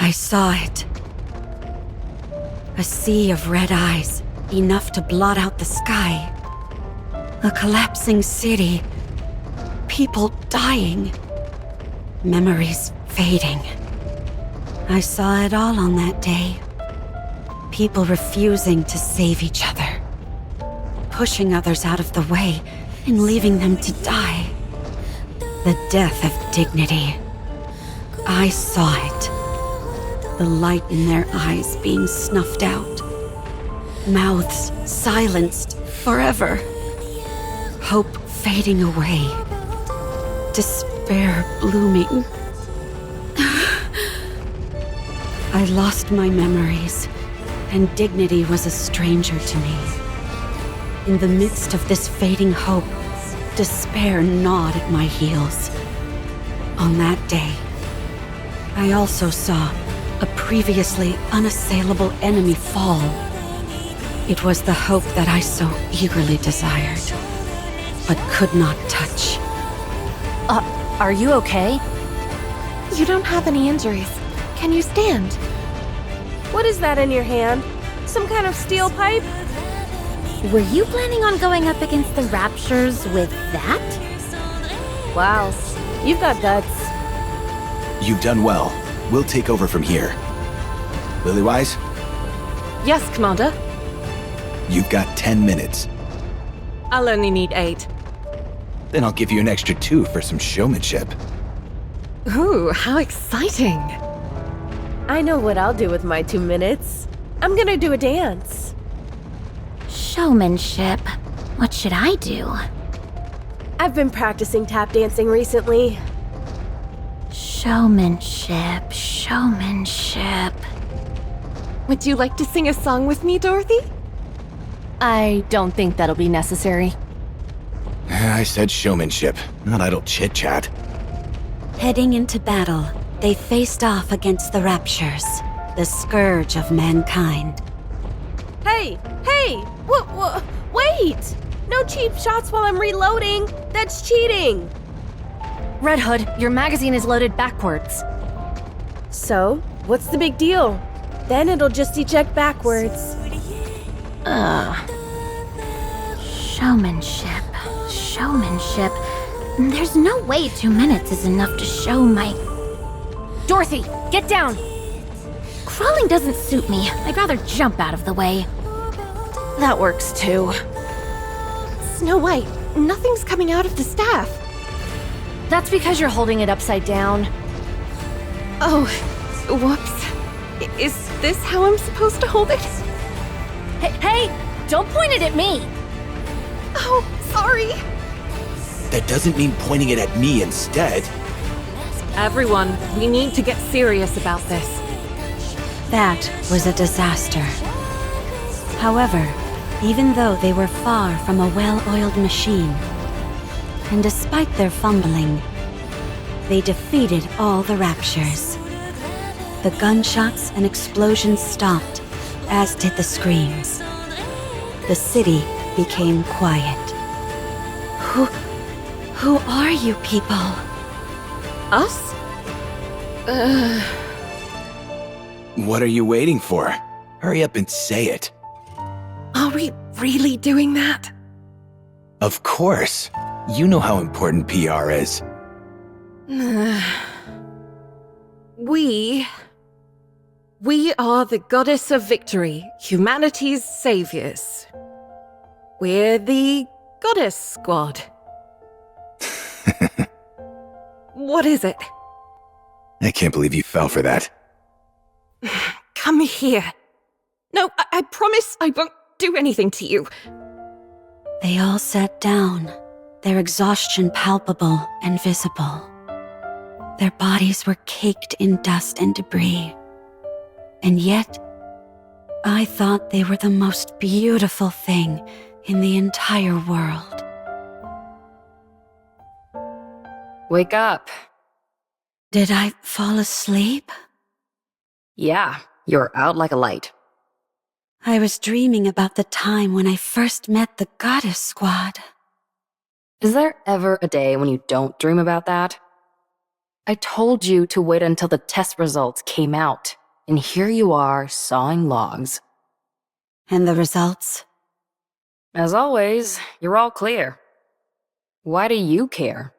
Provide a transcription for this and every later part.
I saw it. A sea of red eyes, enough to blot out the sky. A collapsing city. People dying. Memories fading. I saw it all on that day. People refusing to save each other. Pushing others out of the way and leaving them to die. The death of dignity. I saw it. The light in their eyes being snuffed out. Mouths silenced forever. Hope fading away. Despair blooming. I lost my memories, and dignity was a stranger to me. In the midst of this fading hope, despair gnawed at my heels. On that day, I also saw a previously unassailable enemy fall. It was the hope that I so eagerly desired, but could not touch. Are you okay? You don't have any injuries. Can you stand? What is that in your hand? Some kind of steel pipe? Were you planning on going up against the raptures with that? Wow, you've got guts. You've done well. We'll take over from here. Lilywise, Yes, Commander. you've got 10 minutes. I'll only need 8. Then I'll give you an extra 2 for some showmanship. Ooh, how exciting. I know what I'll do with my 2 minutes. I'm gonna do a dance. Showmanship. What should I do? I've been practicing tap dancing recently. Showmanship, showmanship. Would you like to sing a song with me, Dorothy? I don't think that'll be necessary. I said showmanship, not idle chit-chat. Heading into battle, they faced off against the raptures, the scourge of mankind. Hey! Wait! No cheap shots while I'm reloading! That's cheating! Red Hood, your magazine is loaded backwards. So, what's the big deal? Then it'll just eject backwards. Showmanship, showmanship. There's no way 2 minutes is enough to show my... Dorothy, get down! Crawling doesn't suit me. I'd rather jump out of the way. That works too. Snow White, nothing's coming out of the staff. That's because you're holding it upside down. Oh, whoops. Is this how I'm supposed to hold it? Hey, don't point it at me! Oh, sorry. That doesn't mean pointing it at me instead. Everyone, we need to get serious about this. That was a disaster. However, even though they were far from a well-oiled machine, and despite their fumbling, they defeated all the raptures. The gunshots and explosions stopped, as did the screams. The city became quiet. Who are you people? Us? What are you waiting for? Hurry up and say it. Are we really doing that? Of course. You know how important PR is. We are the goddess of victory, humanity's saviors. We're the goddess squad. What is it? I can't believe you fell for that. Come here. No, I promise I won't do anything to you. They all sat down, their exhaustion palpable and visible. Their bodies were caked in dust and debris. And yet, I thought they were the most beautiful thing in the entire world. Wake up. Did I fall asleep? Yeah, you're out like a light. I was dreaming about the time when I first met the goddess squad. Is there ever a day when you don't dream about that? I told you to wait until the test results came out, and here you are sawing logs. And the results? As always, you're all clear. Why do you care?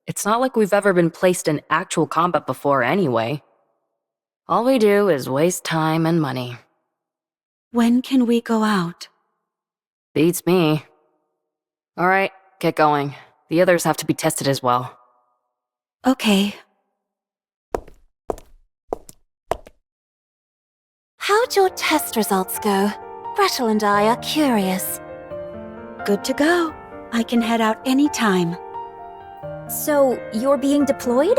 It's not like we've ever been placed in actual combat before anyway. All we do is waste time and money. When can we go out? Beats me. All right, get going. The others have to be tested as well. Okay. How'd your test results go? Gretel and I are curious. Good to go. I can head out anytime. So, you're being deployed?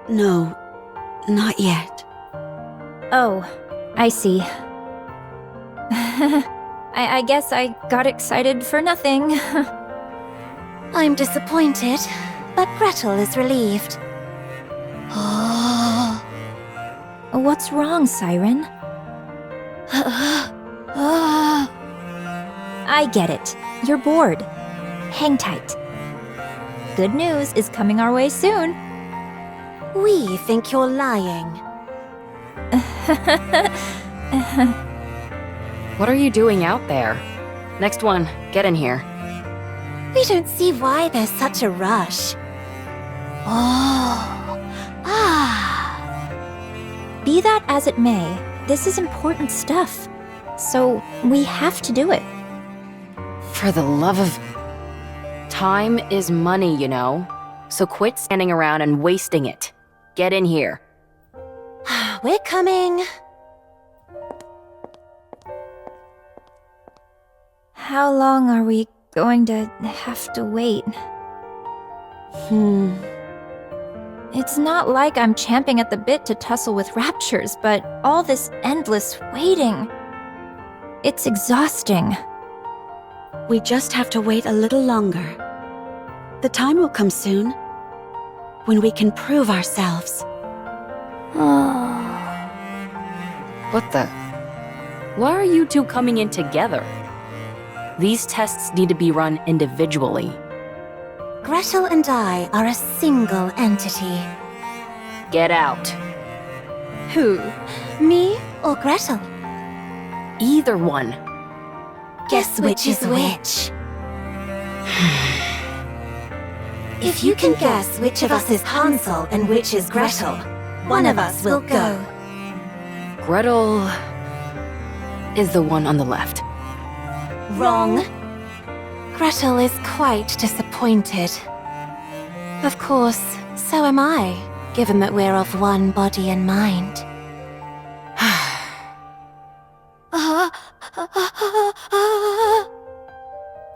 No, not yet. Oh, I see. I guess I got excited for nothing. I'm disappointed, but Gretel is relieved. What's wrong, Siren? I get it. You're bored. Hang tight. Good news is coming our way soon. We think you're lying. What are you doing out there? Next one, get in here. We don't see why there's such a rush. Be that as it may, this is important stuff. So we have to do it. For the love of... Time is money, you know? So quit standing around and wasting it. Get in here. We're coming. How long are we going to have to wait? It's not like I'm champing at the bit to tussle with raptures, but all this endless waiting. It's exhausting. We just have to wait a little longer. The time will come soon, when we can prove ourselves. What the... Why are you two coming in together? These tests need to be run individually. Gretel and I are a single entity. Get out. Who? Me or Gretel? Either one. Guess which is which. If you can guess which of us is Hansel and which is Gretel, one of us will go. Gretel is the one on the left. Wrong. Gretel is quite disappointed. Of course, so am I, given that we're of one body and mind.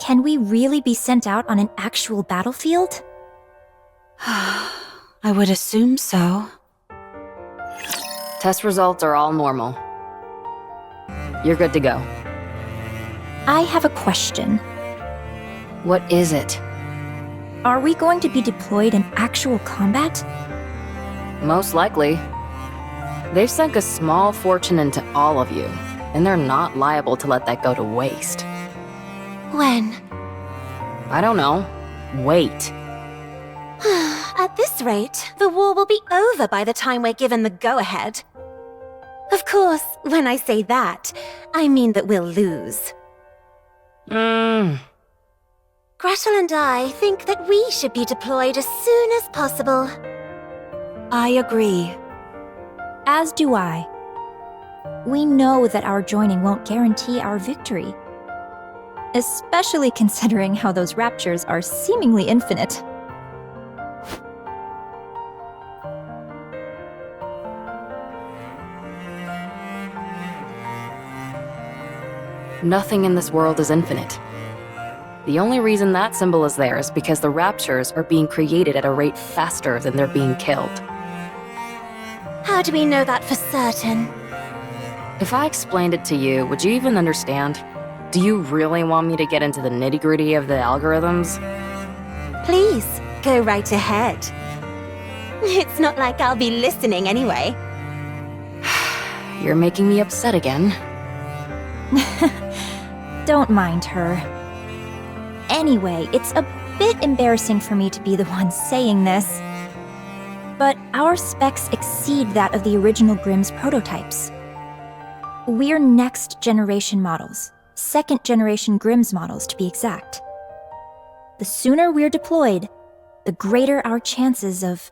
Can we really be sent out on an actual battlefield? I would assume so. Test results are all normal. You're good to go. I have a question. What is it? Are we going to be deployed in actual combat? Most likely. They've sunk a small fortune into all of you, and they're not liable to let that go to waste. When? I don't know. Wait. At this rate, the war will be over by the time we're given the go-ahead. Of course, when I say that, I mean that we'll lose. Gretel and I think that we should be deployed as soon as possible. I agree. As do I. We know that our joining won't guarantee our victory. Especially considering how those raptures are seemingly infinite. Nothing in this world is infinite. The only reason that symbol is there is because the raptures are being created at a rate faster than they're being killed. How do we know that for certain? If I explained it to you, would you even understand? Do you really want me to get into the nitty-gritty of the algorithms? Please, go right ahead. It's not like I'll be listening anyway. You're making me upset again. Don't mind her. Anyway, it's a bit embarrassing for me to be the one saying this. but our specs exceed that of the original Grimm's prototypes. We're next-generation models, second-generation Grimm's models to be exact. The sooner we're deployed, the greater our chances of...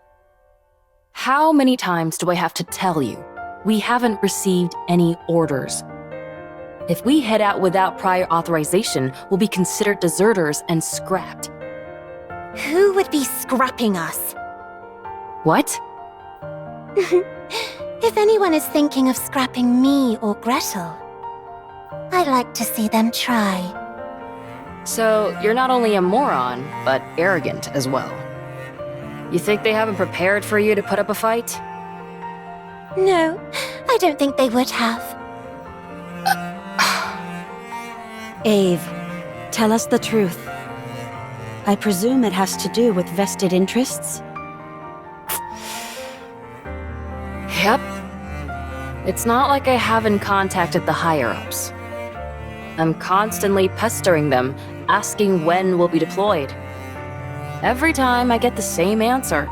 How many times do I have to tell you? We haven't received any orders. If we head out without prior authorization, we'll be considered deserters and scrapped. Who would be scrapping us? What? If anyone is thinking of scrapping me or Gretel, I'd like to see them try. So, you're not only a moron, but arrogant as well. You think they haven't prepared for you to put up a fight? No, I don't think they would have. Ave, tell us the truth. I presume it has to do with vested interests? Yep. It's not like I haven't contacted the higher-ups. I'm constantly pestering them, asking when we'll be deployed. Every time I get the same answer.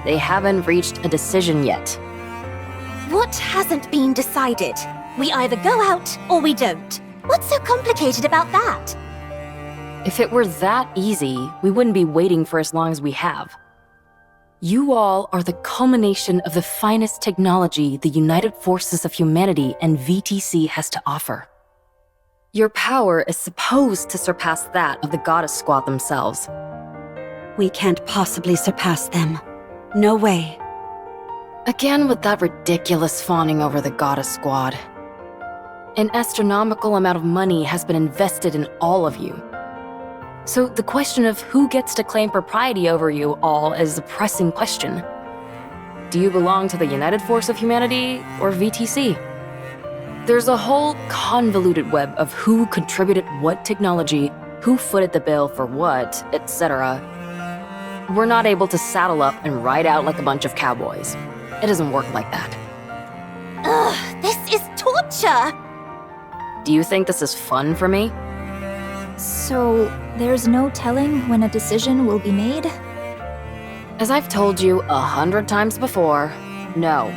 They haven't reached a decision yet. What hasn't been decided? We either go out or we don't. What's so complicated about that? If it were that easy, we wouldn't be waiting for as long as we have. You all are the culmination of the finest technology the United Forces of Humanity and VTC has to offer. Your power is supposed to surpass that of the Goddess Squad themselves. We can't possibly surpass them. No way. Again with that ridiculous fawning over the Goddess Squad. An astronomical amount of money has been invested in all of you. So the question of who gets to claim propriety over you all is a pressing question. Do you belong to the United Force of Humanity or VTC? There's a whole convoluted web of who contributed what technology, who footed the bill for what, etc. We're not able to saddle up and ride out like a bunch of cowboys. It doesn't work like that. Ugh, this is torture! Do you think this is fun for me? So, there's no telling when a decision will be made? As I've told you 100 times before, no.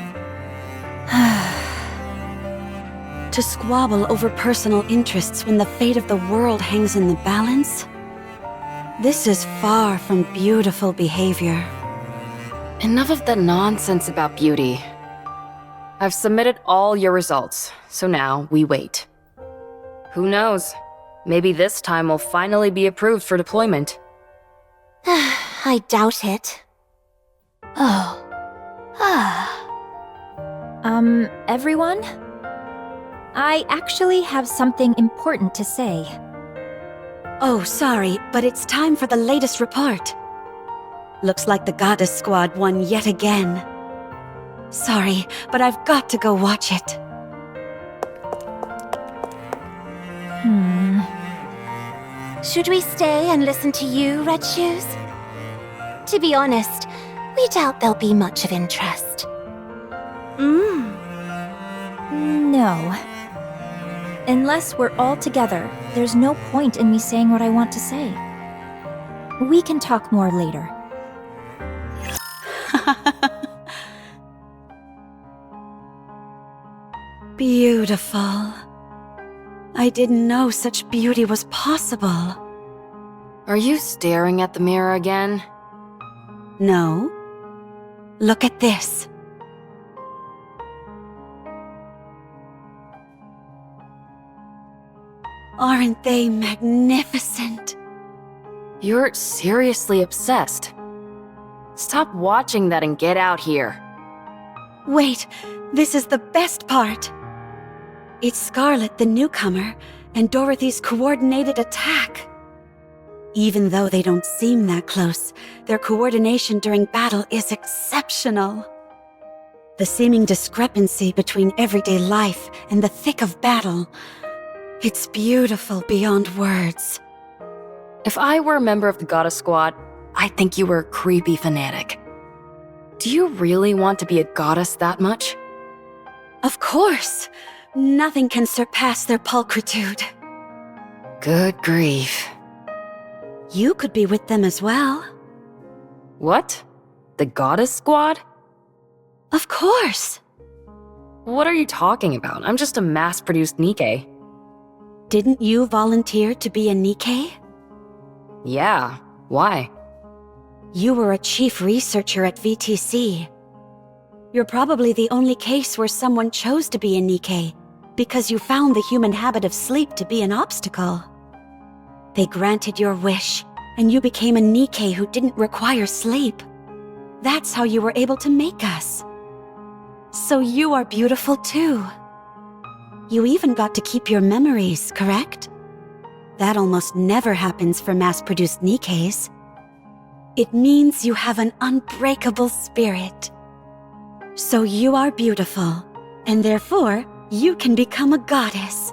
To squabble over personal interests when the fate of the world hangs in the balance? This is far from beautiful behavior. Enough of the nonsense about beauty. I've submitted all your results, so now we wait. Who knows? Maybe this time we'll finally be approved for deployment. I doubt it. Oh. Everyone? I actually have something important to say. Oh, sorry, but it's time for the latest report. Looks like the Goddess Squad won yet again. Sorry, but I've got to go watch it. Should we stay and listen to you, Red Shoes? To be honest, we doubt there'll be much of interest. No. Unless we're all together, there's no point in me saying what I want to say. We can talk more later. Beautiful. I didn't know such beauty was possible. Are you staring at the mirror again? No. Look at this. Aren't they magnificent? You're seriously obsessed. Stop watching that and get out here. Wait, this is the best part. It's Scarlet, the newcomer, and Dorothy's coordinated attack. Even though they don't seem that close, their coordination during battle is exceptional. The seeming discrepancy between everyday life and the thick of battle, it's beautiful beyond words. If I were a member of the Goddess Squad, I'd think you were a creepy fanatic. Do you really want to be a goddess that much? Of course! Nothing can surpass their pulchritude. Good grief. You could be with them as well. What? The Goddess Squad? Of course. What are you talking about? I'm just a mass-produced NIKKE. Didn't you volunteer to be a NIKKE? Yeah, why? You were a chief researcher at VTC. You're probably the only case where someone chose to be a NIKKE because you found the human habit of sleep to be an obstacle. They granted your wish, and you became a NIKKE who didn't require sleep. That's how you were able to make us. So you are beautiful too. You even got to keep your memories, correct? That almost never happens for mass-produced NIKKEs. It means you have an unbreakable spirit. So you are beautiful, and therefore, you can become a goddess.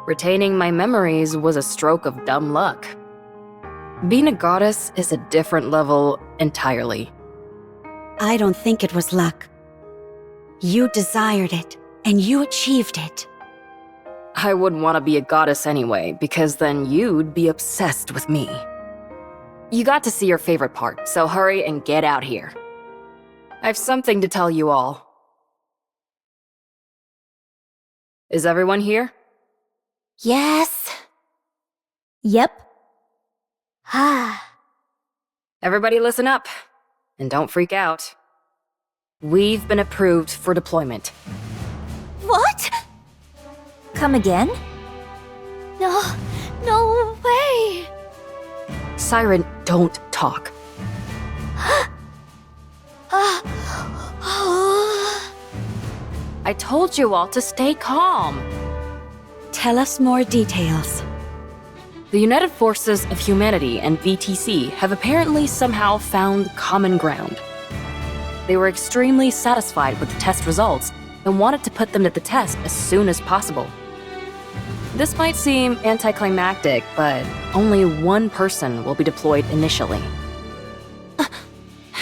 Retaining my memories was a stroke of dumb luck. Being a goddess is a different level entirely. I don't think it was luck. You desired it, and you achieved it. I wouldn't want to be a goddess anyway, because then you'd be obsessed with me. You got to see your favorite part, so hurry and get out here. I have something to tell you all. Is everyone here? Yes. Yep. Ah. Everybody listen up, and don't freak out. We've been approved for deployment. What? Come again? No way. Siren, don't talk. I told you all to stay calm. Tell us more details. The United Forces of Humanity and VTC have apparently somehow found common ground. They were extremely satisfied with the test results and wanted to put them to the test as soon as possible. This might seem anticlimactic, but only one person will be deployed initially.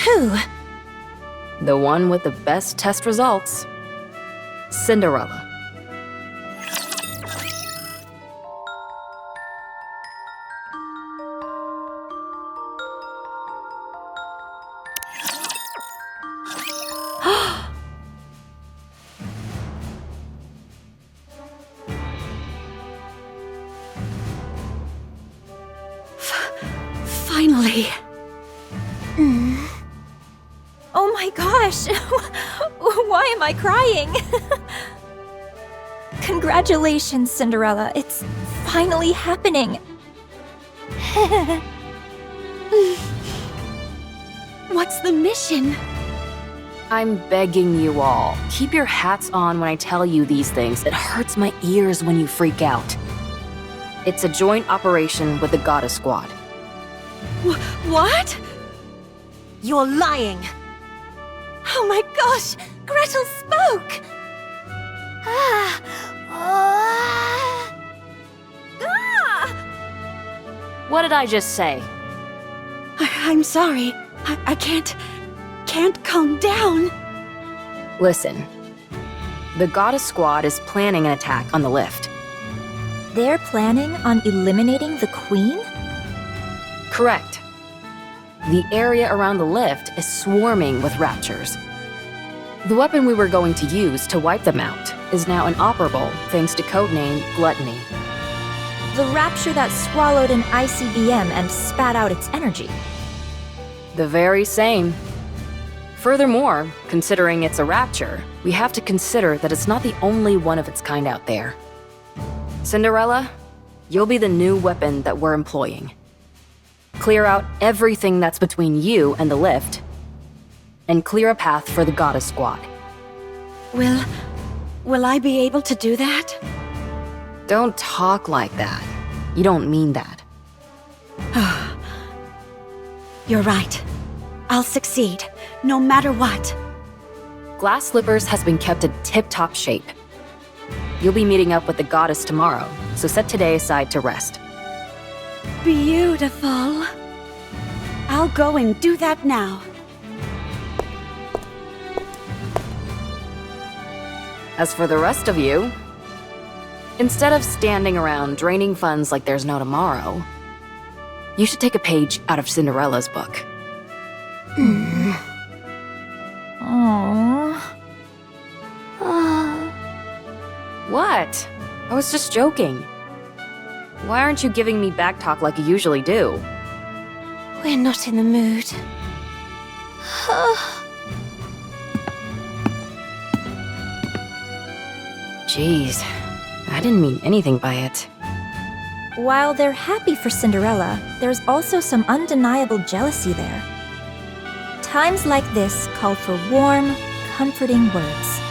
Who? The one with the best test results. Cinderella. Finally. Oh my gosh! Why am I crying? Congratulations, Cinderella. It's finally happening. What's the mission? I'm begging you all, keep your hats on when I tell you these things. It hurts my ears when you freak out. It's a joint operation with the Goddess Squad. What? You're lying. Oh my gosh! Gretel spoke! What did I just say? I'm sorry. I can't calm down. Listen. The Goddess Squad is planning an attack on the lift. They're planning on eliminating the Queen? Correct. The area around the lift is swarming with raptures. The weapon we were going to use to wipe them out is now inoperable thanks to codename Gluttony. The rapture that swallowed an ICBM and spat out its energy. The very same. Furthermore, considering it's a rapture, we have to consider that it's not the only one of its kind out there. Cinderella, you'll be the new weapon that we're employing. Clear out everything that's between you and the lift, and clear a path for the Goddess Squad. Will I be able to do that? Don't talk like that. You don't mean that. You're right. I'll succeed, no matter what. Glass Slippers has been kept in tip-top shape. You'll be meeting up with the goddess tomorrow, so set today aside to rest. Beautiful. I'll go and do that now. As for the rest of you, instead of standing around draining funds like there's no tomorrow, you should take a page out of Cinderella's book. Aww. What? I was just joking. Why aren't you giving me back talk like you usually do? We're not in the mood. Jeez, I didn't mean anything by it. While they're happy for Cinderella, there's also some undeniable jealousy there. Times like this call for warm, comforting words.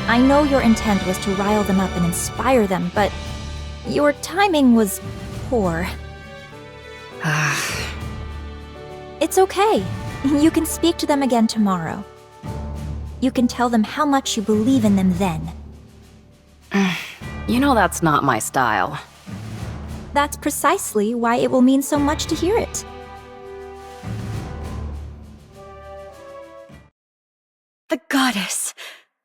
I know your intent was to rile them up and inspire them, but your timing was poor. It's okay. You can speak to them again tomorrow. You can tell them how much you believe in them then. You know that's not my style. That's precisely why it will mean so much to hear it. The goddess.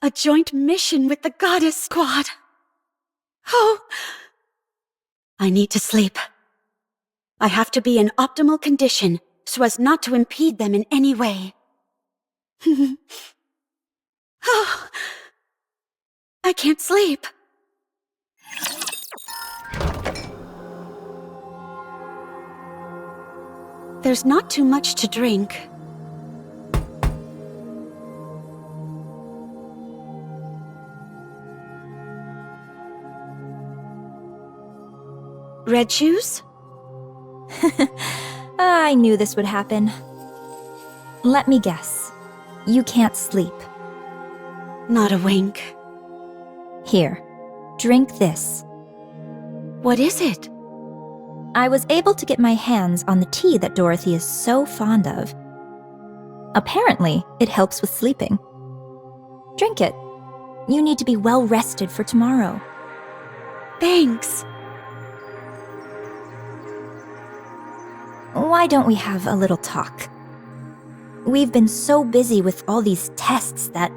A joint mission with the goddess squad. Oh! I need to sleep. I have to be in optimal condition so as not to impede them in any way. Oh! I can't sleep. There's not too much to drink. Red shoes? I knew this would happen. Let me guess. You can't sleep. Not a wink. Here, drink this. What is it? I was able to get my hands on the tea that Dorothy is so fond of. Apparently, it helps with sleeping. Drink it. You need to be well rested for tomorrow. Thanks. Why don't we have a little talk? We've been so busy with all these tests that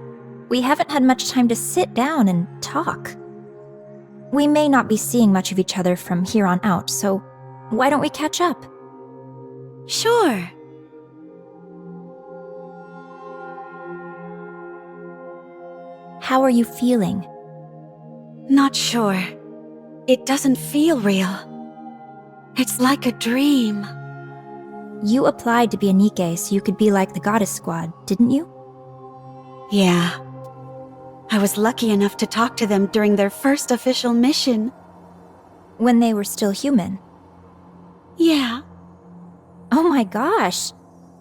we haven't had much time to sit down and talk. We may not be seeing much of each other from here on out, so why don't we catch up? Sure. How are you feeling? Not sure. It doesn't feel real. It's like a dream. You applied to be a NIKKE so you could be like the goddess squad, didn't you? Yeah. I was lucky enough to talk to them during their first official mission. When they were still human. Yeah. Oh my gosh.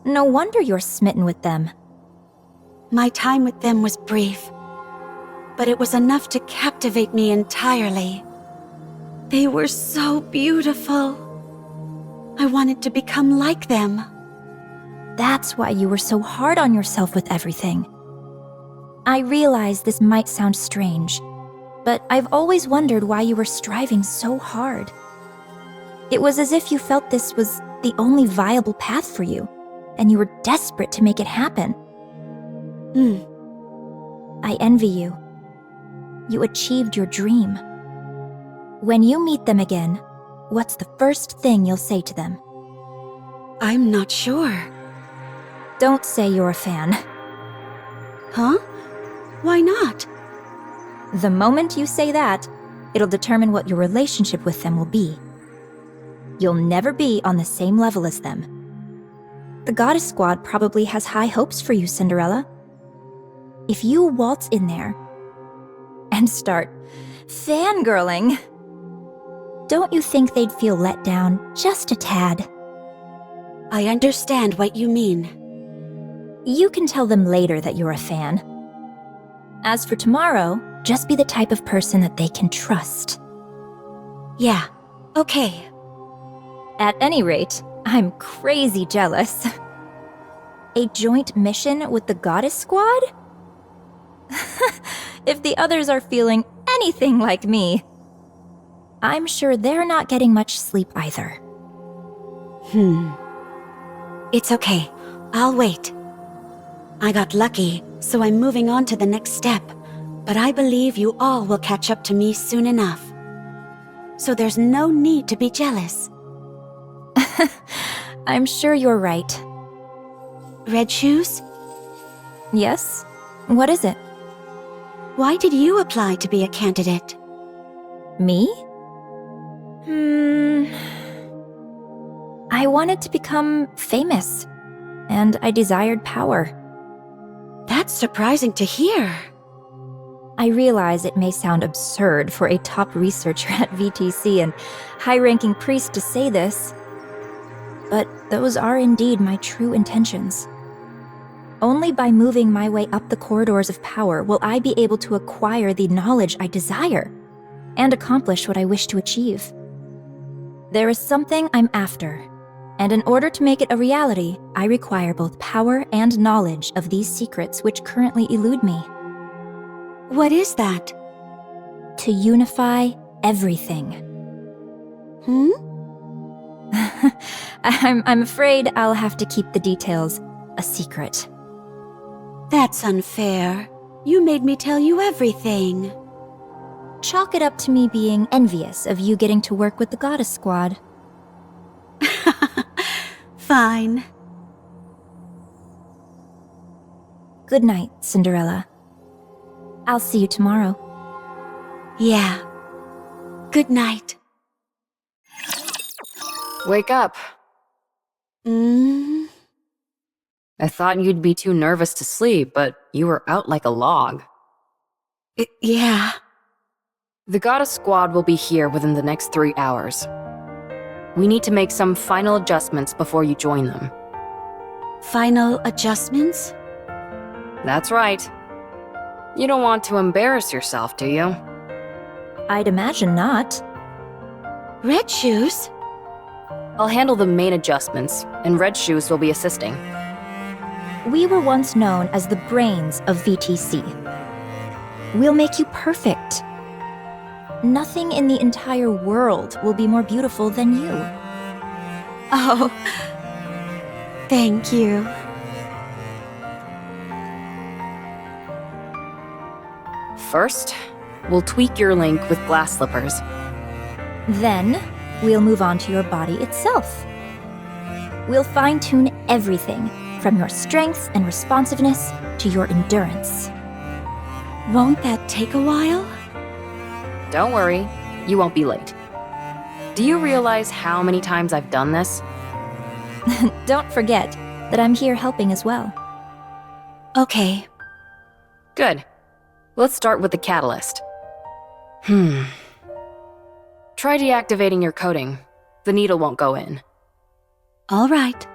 No wonder you're smitten with them. My time with them was brief, but it was enough to captivate me entirely. They were so beautiful. I wanted to become like them. That's why you were so hard on yourself with everything. I realize this might sound strange, but I've always wondered why you were striving so hard. It was as if you felt this was the only viable path for you, and you were desperate to make it happen. I envy you. You achieved your dream. When you meet them again, what's the first thing you'll say to them? I'm not sure. Don't say you're a fan. Huh? Why not? The moment you say that, it'll determine what your relationship with them will be. You'll never be on the same level as them. The goddess squad probably has high hopes for you, Cinderella. If you waltz in there and start fangirling, don't you think they'd feel let down just a tad? I understand what you mean. You can tell them later that you're a fan. As for tomorrow, just be the type of person that they can trust. Yeah, okay. At any rate, I'm crazy jealous. A joint mission with the goddess squad? If the others are feeling anything like me, I'm sure they're not getting much sleep either. It's okay. I'll wait. I got lucky, so I'm moving on to the next step. But I believe you all will catch up to me soon enough. So there's no need to be jealous. I'm sure you're right. Red shoes? Yes? What is it? Why did you apply to be a candidate? Me? I wanted to become famous, and I desired power. That's surprising to hear. I realize it may sound absurd for a top researcher at VTC and high-ranking priest to say this, but those are indeed my true intentions. Only by moving my way up the corridors of power will I be able to acquire the knowledge I desire and accomplish what I wish to achieve. There is something I'm after, and in order to make it a reality, I require both power and knowledge of these secrets which currently elude me. What is that? To unify everything. I'm afraid I'll have to keep the details a secret. That's unfair. You made me tell you everything. Chalk it up to me being envious of you getting to work with the Goddess Squad. Fine. Good night, Cinderella. I'll see you tomorrow. Yeah. Good night. Wake up. I thought you'd be too nervous to sleep, but you were out like a log. Yeah. The Goddess Squad will be here within the next 3 hours. We need to make some final adjustments before you join them. Final adjustments? That's right. You don't want to embarrass yourself, do you? I'd imagine not. Red Shoes? I'll handle the main adjustments, and Red Shoes will be assisting. We were once known as the brains of VTC. We'll make you perfect. Nothing in the entire world will be more beautiful than you. Oh, thank you. First, we'll tweak your link with glass slippers. Then, we'll move on to your body itself. We'll fine-tune everything, from your strengths and responsiveness to your endurance. Won't that take a while? Don't worry, you won't be late. Do you realize how many times I've done this? Don't forget that I'm here helping as well. Okay. Good. Let's start with the catalyst. Try deactivating your coating. The needle won't go in. All right.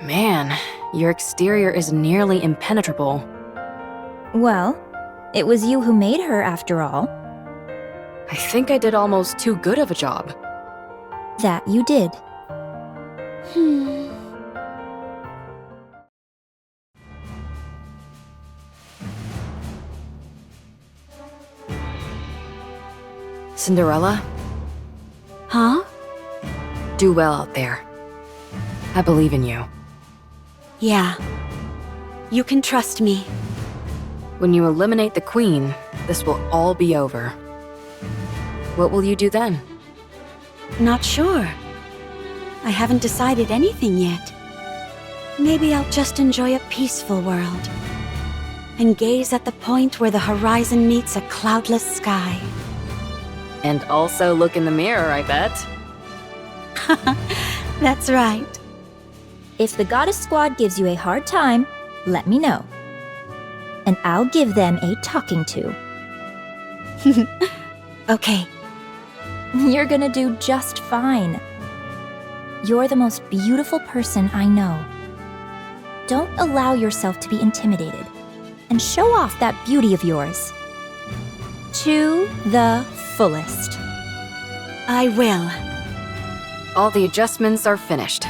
Man, your exterior is nearly impenetrable. Well, it was you who made her after all. I think I did almost too good of a job. That you did. Cinderella, Huh? do well out there. I believe in you. Yeah. You can trust me. When you eliminate the queen, this will all be over. What will you do then? Not sure. I haven't decided anything yet. Maybe I'll just enjoy a peaceful world and gaze at the point where the horizon meets a cloudless sky. And also look in the mirror, I bet. That's right. If the Goddess Squad gives you a hard time, let me know. And I'll give them a talking to. Okay. You're gonna do just fine. You're the most beautiful person I know. Don't allow yourself to be intimidated, and show off that beauty of yours. To the fullest. I will. All the adjustments are finished.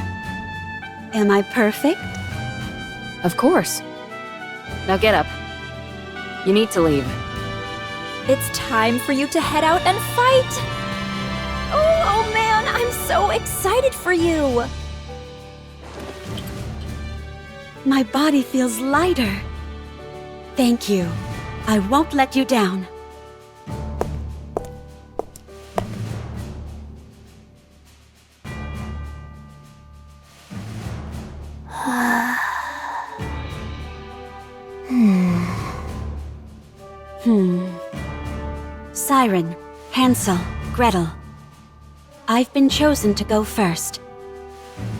Am I perfect? Of course. Now get up. You need to leave. It's time for you to head out and fight! Oh man, I'm so excited for you! My body feels lighter. Thank you. I won't let you down. Siren, Hansel, Gretel. I've been chosen to go first.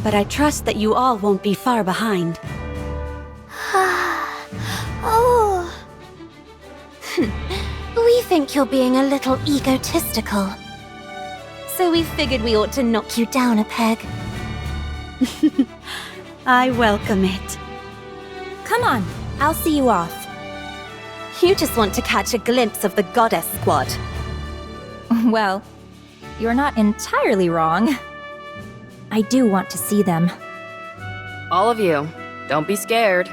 But I trust that you all won't be far behind. Oh. We think you're being a little egotistical. So we figured we ought to knock you down a peg. I welcome it. Come on, I'll see you off. You just want to catch a glimpse of the goddess squad. Well, you're not entirely wrong. I do want to see them. All of you, don't be scared.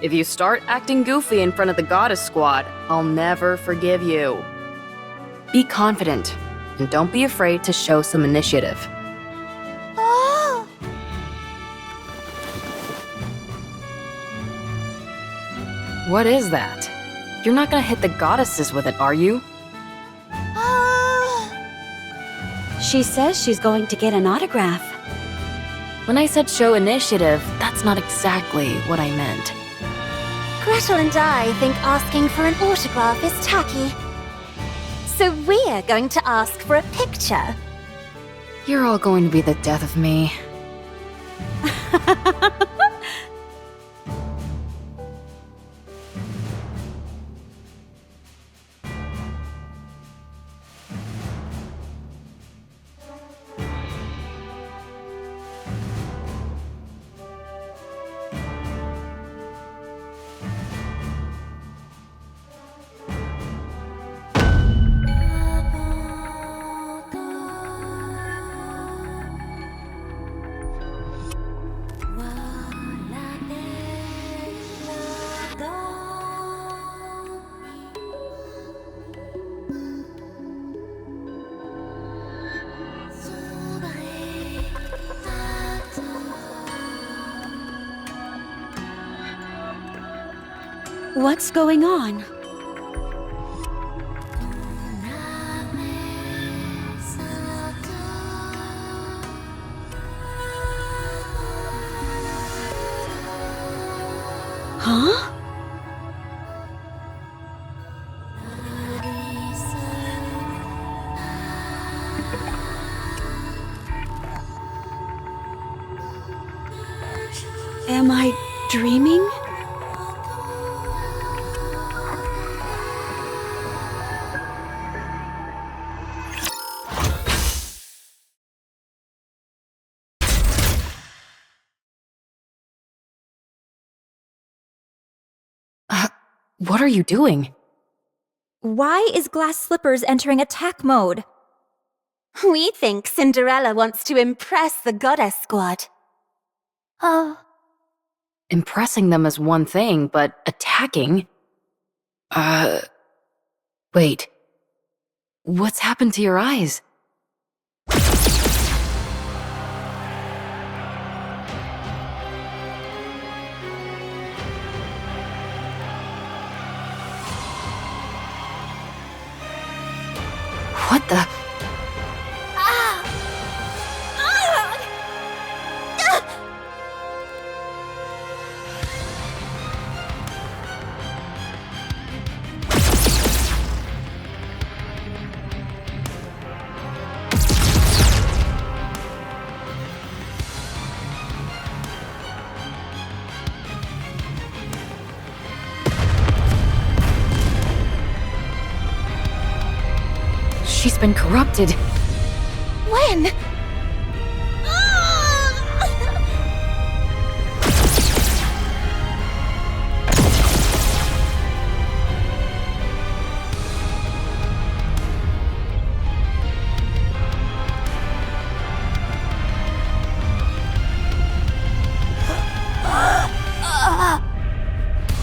If you start acting goofy in front of the goddess squad, I'll never forgive you. Be confident, and don't be afraid to show some initiative. Oh! What is that? You're not gonna hit the goddesses with it, are you? She says she's going to get an autograph. When I said show initiative, that's not exactly what I meant. Gretel and I think asking for an autograph is tacky. So we're going to ask for a picture. You're all going to be the death of me. What's going on? Huh? Am I dreaming? What are you doing? Why is Glass Slippers entering attack mode? We think Cinderella wants to impress the goddess squad. Oh. Impressing them is one thing, but attacking? Wait. What's happened to your eyes? What the? She's been corrupted. When?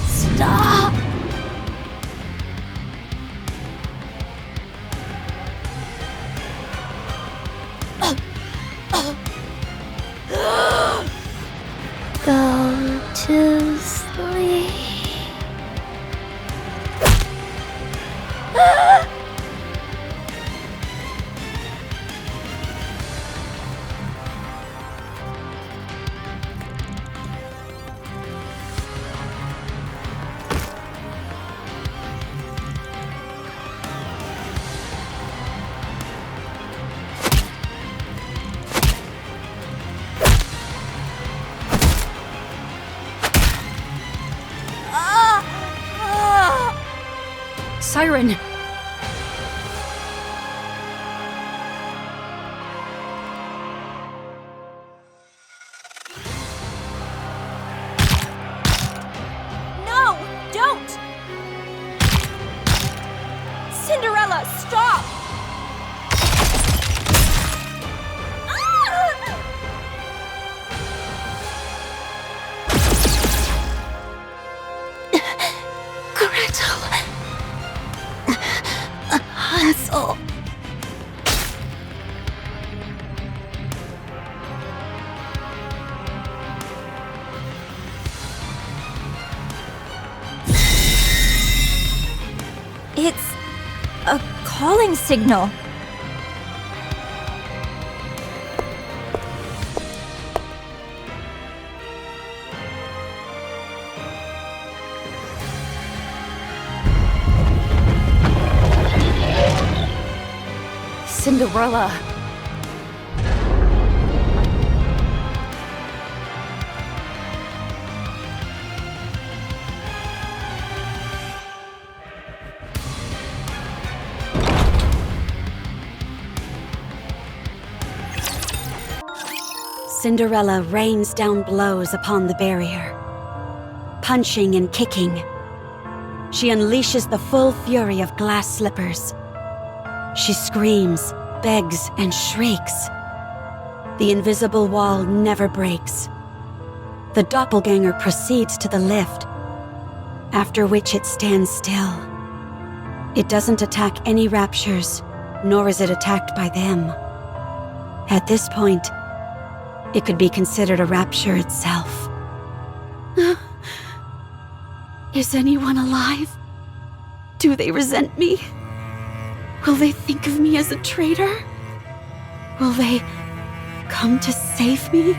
Stop! Siren! No! Don't! Cinderella, stop! Gretel. Hansel. It's a calling signal. Cinderella! Cinderella rains down blows upon the barrier, punching and kicking. She unleashes the full fury of glass slippers. She screams, begs, and shrieks. The invisible wall never breaks. The doppelganger proceeds to the lift, after which it stands still. It doesn't attack any raptures, nor is it attacked by them. At this point, it could be considered a rapture itself. Is anyone alive? Do they resent me? Will they think of me as a traitor? Will they come to save me?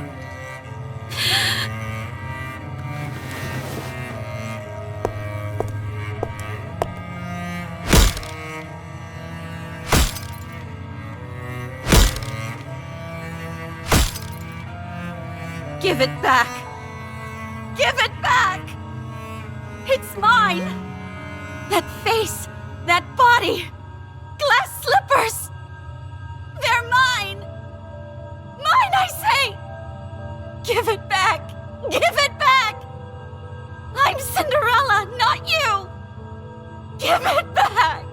Give it back! Give it back! It's mine! That face, that body, glass slippers! They're mine! Mine, I say! Give it back! Give it back! I'm Cinderella, not you! Give it back!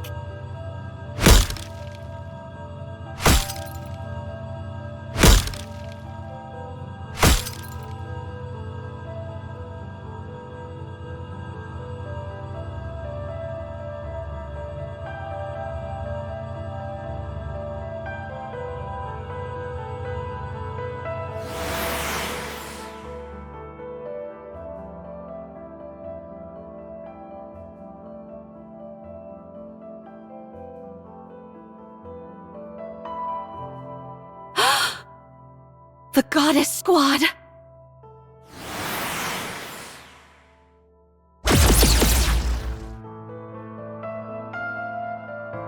The goddess squad!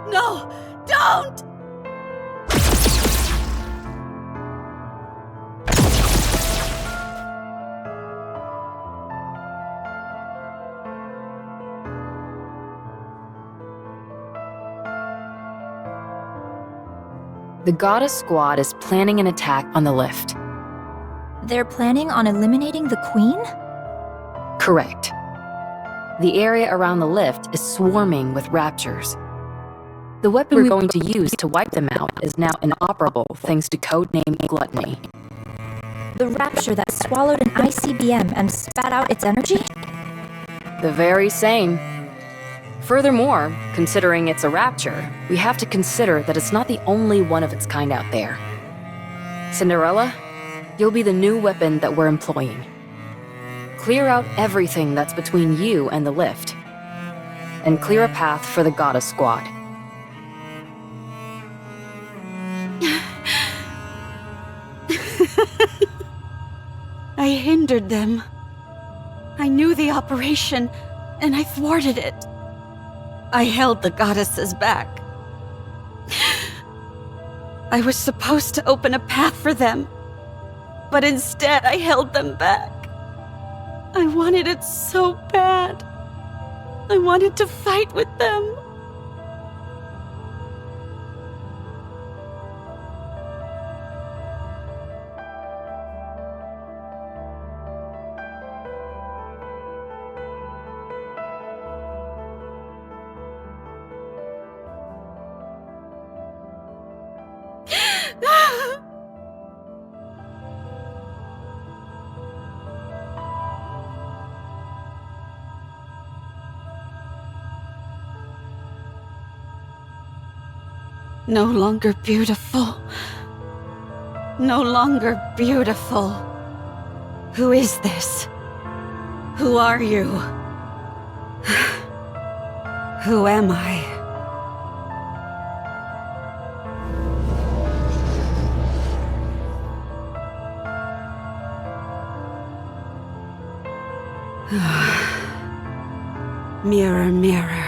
No! Don't! The goddess squad is planning an attack on the lift. They're planning on eliminating the queen? Correct. The area around the lift is swarming with raptures. The weapon we're going to use to wipe them out is now inoperable thanks to codename Gluttony. The rapture that swallowed an ICBM and spat out its energy? The very same. Furthermore, considering it's a rapture, we have to consider that it's not the only one of its kind out there. Cinderella, you'll be the new weapon that we're employing. Clear out everything that's between you and the lift, and clear a path for the goddess squad. I hindered them. I knew the operation, and I thwarted it. I held the goddesses back. I was supposed to open a path for them, but instead I held them back. I wanted it so bad. I wanted to fight with them, No longer beautiful. No longer beautiful. Who is this? Who are you? Who am I? Mirror, mirror,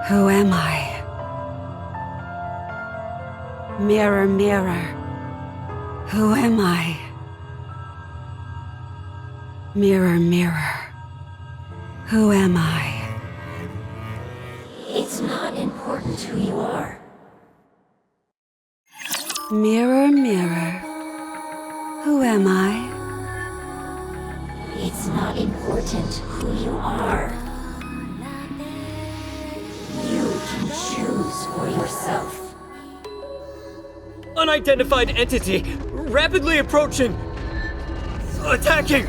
who am I? Mirror, mirror, who am I? Mirror, mirror, who am I? It's not important who you are. Mirror, mirror, who am I? It's not important who you are. You can choose for yourself. Unidentified entity, rapidly approaching. Attacking!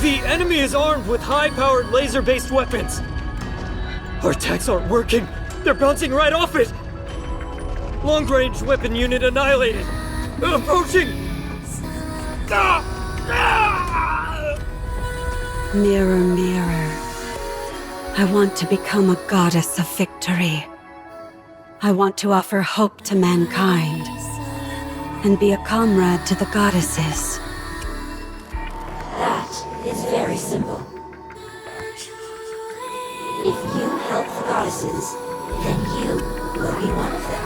The enemy is armed with high-powered laser-based weapons. Our attacks aren't working. They're bouncing right off it. Long-range weapon unit annihilated. Approaching! Ah! Ah! Mirror, mirror, I want to become a goddess of victory. I want to offer hope to mankind and be a comrade to the goddesses. That is very simple. If you help the goddesses, then you will be one of them.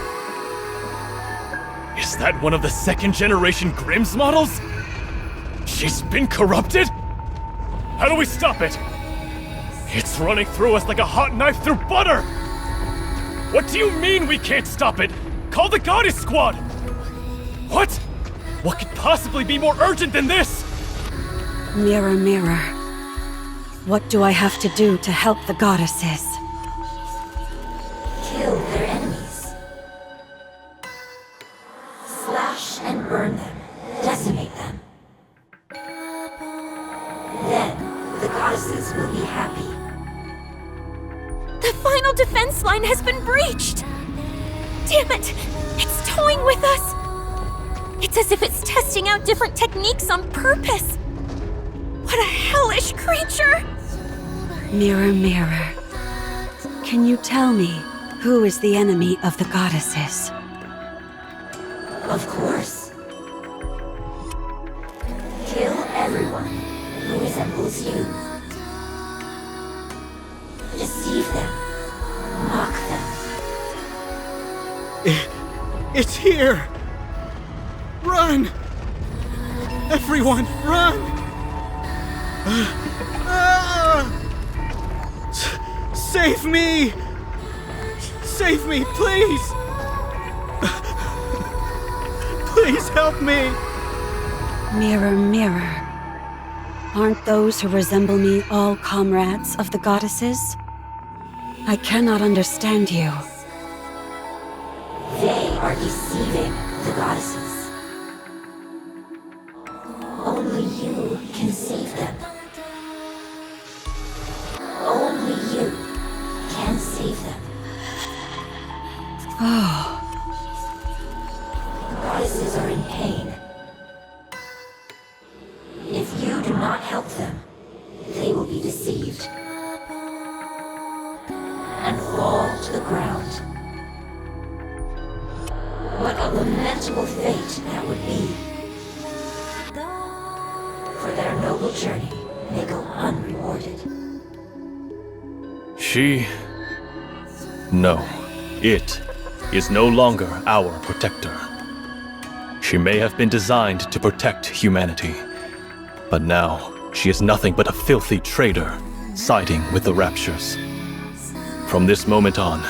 Is that one of the second-generation Grimm's models? She's been corrupted? How do we stop it? It's running through us like a hot knife through butter! What do you mean we can't stop it? Call the Goddess Squad! What? What could possibly be more urgent than this? Mirror, mirror, what do I have to do to help the goddesses? Kill their enemies. Slash and burn them. Decimate them. Then, the goddesses will be happy. The final defense line has been breached! Damn it! It's toying with us! It's as if it's testing out different techniques on purpose! What a hellish creature! Mirror, mirror, can you tell me who is the enemy of the goddesses? Of course. Kill everyone who resembles you. Deceive them. Mock them. It's here! Run! Everyone, run! Save me! Save me, please! Please help me! Mirror, mirror, aren't those who resemble me all comrades of the goddesses? I cannot understand you. They are deceiving the goddesses. Only you can save them. Only you can save them. Oh, The goddesses are in pain. If you do not help them, they will be deceived and fall to the ground. What a lamentable fate that would be. For their noble journey, they go unrewarded. No. It is no longer our protector. She may have been designed to protect humanity, but now she is nothing but a filthy traitor, siding with the Raptures. From this moment on,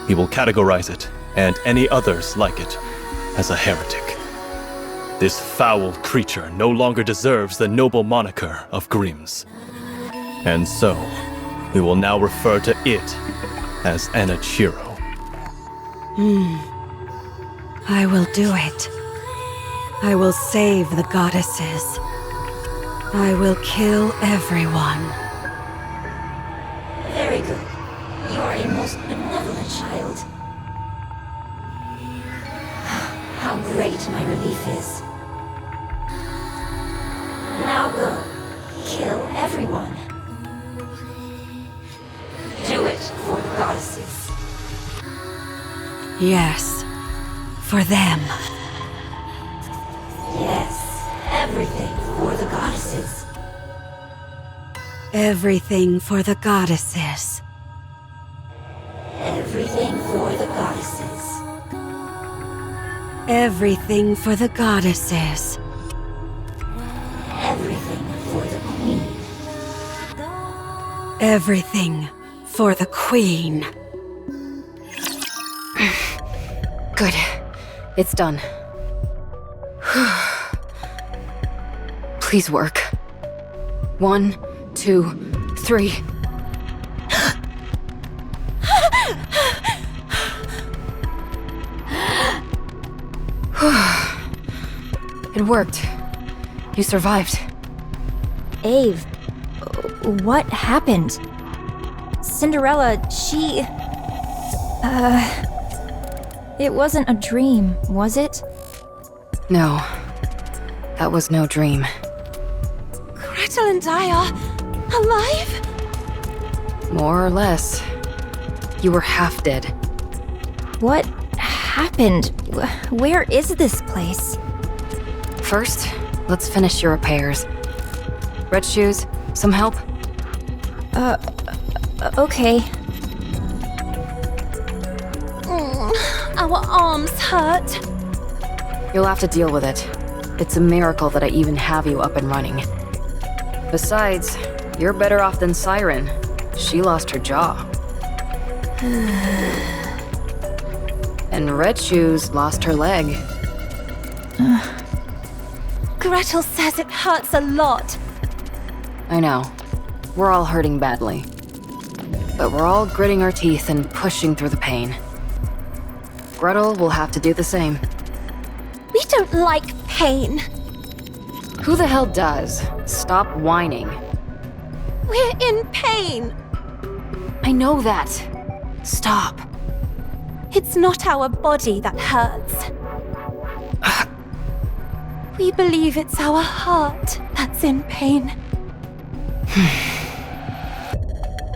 we will categorize it, and any others like it, as a heretic. This foul creature no longer deserves the noble moniker of Grimm's. And so, we will now refer to it as Enichiro. I will do it. I will save the goddesses. I will kill everyone. Very good. You are a most benevolent child. what my relief is. Now go. Kill everyone. Do it for the goddesses. Yes, for them. Yes, everything for the goddesses. Everything for the goddesses. Everything for the goddesses. Everything for the goddesses. Everything for the queen. Everything for the queen. Good. It's done. Please work. 1, 2, 3. It worked. You survived. Ave, what happened? Cinderella, she... It wasn't a dream, was it? No. That was no dream. Gretel and I are alive? More or less. You were half dead. What happened? Where is this place? First, let's finish your repairs. Red shoes, some help? Okay. Our arms hurt. You'll have to deal with it. It's a miracle that I even have you up and running. Besides, you're better off than Siren. She lost her jaw. And Red Shoes lost her leg. Gretel says it hurts a lot. I know. We're all hurting badly. But we're all gritting our teeth and pushing through the pain. Gretel will have to do the same. We don't like pain. Who the hell does? Stop whining. We're in pain. I know that. Stop. It's not our body that hurts. We believe it's our heart that's in pain.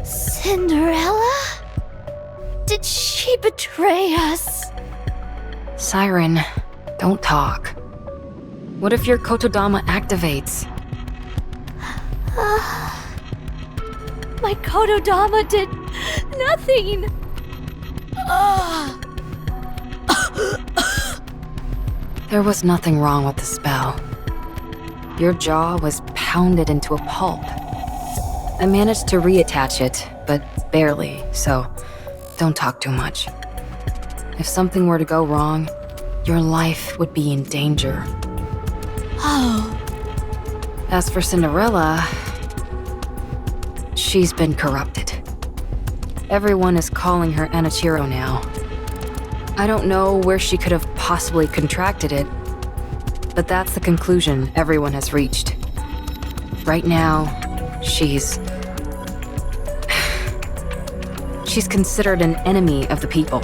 Cinderella? Did she betray us? Siren, don't talk. What if your Kotodama activates? My Kotodama did nothing. There was nothing wrong with the spell. Your jaw was pounded into a pulp. I managed to reattach it, but barely, so don't talk too much. If something were to go wrong, your life would be in danger. Oh. As for Cinderella, she's been corrupted. Everyone is calling her Anichiro now. I don't know where she could have possibly contracted it, but that's the conclusion everyone has reached. Right now, she's considered an enemy of the people.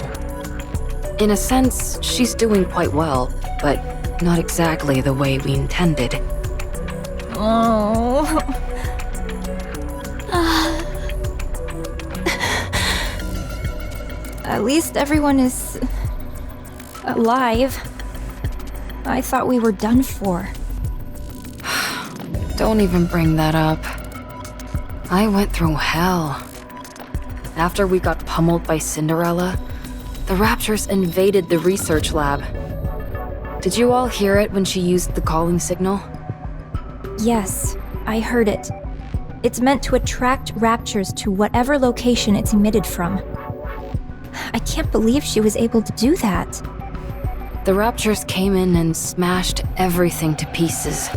In a sense, she's doing quite well, but not exactly the way we intended. Oh. At least everyone is alive. I thought we were done for. Don't even bring that up. I went through hell. After we got pummeled by Cinderella, the Raptures invaded the research lab. Did you all hear it when she used the calling signal? Yes, I heard it. It's meant to attract raptures to whatever location it's emitted from. I can't believe she was able to do that. The Raptures came in and smashed everything to pieces.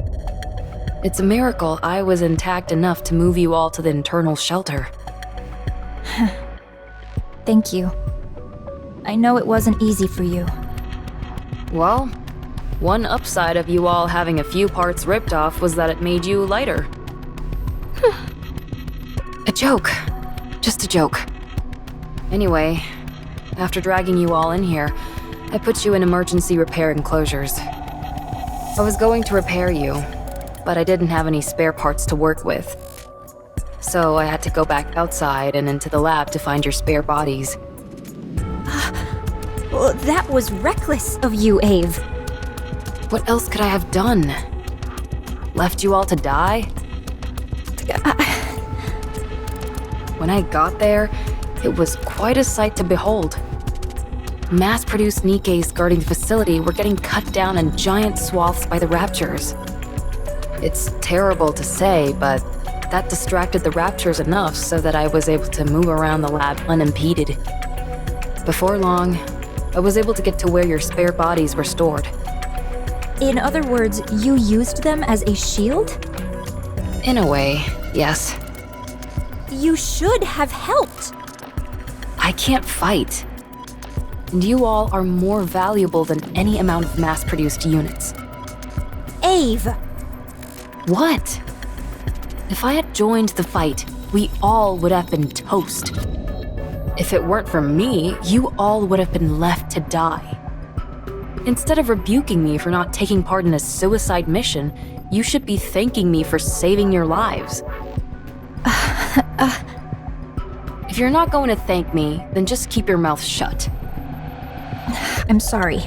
It's a miracle I was intact enough to move you all to the internal shelter. Thank you. I know it wasn't easy for you. Well, one upside of you all having a few parts ripped off was that it made you lighter. A joke. Just a joke. Anyway, after dragging you all in here, I put you in emergency repair enclosures. I was going to repair you, but I didn't have any spare parts to work with. So I had to go back outside and into the lab to find your spare bodies. Well, that was reckless of you, Ave. What else could I have done? Left you all to die? When I got there, it was quite a sight to behold. Mass-produced NIKKEs guarding the facility were getting cut down in giant swaths by the raptures. It's terrible to say, but that distracted the raptures enough so that I was able to move around the lab unimpeded. Before long, I was able to get to where your spare bodies were stored. In other words, you used them as a shield? In a way, yes. You should have helped. I can't fight. And you all are more valuable than any amount of mass-produced units. Ave! What? If I had joined the fight, we all would have been toast. If it weren't for me, you all would have been left to die. Instead of rebuking me for not taking part in a suicide mission, you should be thanking me for saving your lives. If you're not going to thank me, then just keep your mouth shut. I'm sorry.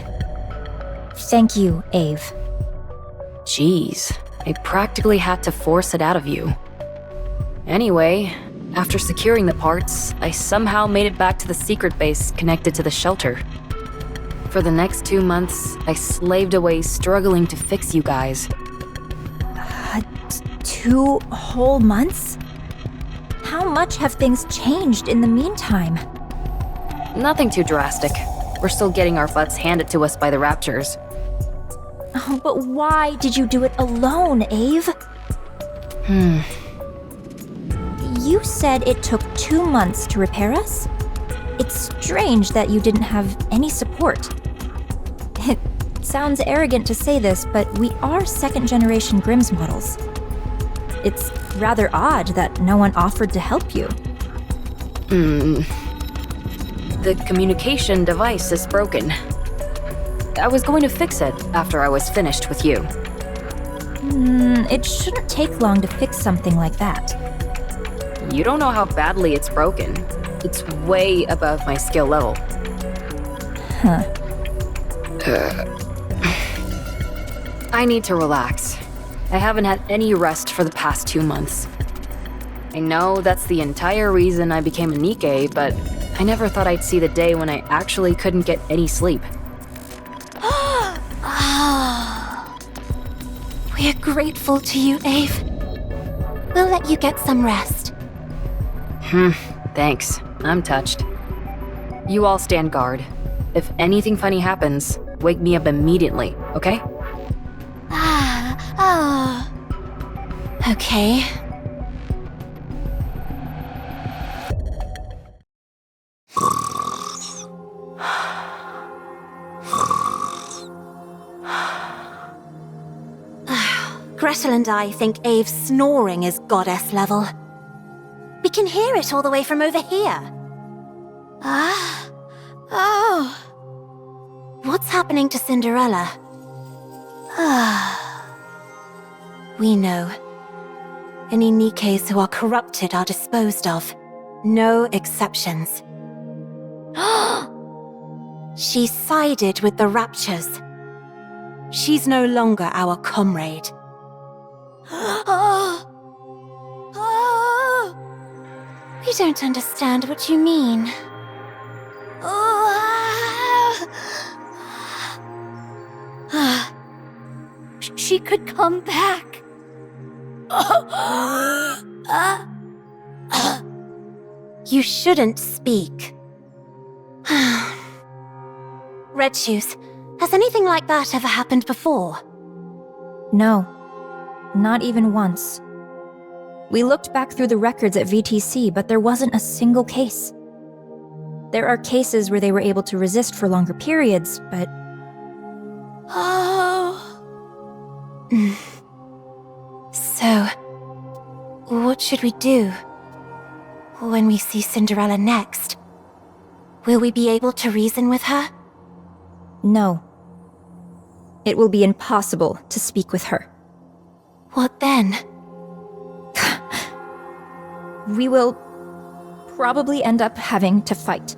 Thank you, Ave. Jeez, I practically had to force it out of you. Anyway, after securing the parts, I somehow made it back to the secret base connected to the shelter. For the next 2 months, I slaved away struggling to fix you guys. 2 whole months? How much have things changed in the meantime? Nothing too drastic. We're still getting our butts handed to us by the raptures. Oh, but why did you do it alone, Ave? You said it took 2 months to repair us? It's strange that you didn't have any support. It sounds arrogant to say this, but we are second-generation Grimm's models. It's rather odd that no one offered to help you. The communication device is broken. I was going to fix it after I was finished with you. It shouldn't take long to fix something like that. You don't know how badly it's broken. It's way above my skill level. Huh. I need to relax. I haven't had any rest for the past 2 months. I know that's the entire reason I became a NIKKE, but I never thought I'd see the day when I actually couldn't get any sleep. We're grateful to you, Ave. We'll let you get some rest. Thanks. I'm touched. You all stand guard. If anything funny happens, wake me up immediately, okay? Okay. Gretel and I think Ave's snoring is goddess level. We can hear it all the way from over here. What's happening to Cinderella? We know. Any NIKKEs who are corrupted are disposed of. No exceptions. She sided with the raptures. She's no longer our comrade. We don't understand what you mean. She could come back. You shouldn't speak. Red Shoes, has anything like that ever happened before? No, not even once. We looked back through the records at VTC, but there wasn't a single case. There are cases where they were able to resist for longer periods, but... So, what should we do? When we see Cinderella next, will we be able to reason with her? No. it will be impossible to speak with her. What then? We will probably end up having to fight.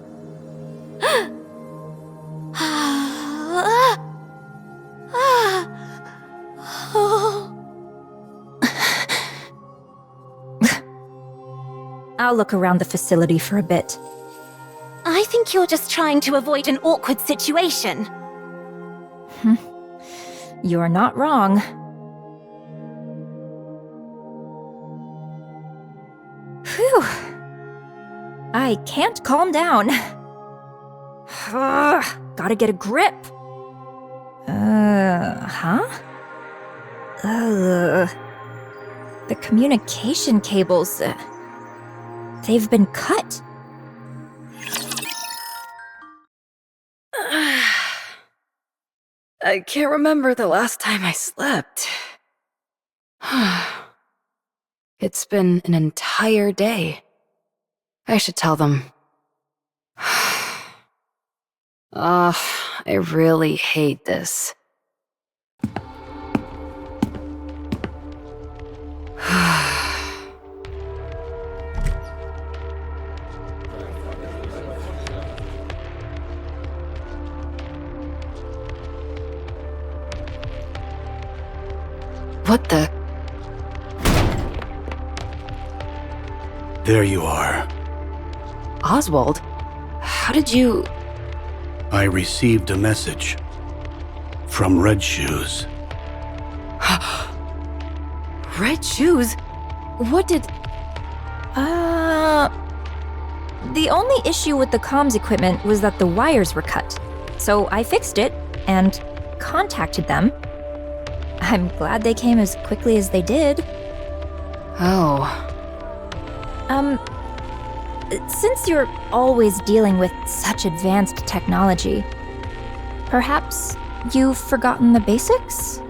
I'll look around the facility for a bit. I think you're just trying to avoid an awkward situation. You're not wrong. Phew. I can't calm down. Gotta get a grip. The communication cables, they've been cut. I can't remember the last time I slept. It's been an entire day. I should tell them. I really hate this. What the? There you are. Oswald? How did you... I received a message from Red Shoes. Red Shoes? What did... The only issue with the comms equipment was that the wires were cut. So I fixed it and contacted them. I'm glad they came as quickly as they did. Oh. Since you're always dealing with such advanced technology, perhaps you've forgotten the basics?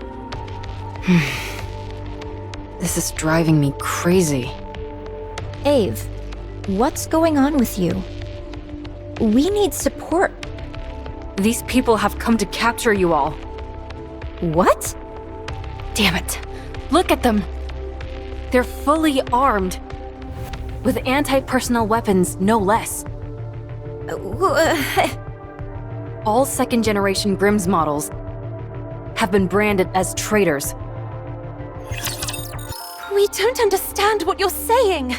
This is driving me crazy. Ave, what's going on with you? We need support. These people have come to capture you all. What? Damn it. Look at them. They're fully armed. With anti-personnel weapons, no less. All second-generation Grimm's models have been branded as traitors. We don't understand what you're saying.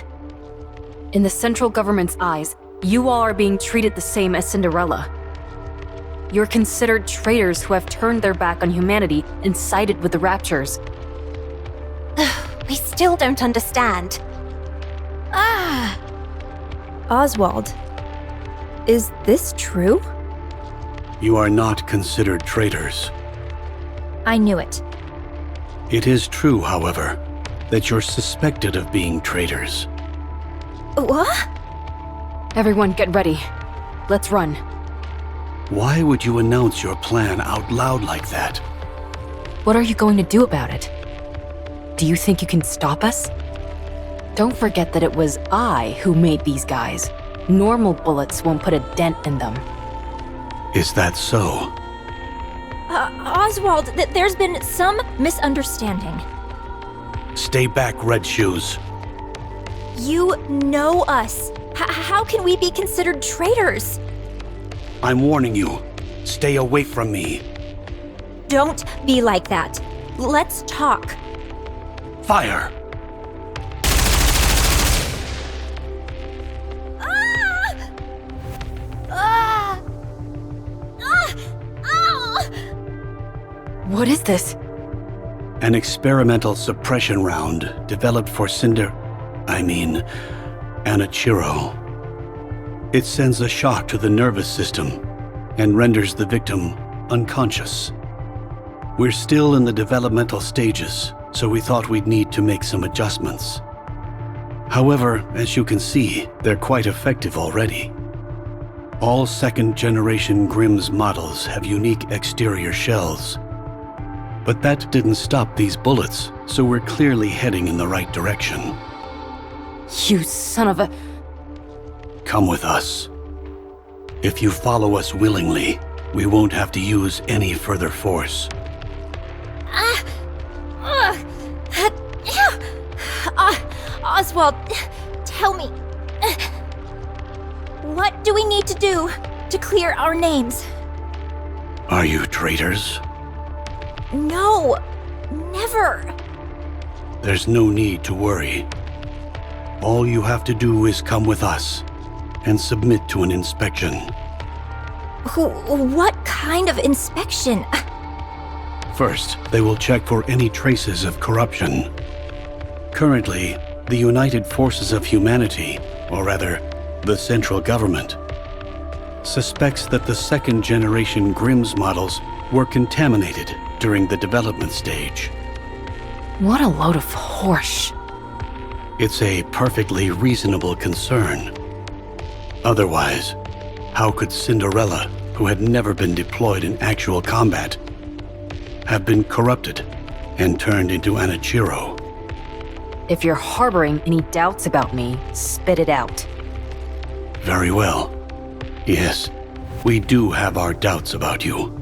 In the central government's eyes, you all are being treated the same as Cinderella. You're considered traitors who have turned their back on humanity and sided with the raptures. We still don't understand. Oswald, is this true? You are not considered traitors. I knew it. It is true, however, that you're suspected of being traitors. What? Everyone get ready. Let's run. Why would you announce your plan out loud like that? What are you going to do about it? Do you think you can stop us? Don't forget that it was I who made these guys. Normal bullets won't put a dent in them. Is that so? Oswald, there's been some misunderstanding. Stay back, Red Shoes. You know us. How can we be considered traitors? I'm warning you. Stay away from me. Don't be like that. Let's talk. Fire! What is this? An experimental suppression round developed for Anichiro. It sends a shock to the nervous system and renders the victim unconscious. We're still in the developmental stages, so we thought we'd need to make some adjustments. However, as you can see, they're quite effective already. All second-generation Grimm's models have unique exterior shells. But that didn't stop these bullets, so we're clearly heading in the right direction. You son of a... Come with us. If you follow us willingly, we won't have to use any further force. Oswald, tell me. What do we need to do to clear our names? Are you traitors? No, never. There's no need to worry. All you have to do is come with us and submit to an inspection. What kind of inspection? First, they will check for any traces of corruption. Currently, the United Forces of Humanity, or rather, the central government, suspects that the second-generation Grimm's models were contaminated during the development stage. What a load of horse. It's a perfectly reasonable concern. Otherwise, how could Cinderella, who had never been deployed in actual combat, have been corrupted and turned into an Ichiro? If you're harboring any doubts about me, spit it out. Very well. Yes, we do have our doubts about you.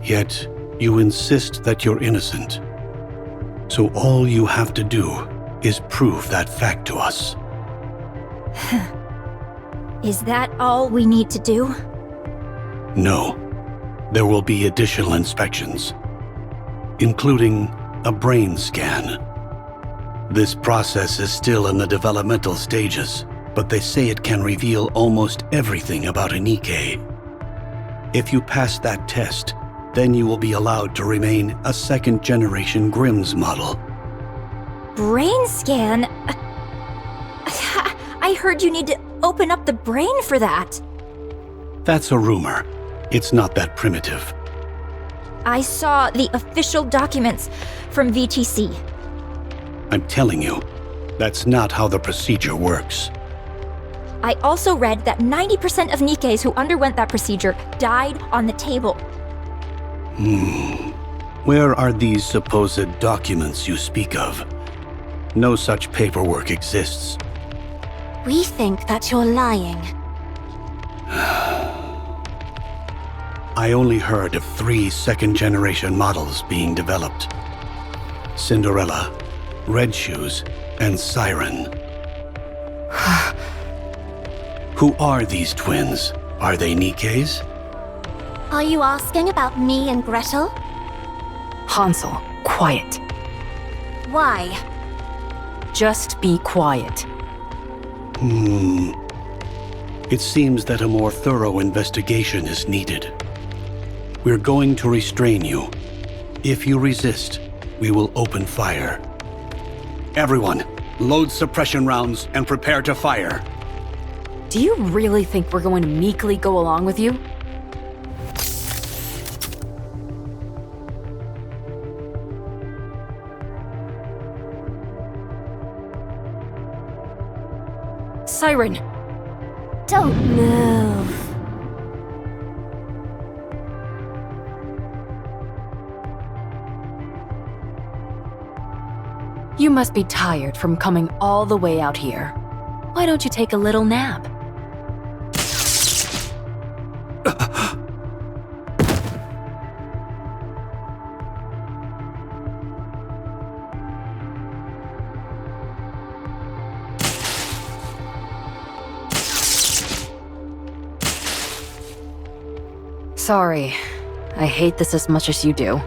Yet, you insist that you're innocent. So all you have to do is prove that fact to us. Is that all we need to do? No. There will be additional inspections, including a brain scan. This process is still in the developmental stages, but they say it can reveal almost everything about a NIKKE. If you pass that test, then you will be allowed to remain a second-generation Grimm's model. Brain scan? I heard you need to open up the brain for that. That's a rumor. It's not that primitive. I saw the official documents from VTC. I'm telling you, that's not how the procedure works. I also read that 90% of NIKKEs who underwent that procedure died on the table. Where are these supposed documents you speak of? No such paperwork exists. We think that you're lying. I only heard of 3 second-generation models being developed. Cinderella, Red Shoes, and Siren. Who are these twins? Are they NIKKEs? Are you asking about me and Gretel? Hansel, quiet. Why? Just be quiet. It seems that a more thorough investigation is needed. We're going to restrain you. If you resist, we will open fire. Everyone, load suppression rounds and prepare to fire. Do you really think we're going to meekly go along with you? Siren! Don't move. You must be tired from coming all the way out here. Why don't you take a little nap? Sorry. I hate this as much as you do.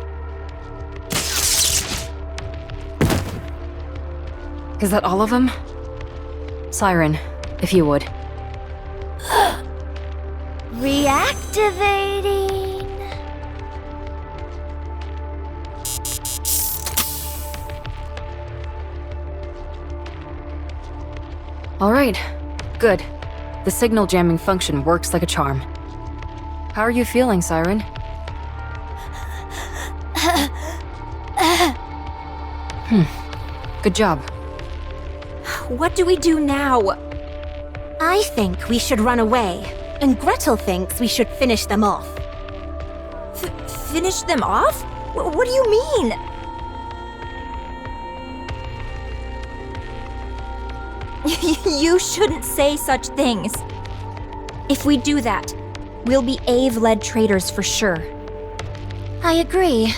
Is that all of them? Siren, if you would. Reactivating. All right. Good. The signal jamming function works like a charm. How are you feeling, Siren? Good job. What do we do now? I think we should run away, and Gretel thinks we should finish them off. Finish them off? What do you mean? You shouldn't say such things. If we do that, we'll be Ave-led traitors for sure. I agree.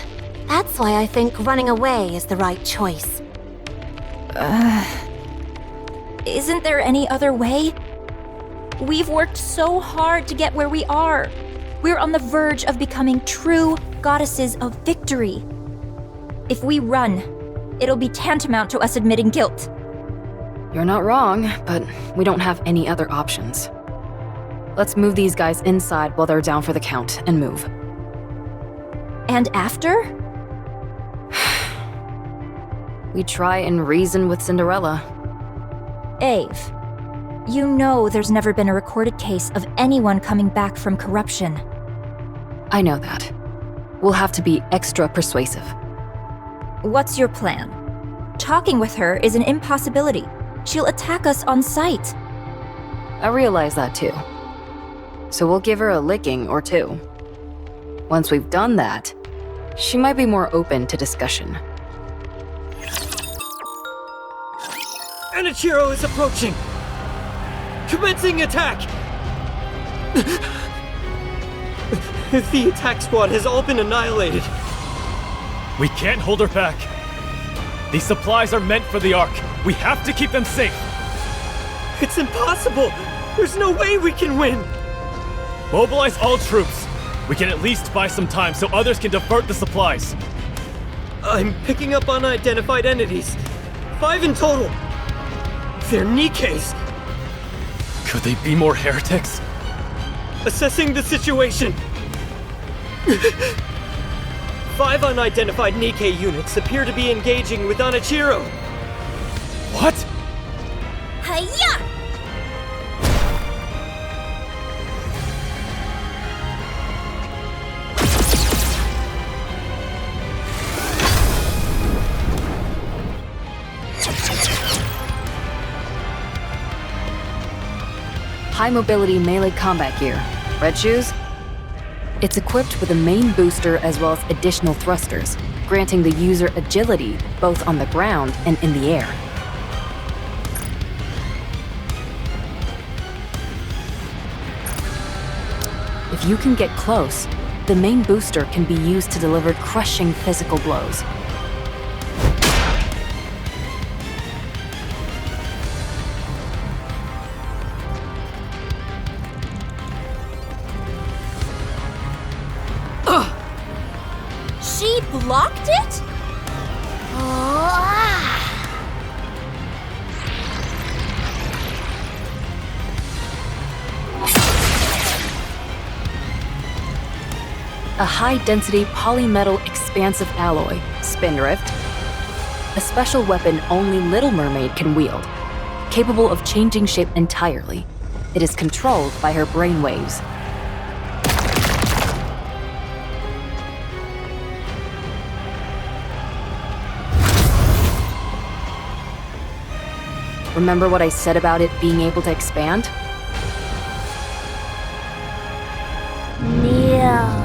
That's why I think running away is the right choice. Isn't there any other way? We've worked so hard to get where we are. We're on the verge of becoming true goddesses of victory. If we run, it'll be tantamount to us admitting guilt. You're not wrong, but we don't have any other options. Let's move these guys inside while they're down for the count and move. And after? We try and reason with Cinderella. Ave, you know there's never been a recorded case of anyone coming back from corruption. I know that. We'll have to be extra persuasive. What's your plan? Talking with her is an impossibility. She'll attack us on sight. I realize that too. So we'll give her a licking or two. Once we've done that, she might be more open to discussion. Enichiro is approaching! Commencing attack! The attack squad has all been annihilated. We can't hold her back. These supplies are meant for the Ark. We have to keep them safe. It's impossible! There's no way we can win! Mobilize all troops. We can at least buy some time so others can divert the supplies. I'm picking up unidentified entities. 5 in total. They're NIKKEs. Could they be more heretics? Assessing the situation. 5 unidentified NIKKE units appear to be engaging with Enichiro. What? Hiya! High mobility melee combat gear. Red shoes? It's equipped with a main booster as well as additional thrusters, granting the user agility both on the ground and in the air. If you can get close, the main booster can be used to deliver crushing physical blows. She blocked it? A high-density polymetal expansive alloy, Spindrift. A special weapon only Little Mermaid can wield, capable of changing shape entirely. It is controlled by her brainwaves. Remember what I said about it being able to expand? Yeah.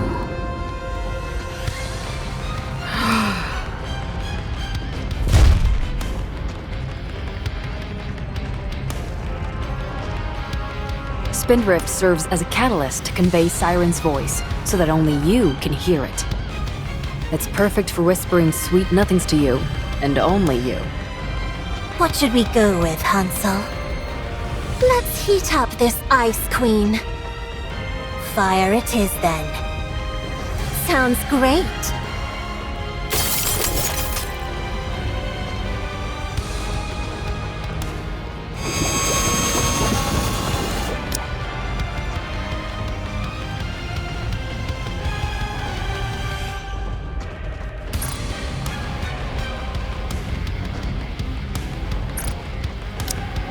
Spindrift serves as a catalyst to convey Siren's voice, so that only you can hear it. It's perfect for whispering sweet nothings to you, and only you. What should we go with, Hansel? Let's heat up this Ice Queen. Fire it is, then. Sounds great.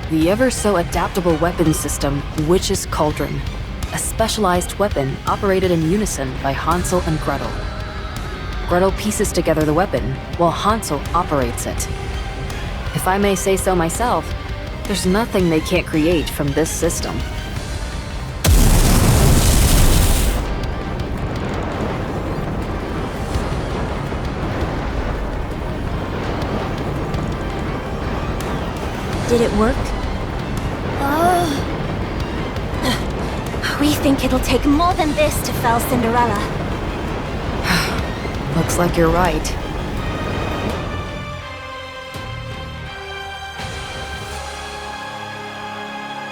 The ever-so-adaptable weapon system, Witch's Cauldron. A specialized weapon operated in unison by Hansel and Gretel. Gretel pieces together the weapon, while Hansel operates it. If I may say so myself, there's nothing they can't create from this system. Did it work? We think it'll take more than this to fell Cinderella. Looks like you're right.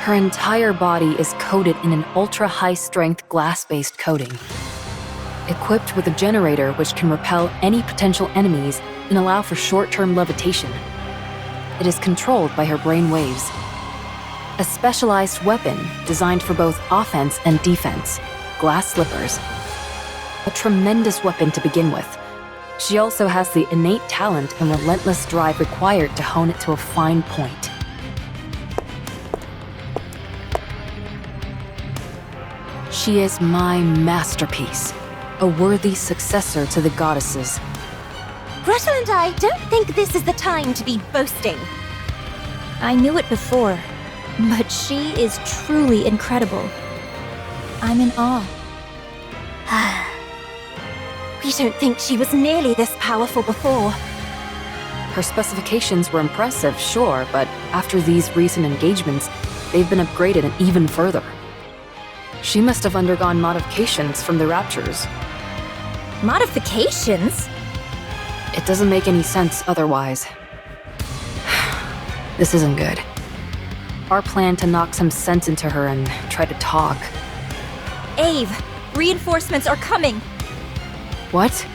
Her entire body is coated in an ultra-high-strength glass-based coating, equipped with a generator which can repel any potential enemies and allow for short-term levitation. It is controlled by her brain waves. A specialized weapon designed for both offense and defense, glass slippers. A tremendous weapon to begin with. She also has the innate talent and relentless drive required to hone it to a fine point. She is my masterpiece, a worthy successor to the goddesses. Gretel and I don't think this is the time to be boasting. I knew it before, but she is truly incredible. I'm in awe. We don't think she was nearly this powerful before. Her specifications were impressive, sure, but after these recent engagements, they've been upgraded even further. She must have undergone modifications from the raptures. Modifications? It doesn't make any sense otherwise. This isn't good. Our plan to knock some sense into her and try to talk. Ave, reinforcements are coming! What?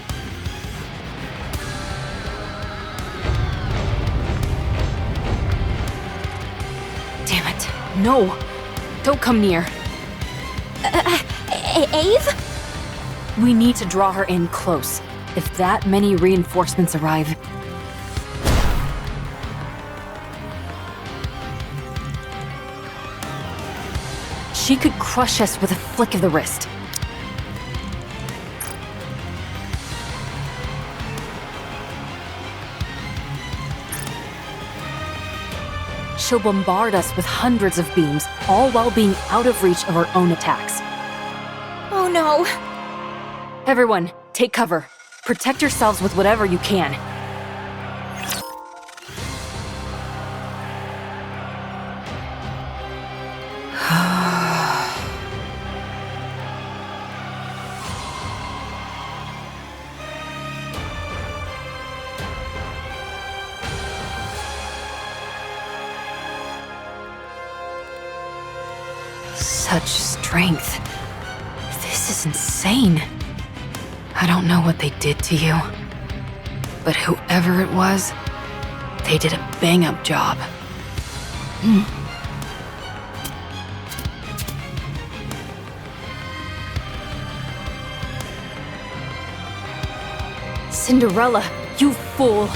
Damn it. No! Don't come near. Ave? We need to draw her in close. If that many reinforcements arrive... She could crush us with a flick of the wrist. She'll bombard us with hundreds of beams, all while being out of reach of her own attacks. Oh no! Everyone, take cover. Protect yourselves with whatever you can. Such strength. This is insane. I don't know what they did to you, but whoever it was, they did a bang-up job. Cinderella, you fool!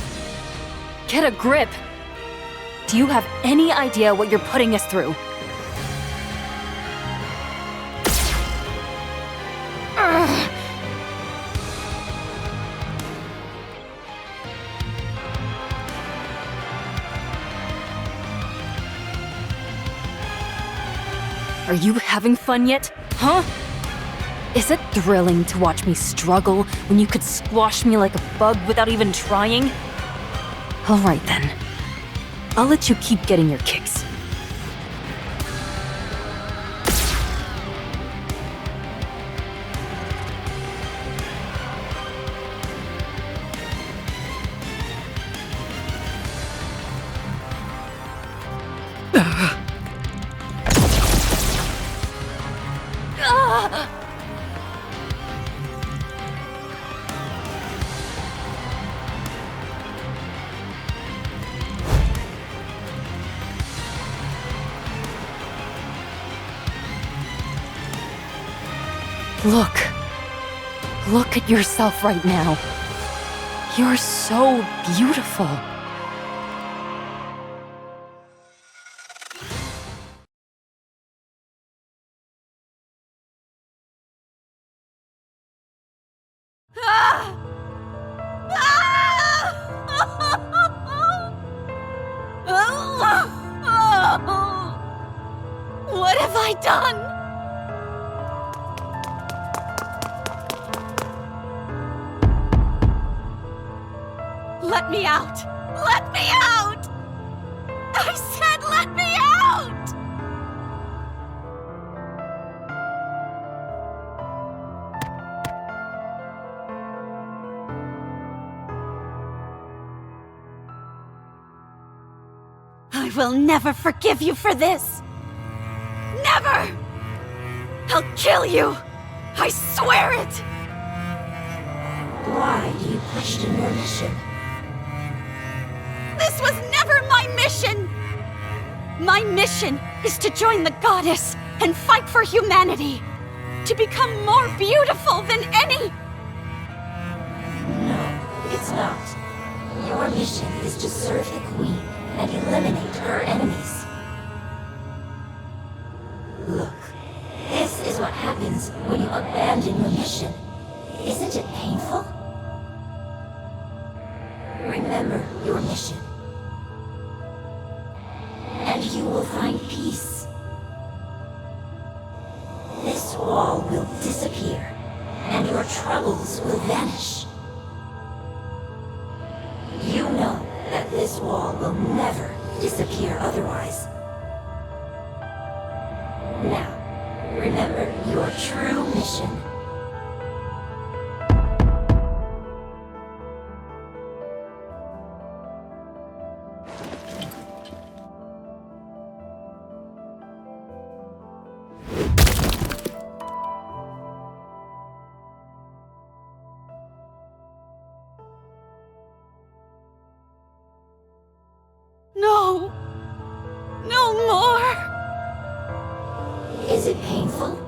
Get a grip! Do you have any idea what you're putting us through? Are you having fun yet? Huh? Is it thrilling to watch me struggle when you could squash me like a bug without even trying? Alright then. I'll let you keep getting your kicks. Look at yourself right now. You're so beautiful. What have I done? Let me out! Let me out! I said let me out! I will never forgive you for this! Never! I'll kill you! I swear it! Why do you question your mission? This was never my mission! My mission is to join the goddess and fight for humanity. To become more beautiful than any... No, it's not. Your mission is to serve the Queen and eliminate her enemies. Look, this is what happens when you abandon your mission. Isn't it painful? Remember your mission. And you will find peace. This wall will disappear, and your troubles will vanish. You know that this wall will never disappear otherwise. Now, remember your true mission. No! No more! Is it painful?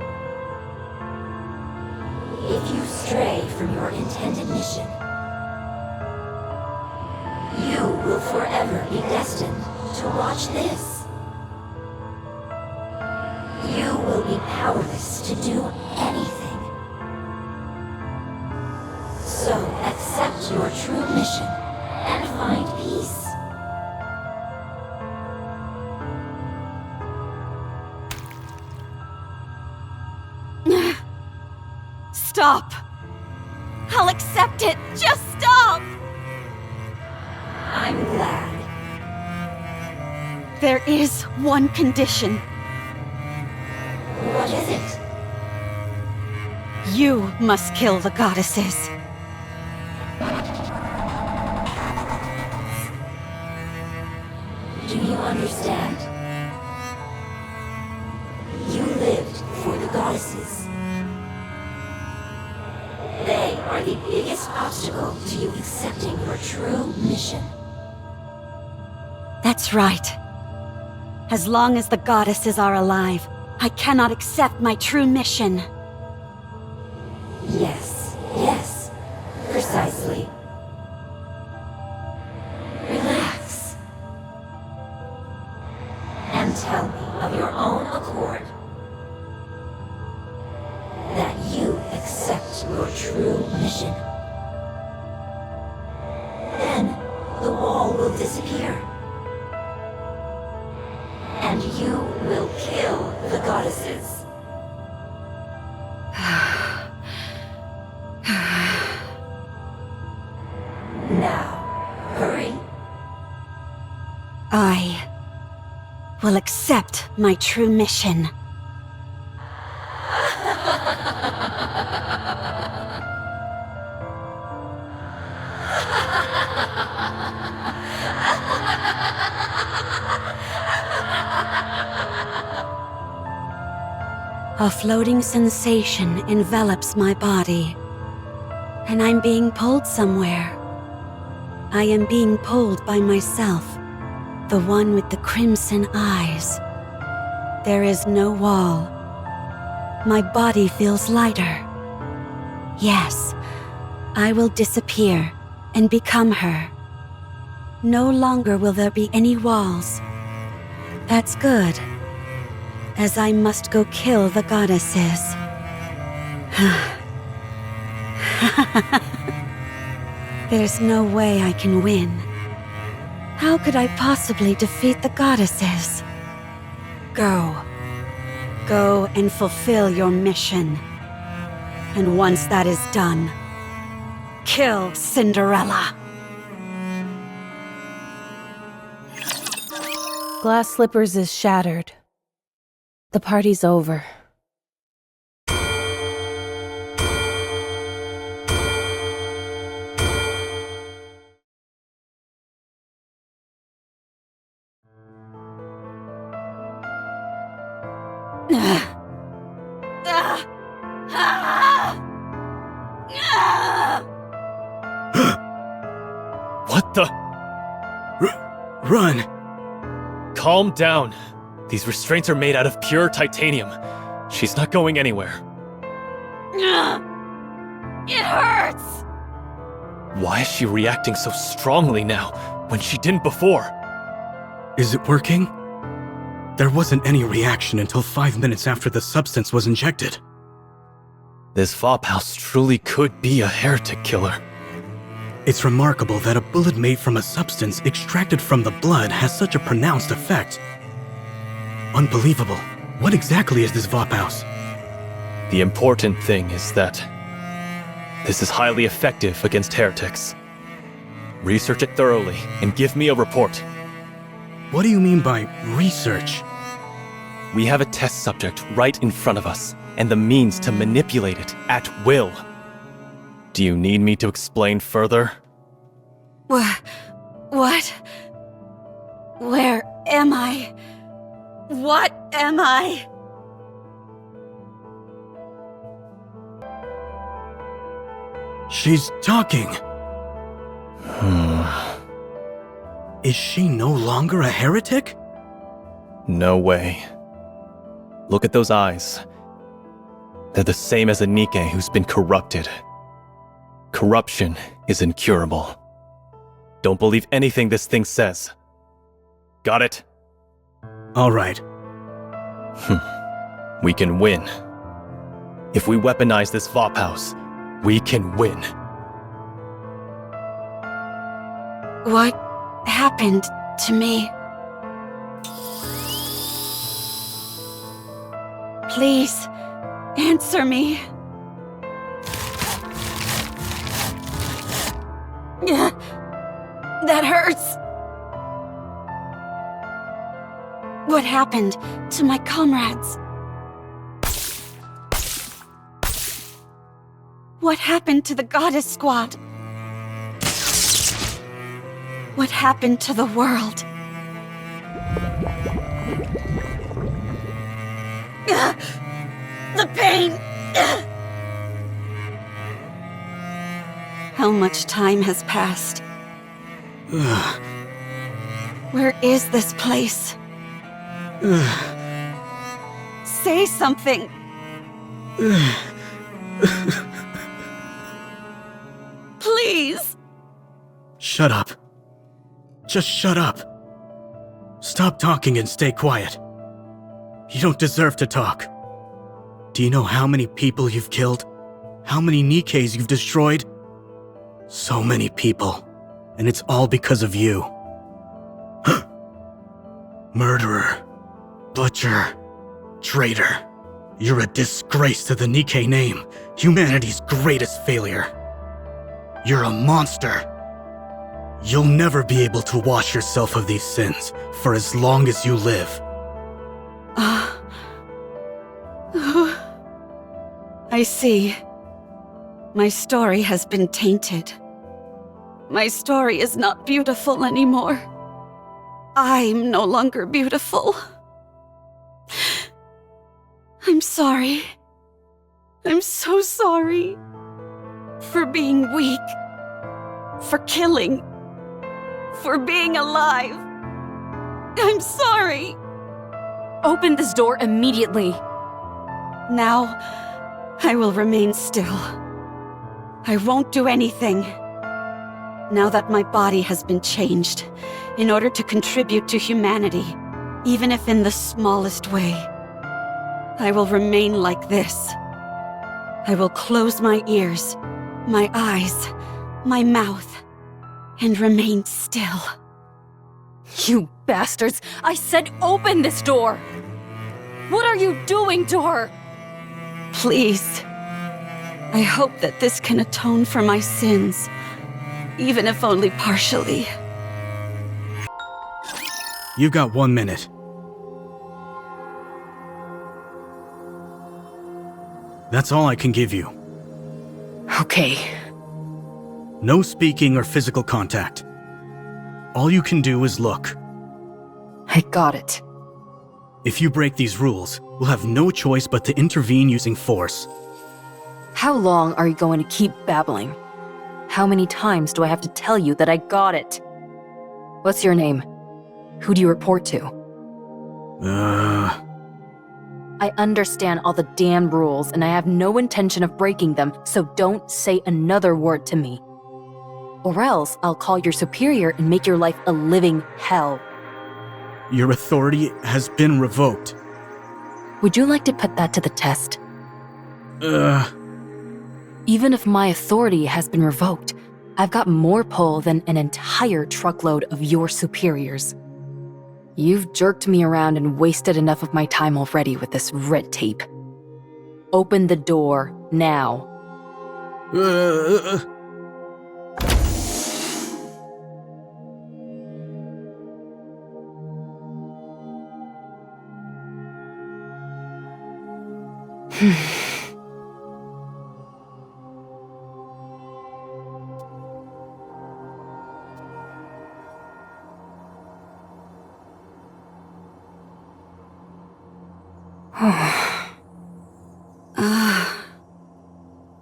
If you stray from your intended mission, you will forever be destined to watch this. You will be powerless to do anything. So accept your true mission and find peace. Stop! I'll accept it! Just stop! I'm glad. There is one condition. What is it? You must kill the goddesses. Do you understand? You lived for the goddesses. They are the biggest obstacle to you accepting your true mission. That's right. As long as the goddesses are alive, I cannot accept my true mission. Yes, yes, precisely. Relax. And tell me of your own accord that you accept your true mission. Then the wall will disappear. And you will kill the goddesses. Now, hurry. I will accept my true mission. A floating sensation envelops my body, and I'm being pulled somewhere. I am being pulled by myself, the one with the crimson eyes. There is no wall. My body feels lighter. Yes, I will disappear and become her. No longer will there be any walls. That's good, as I must go kill the goddesses. There's no way I can win. How could I possibly defeat the goddesses? Go. Go and fulfill your mission. And once that is done, kill Cinderella. Glass Slippers is shattered. The party's over. What the? Run! Calm down. These restraints are made out of pure titanium. She's not going anywhere. It hurts! Why is she reacting so strongly now, when she didn't before? Is it working? There wasn't any reaction until 5 minutes after the substance was injected. This Vophouse truly could be a heretic killer. It's remarkable that a bullet made from a substance extracted from the blood has such a pronounced effect. Unbelievable. What exactly is this Vophouse? The important thing is that this is highly effective against heretics. Research it thoroughly and give me a report. What do you mean by research? We have a test subject right in front of us, and the means to manipulate it at will. Do you need me to explain further? What? Where am I? What am I? She's talking. Is she no longer a heretic? No way. Look at those eyes. They're the same as a NIKKE who's been corrupted. Corruption is incurable. Don't believe anything this thing says. Got it? All right. We can win. If we weaponize this Vophouse, we can win. What happened to me? Please, answer me. That hurts. What happened to my comrades? What happened to the goddess squad? What happened to the world? The pain! How much time has passed? Where is this place? Say something! Please! Shut up. Just shut up. Stop talking and stay quiet. You don't deserve to talk. Do you know how many people you've killed? How many NIKKEs you've destroyed? So many people. And it's all because of you. Murderer. Butcher. Traitor. You're a disgrace to the NIKKE name, humanity's greatest failure. You're a monster. You'll never be able to wash yourself of these sins for as long as you live. I see. My story has been tainted. My story is not beautiful anymore. I'm no longer beautiful. I'm sorry. I'm so sorry. For being weak. For killing. For being alive. I'm sorry. Open this door immediately. Now, I will remain still. I won't do anything. Now that my body has been changed, in order to contribute to humanity, even if in the smallest way, I will remain like this. I will close my ears, my eyes, my mouth, and remain still. You bastards! I said open this door! What are you doing to her? Please. I hope that this can atone for my sins, even if only partially. You've got 1 minute. That's all I can give you. Okay. No speaking or physical contact. All you can do is look. I got it. If you break these rules, we'll have no choice but to intervene using force. How long are you going to keep babbling? How many times do I have to tell you that I got it? What's your name? Who do you report to? I understand all the damn rules, and I have no intention of breaking them, so don't say another word to me. Or else I'll call your superior and make your life a living hell. Your authority has been revoked. Would you like to put that to the test? Even if my authority has been revoked, I've got more pull than an entire truckload of your superiors. You've jerked me around and wasted enough of my time already with this red tape. Open the door, now.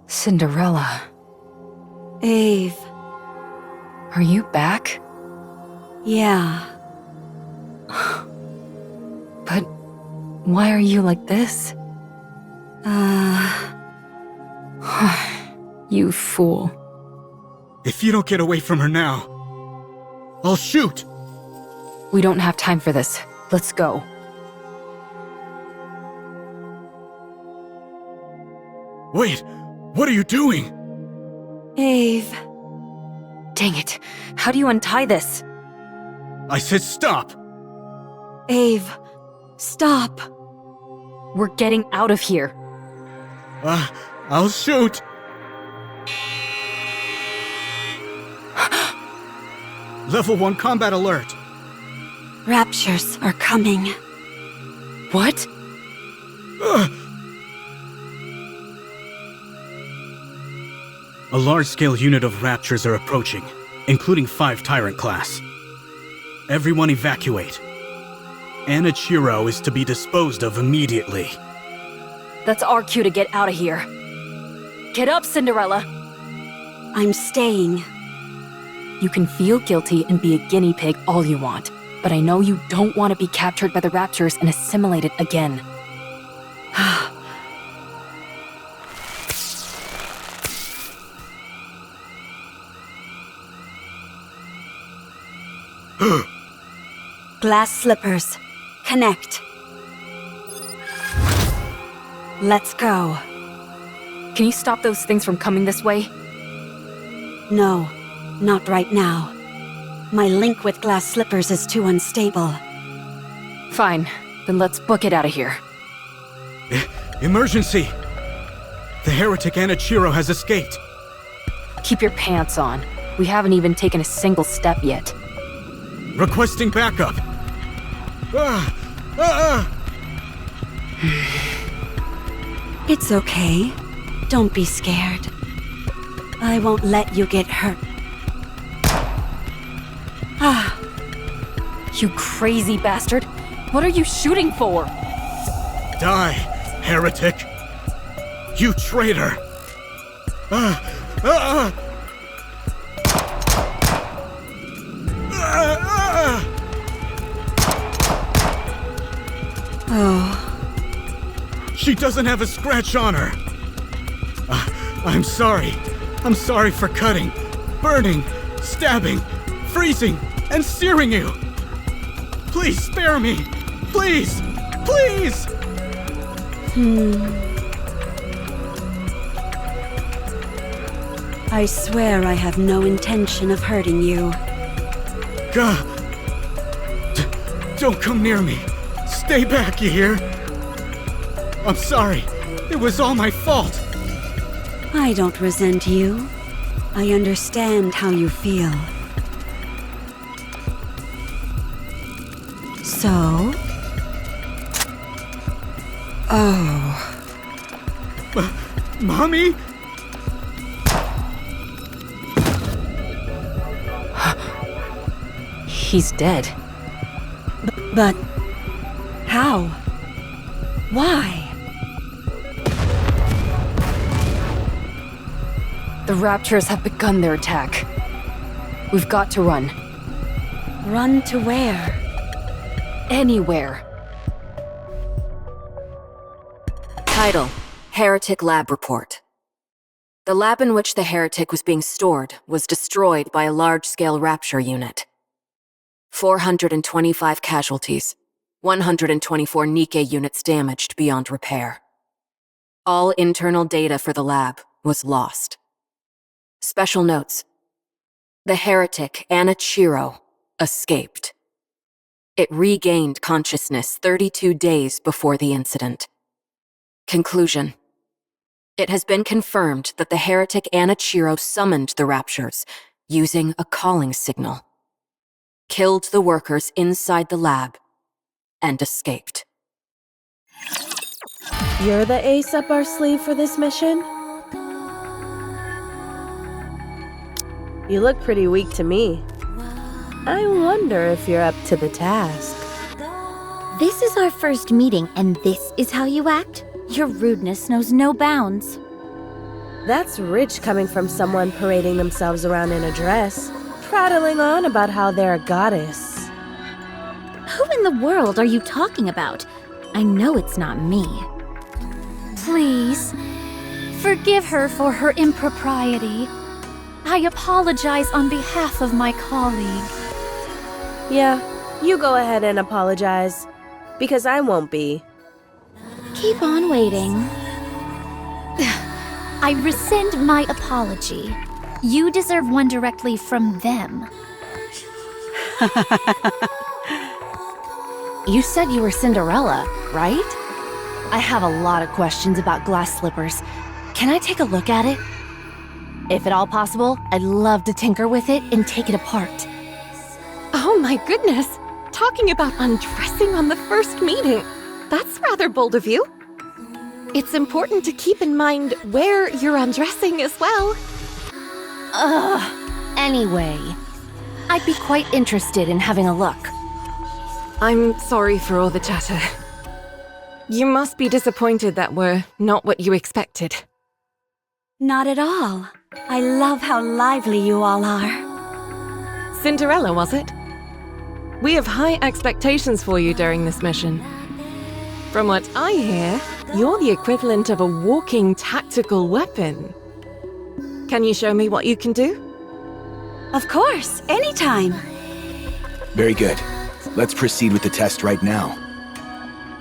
Cinderella. Ave. Are you back? Yeah. But why are you like this? You fool. If you don't get away from her now, I'll shoot! We don't have time for this. Let's go. Wait! What are you doing? Ave. Dang it. How do you untie this? I said stop! Ave. Stop. We're getting out of here. I'll shoot! Level 1 combat alert! Raptures are coming. What? A large-scale unit of raptures are approaching, including 5 Tyrant class. Everyone evacuate. Anichiro is to be disposed of immediately. That's our cue to get out of here. Get up, Cinderella! I'm staying. You can feel guilty and be a guinea pig all you want, but I know you don't want to be captured by the raptors and assimilated again. Glass slippers. Connect. Let's go. Can you stop those things from coming this way? No, not right now. My link with glass slippers is too unstable. Fine, then let's book it out of here. Emergency! The heretic Anichiro has escaped. Keep your pants on. We haven't even taken a single step yet. Requesting backup. It's okay. Don't be scared. I won't let you get hurt. You crazy bastard! What are you shooting for? Die, heretic! You traitor! Oh. She doesn't have a scratch on her! I'm sorry. I'm sorry for cutting, burning, stabbing, freezing, and searing you! Please spare me! Please! Please! I swear I have no intention of hurting you. Don't come near me. Stay back, you hear? I'm sorry. It was all my fault. I don't resent you. I understand how you feel. So? Oh. Mommy? He's dead. But How? Why? The Raptures have begun their attack. We've got to run. Run to where? Anywhere. Title: Heretic Lab Report. The lab in which the heretic was being stored was destroyed by a large-scale rapture unit. 425 casualties, 124 NIKKE units damaged beyond repair. All internal data for the lab was lost. Special notes: the heretic Anachiro escaped. It regained consciousness 32 days before the incident. Conclusion: it has been confirmed that the heretic Anachiro summoned the Raptures using a calling signal, killed the workers inside the lab, and escaped. You're the ace up our sleeve for this mission? You look pretty weak to me. I wonder if you're up to the task. This is our first meeting, and this is how you act? Your rudeness knows no bounds. That's rich coming from someone parading themselves around in a dress, prattling on about how they're a goddess. Who in the world are you talking about? I know it's not me. Please, forgive her for her impropriety. I apologize on behalf of my colleague. Yeah, you go ahead and apologize, because I won't be. Keep on waiting. I rescind my apology. You deserve one directly from them. You said you were Cinderella, right? I have a lot of questions about glass slippers. Can I take a look at it? If at all possible, I'd love to tinker with it and take it apart. Oh my goodness! Talking about undressing on the first meeting. That's rather bold of you. It's important to keep in mind where you're undressing as well. Anyway, I'd be quite interested in having a look. I'm sorry for all the chatter. You must be disappointed that we're not what you expected. Not at all. I love how lively you all are. Cinderella, was it? We have high expectations for you during this mission. From what I hear, you're the equivalent of a walking tactical weapon. Can you show me what you can do? Of course, anytime. Very good. Let's proceed with the test right now.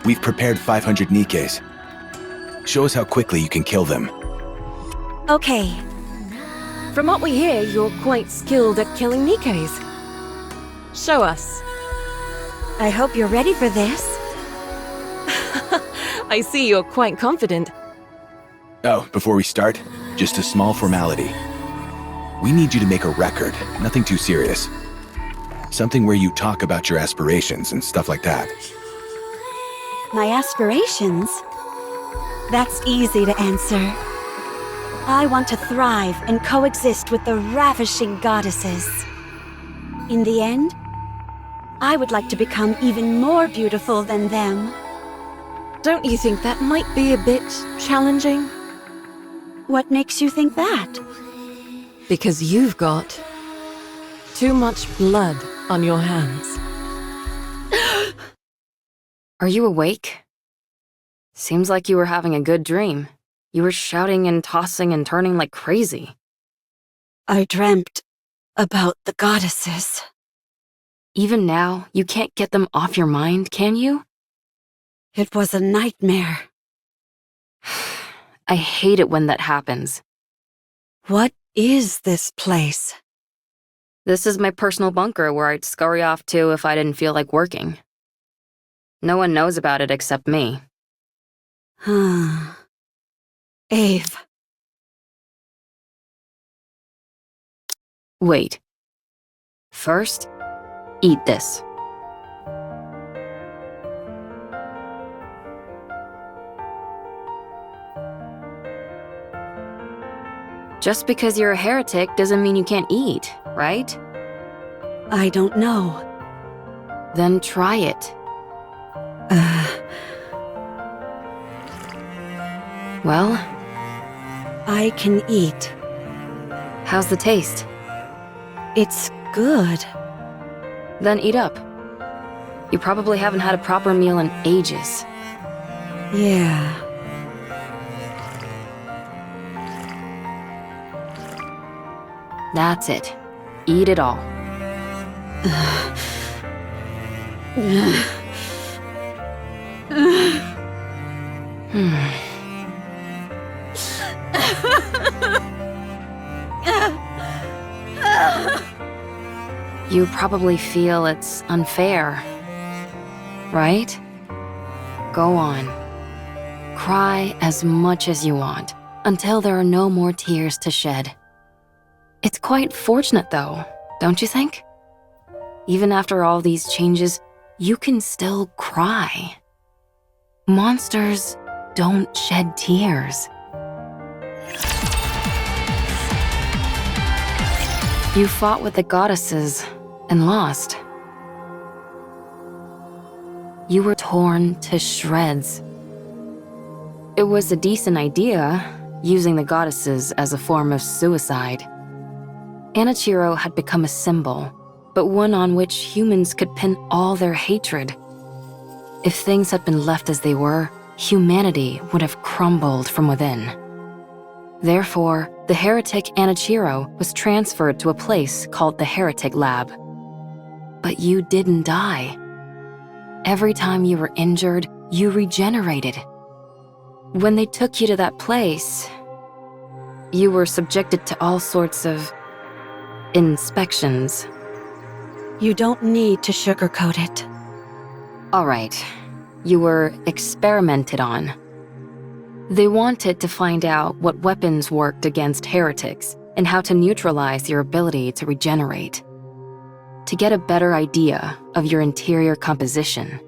We've prepared 500 NIKKEs. Show us how quickly you can kill them. Okay. From what we hear, you're quite skilled at killing NIKKEs. Show us. I hope you're ready for this. I see you're quite confident. Oh, before we start, just a small formality. We need you to make a record, nothing too serious. Something where you talk about your aspirations and stuff like that. My aspirations? That's easy to answer. I want to thrive and coexist with the ravishing goddesses. In the end, I would like to become even more beautiful than them. Don't you think that might be a bit challenging? What makes you think that? Because you've got too much blood on your hands. Are you awake? Seems like you were having a good dream. You were shouting and tossing and turning like crazy. I dreamt about the goddesses. Even now, you can't get them off your mind, can you? It was a nightmare. I hate it when that happens. What is this place? This is my personal bunker where I'd scurry off to if I didn't feel like working. No one knows about it except me. Ave. Wait. First, eat this. Just because you're a heretic doesn't mean you can't eat, right? I don't know. Then try it. Well? I can eat. How's the taste? It's good. Then eat up. You probably haven't had a proper meal in ages. Yeah. That's it. Eat it all. You probably feel it's unfair, right? Go on. Cry as much as you want, until there are no more tears to shed. It's quite fortunate though, don't you think? Even after all these changes, you can still cry. Monsters don't shed tears. You fought with the goddesses and lost. You were torn to shreds. It was a decent idea, using the goddesses as a form of suicide. Anichiro had become a symbol, but one on which humans could pin all their hatred. If things had been left as they were, humanity would have crumbled from within. Therefore, the heretic Anichiro was transferred to a place called the Heretic Lab. But you didn't die. Every time you were injured, you regenerated. When they took you to that place, you were subjected to all sorts of inspections. You don't need to sugarcoat it. All right, you were experimented on. They wanted to find out what weapons worked against heretics and how to neutralize your ability to regenerate. To get a better idea of your interior composition.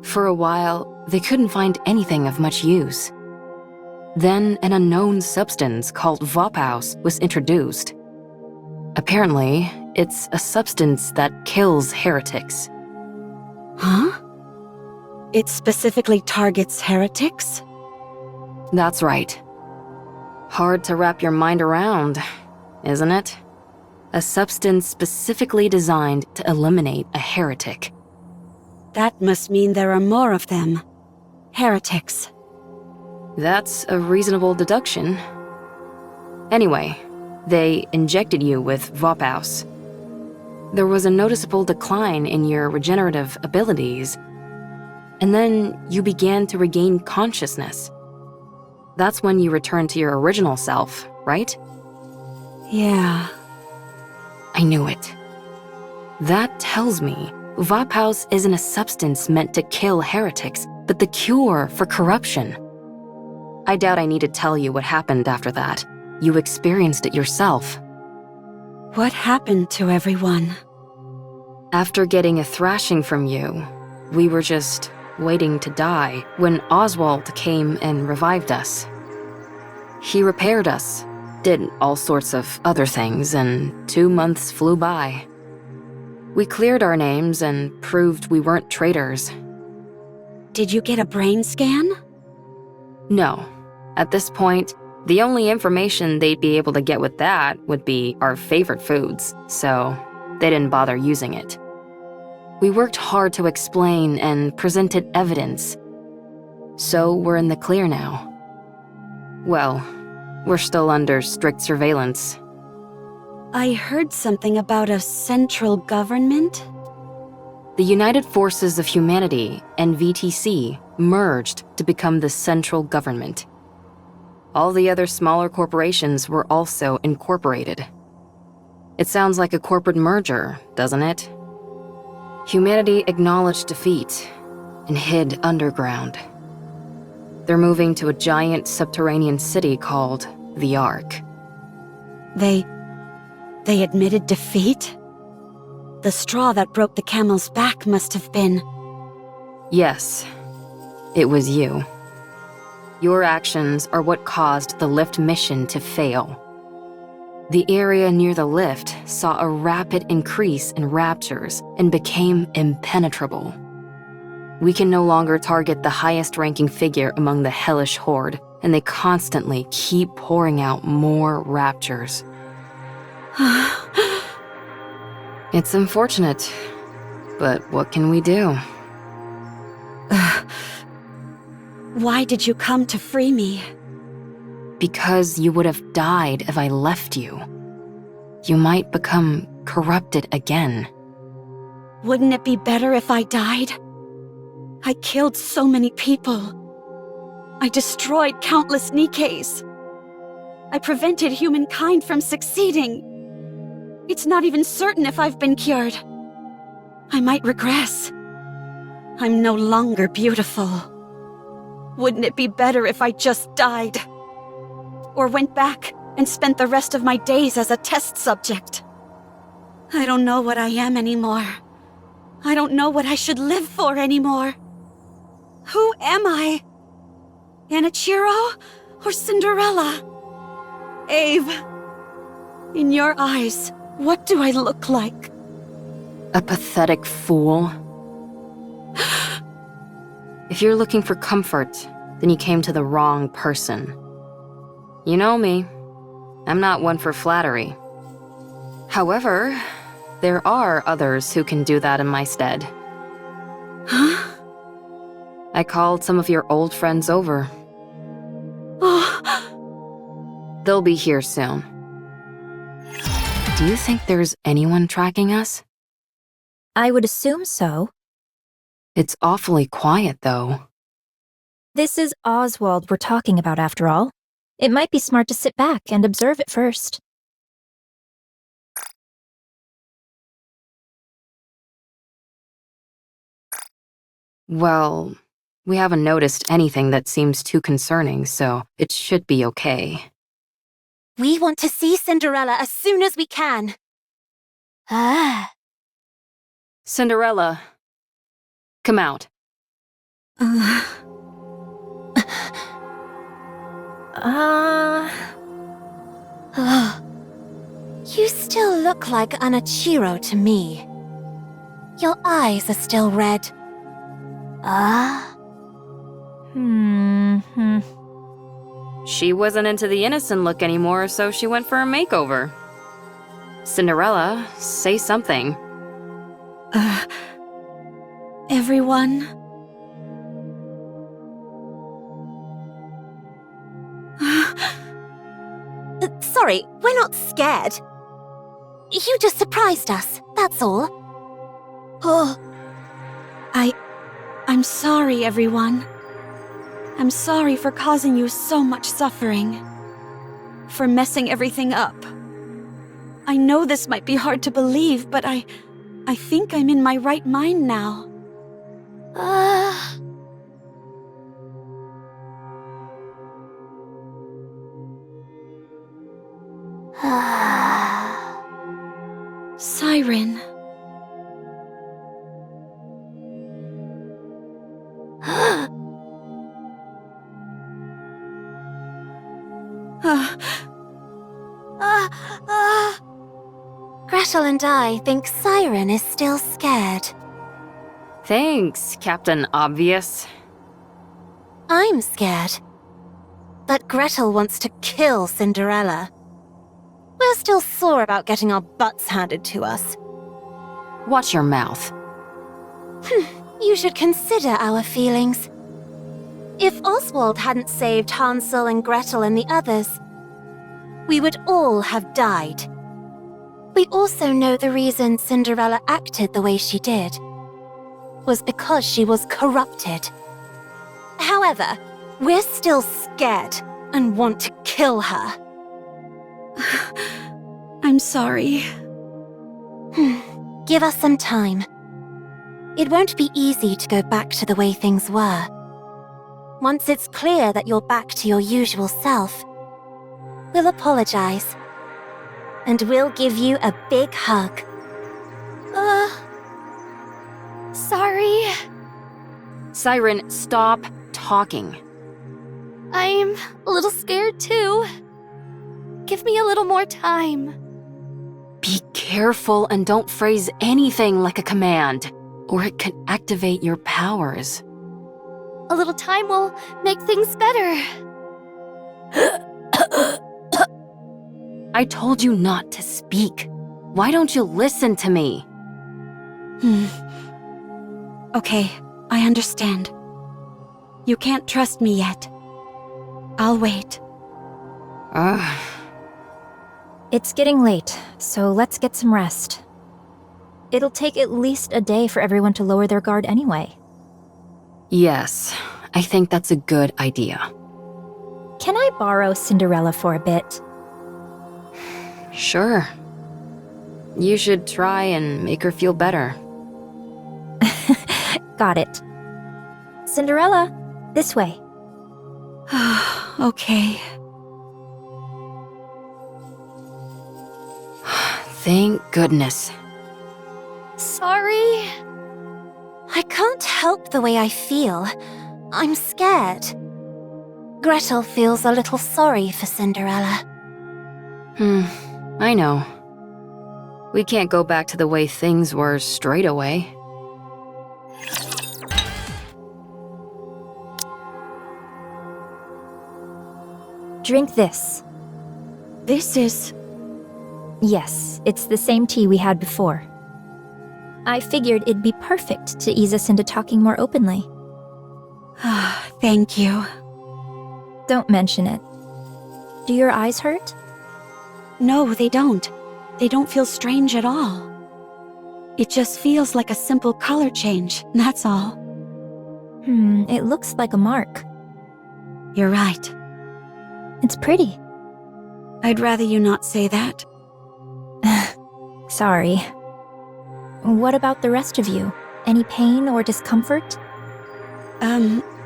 For a while, they couldn't find anything of much use. Then an unknown substance called Vophaus was introduced. Apparently, it's a substance that kills heretics. Huh? It specifically targets heretics? That's right. Hard to wrap your mind around, isn't it? A substance specifically designed to eliminate a heretic. That must mean there are more of them. Heretics. That's a reasonable deduction. Anyway, they injected you with Vophaus. There was a noticeable decline in your regenerative abilities, and then you began to regain consciousness. That's when you returned to your original self, right? Yeah. I knew it. That tells me Vophaus isn't a substance meant to kill heretics, but the cure for corruption. I doubt I need to tell you what happened after that. You experienced it yourself. What happened to everyone? After getting a thrashing from you, we were just waiting to die when Oswald came and revived us. He repaired us, did all sorts of other things, and 2 months flew by. We cleared our names and proved we weren't traitors. Did you get a brain scan? No. At this point, the only information they'd be able to get with that would be our favorite foods, so they didn't bother using it. We worked hard to explain and presented evidence, so we're in the clear now. Well, we're still under strict surveillance. I heard something about a central government? The United Forces of Humanity and VTC merged to become the central government. All the other smaller corporations were also incorporated. It sounds like a corporate merger, doesn't it? Humanity acknowledged defeat and hid underground. They're moving to a giant subterranean city called the Ark. They admitted defeat? The straw that broke the camel's back must have been... Yes, it was you. Your actions are what caused the lift mission to fail. The area near the lift saw a rapid increase in raptures and became impenetrable. We can no longer target the highest-ranking figure among the hellish horde and they constantly keep pouring out more raptures. It's unfortunate, but what can we do? Why did you come to free me? Because you would have died if I left you. You might become corrupted again. Wouldn't it be better if I died? I killed so many people. I destroyed countless NIKKEs. I prevented humankind from succeeding. It's not even certain if I've been cured. I might regress. I'm no longer beautiful. Wouldn't it be better if I just died? Or went back and spent the rest of my days as a test subject? I don't know what I am anymore. I don't know what I should live for anymore. Who am I? Anichiro or Cinderella? Ave, in your eyes, what do I look like? A pathetic fool. If you're looking for comfort, then you came to the wrong person. You know me. I'm not one for flattery. However, there are others who can do that in my stead. Huh? I called some of your old friends over. Oh. They'll be here soon. Do you think there's anyone tracking us? I would assume so. It's awfully quiet, though. This is Oswald we're talking about, after all. It might be smart to sit back and observe it first. Well, we haven't noticed anything that seems too concerning, so it should be okay. We want to see Cinderella as soon as we can. Cinderella, come out. You still look like Anichiro to me. Your eyes are still red. She wasn't into the innocent look anymore, so she went for a makeover. Cinderella, say something. Everyone? Sorry, we're not scared. You just surprised us, that's all. Oh. I'm sorry, everyone. I'm sorry for causing you so much suffering. For messing everything up. I know this might be hard to believe, but I think I'm in my right mind now. Siren. Gretel and I think Siren is still scared. Thanks, Captain Obvious. I'm scared. But Gretel wants to kill Cinderella. We're still sore about getting our butts handed to us. Watch your mouth. You should consider our feelings. If Oswald hadn't saved Hansel and Gretel and the others, we would all have died. We also know the reason Cinderella acted the way she did was because she was corrupted. However, we're still scared and want to kill her. I'm sorry. Give us some time. It won't be easy to go back to the way things were. Once it's clear that you're back to your usual self, we'll apologize. And we'll give you a big hug. Sorry. Siren, stop talking. I'm a little scared too. Give me a little more time. Be careful and don't phrase anything like a command, or it could activate your powers. A little time will make things better. I told you not to speak. Why don't you listen to me? Okay, I understand. You can't trust me yet. I'll wait. It's getting late, so let's get some rest. It'll take at least a day for everyone to lower their guard anyway. Yes, I think that's a good idea. Can I borrow Cinderella for a bit? Sure. You should try and make her feel better. Got it. Cinderella, this way. Okay. Thank goodness. Sorry. I can't help the way I feel. I'm scared. Gretel feels a little sorry for Cinderella. I know. We can't go back to the way things were straight away. Drink this. This is... Yes, it's the same tea we had before. I figured it'd be perfect to ease us into talking more openly. Thank you. Don't mention it. Do your eyes hurt? No, they don't. They don't feel strange at all. It just feels like a simple color change, that's all. It looks like a mark. You're right. It's pretty. I'd rather you not say that. Sorry. What about the rest of you? Any pain or discomfort?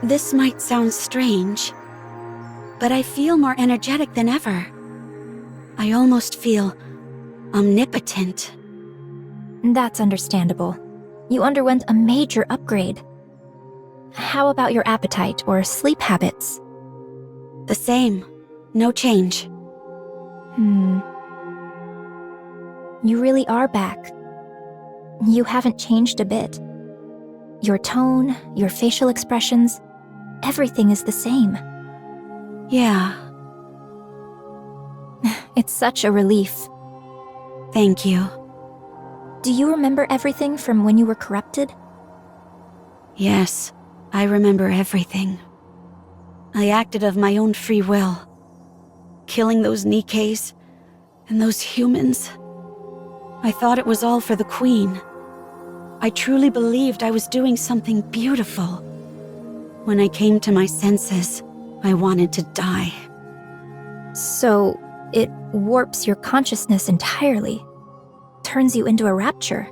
This might sound strange, but I feel more energetic than ever. I almost feel omnipotent. That's understandable. You underwent a major upgrade. How about your appetite or sleep habits? The same. No change. You really are back. You haven't changed a bit. Your tone, your facial expressions, everything is the same. Yeah. It's such a relief. Thank you. Do you remember everything from when you were corrupted? Yes, I remember everything. I acted of my own free will. Killing those NIKKEs and those humans. I thought it was all for the Queen. I truly believed I was doing something beautiful. When I came to my senses, I wanted to die. So, it warps your consciousness entirely. Turns you into a rapture.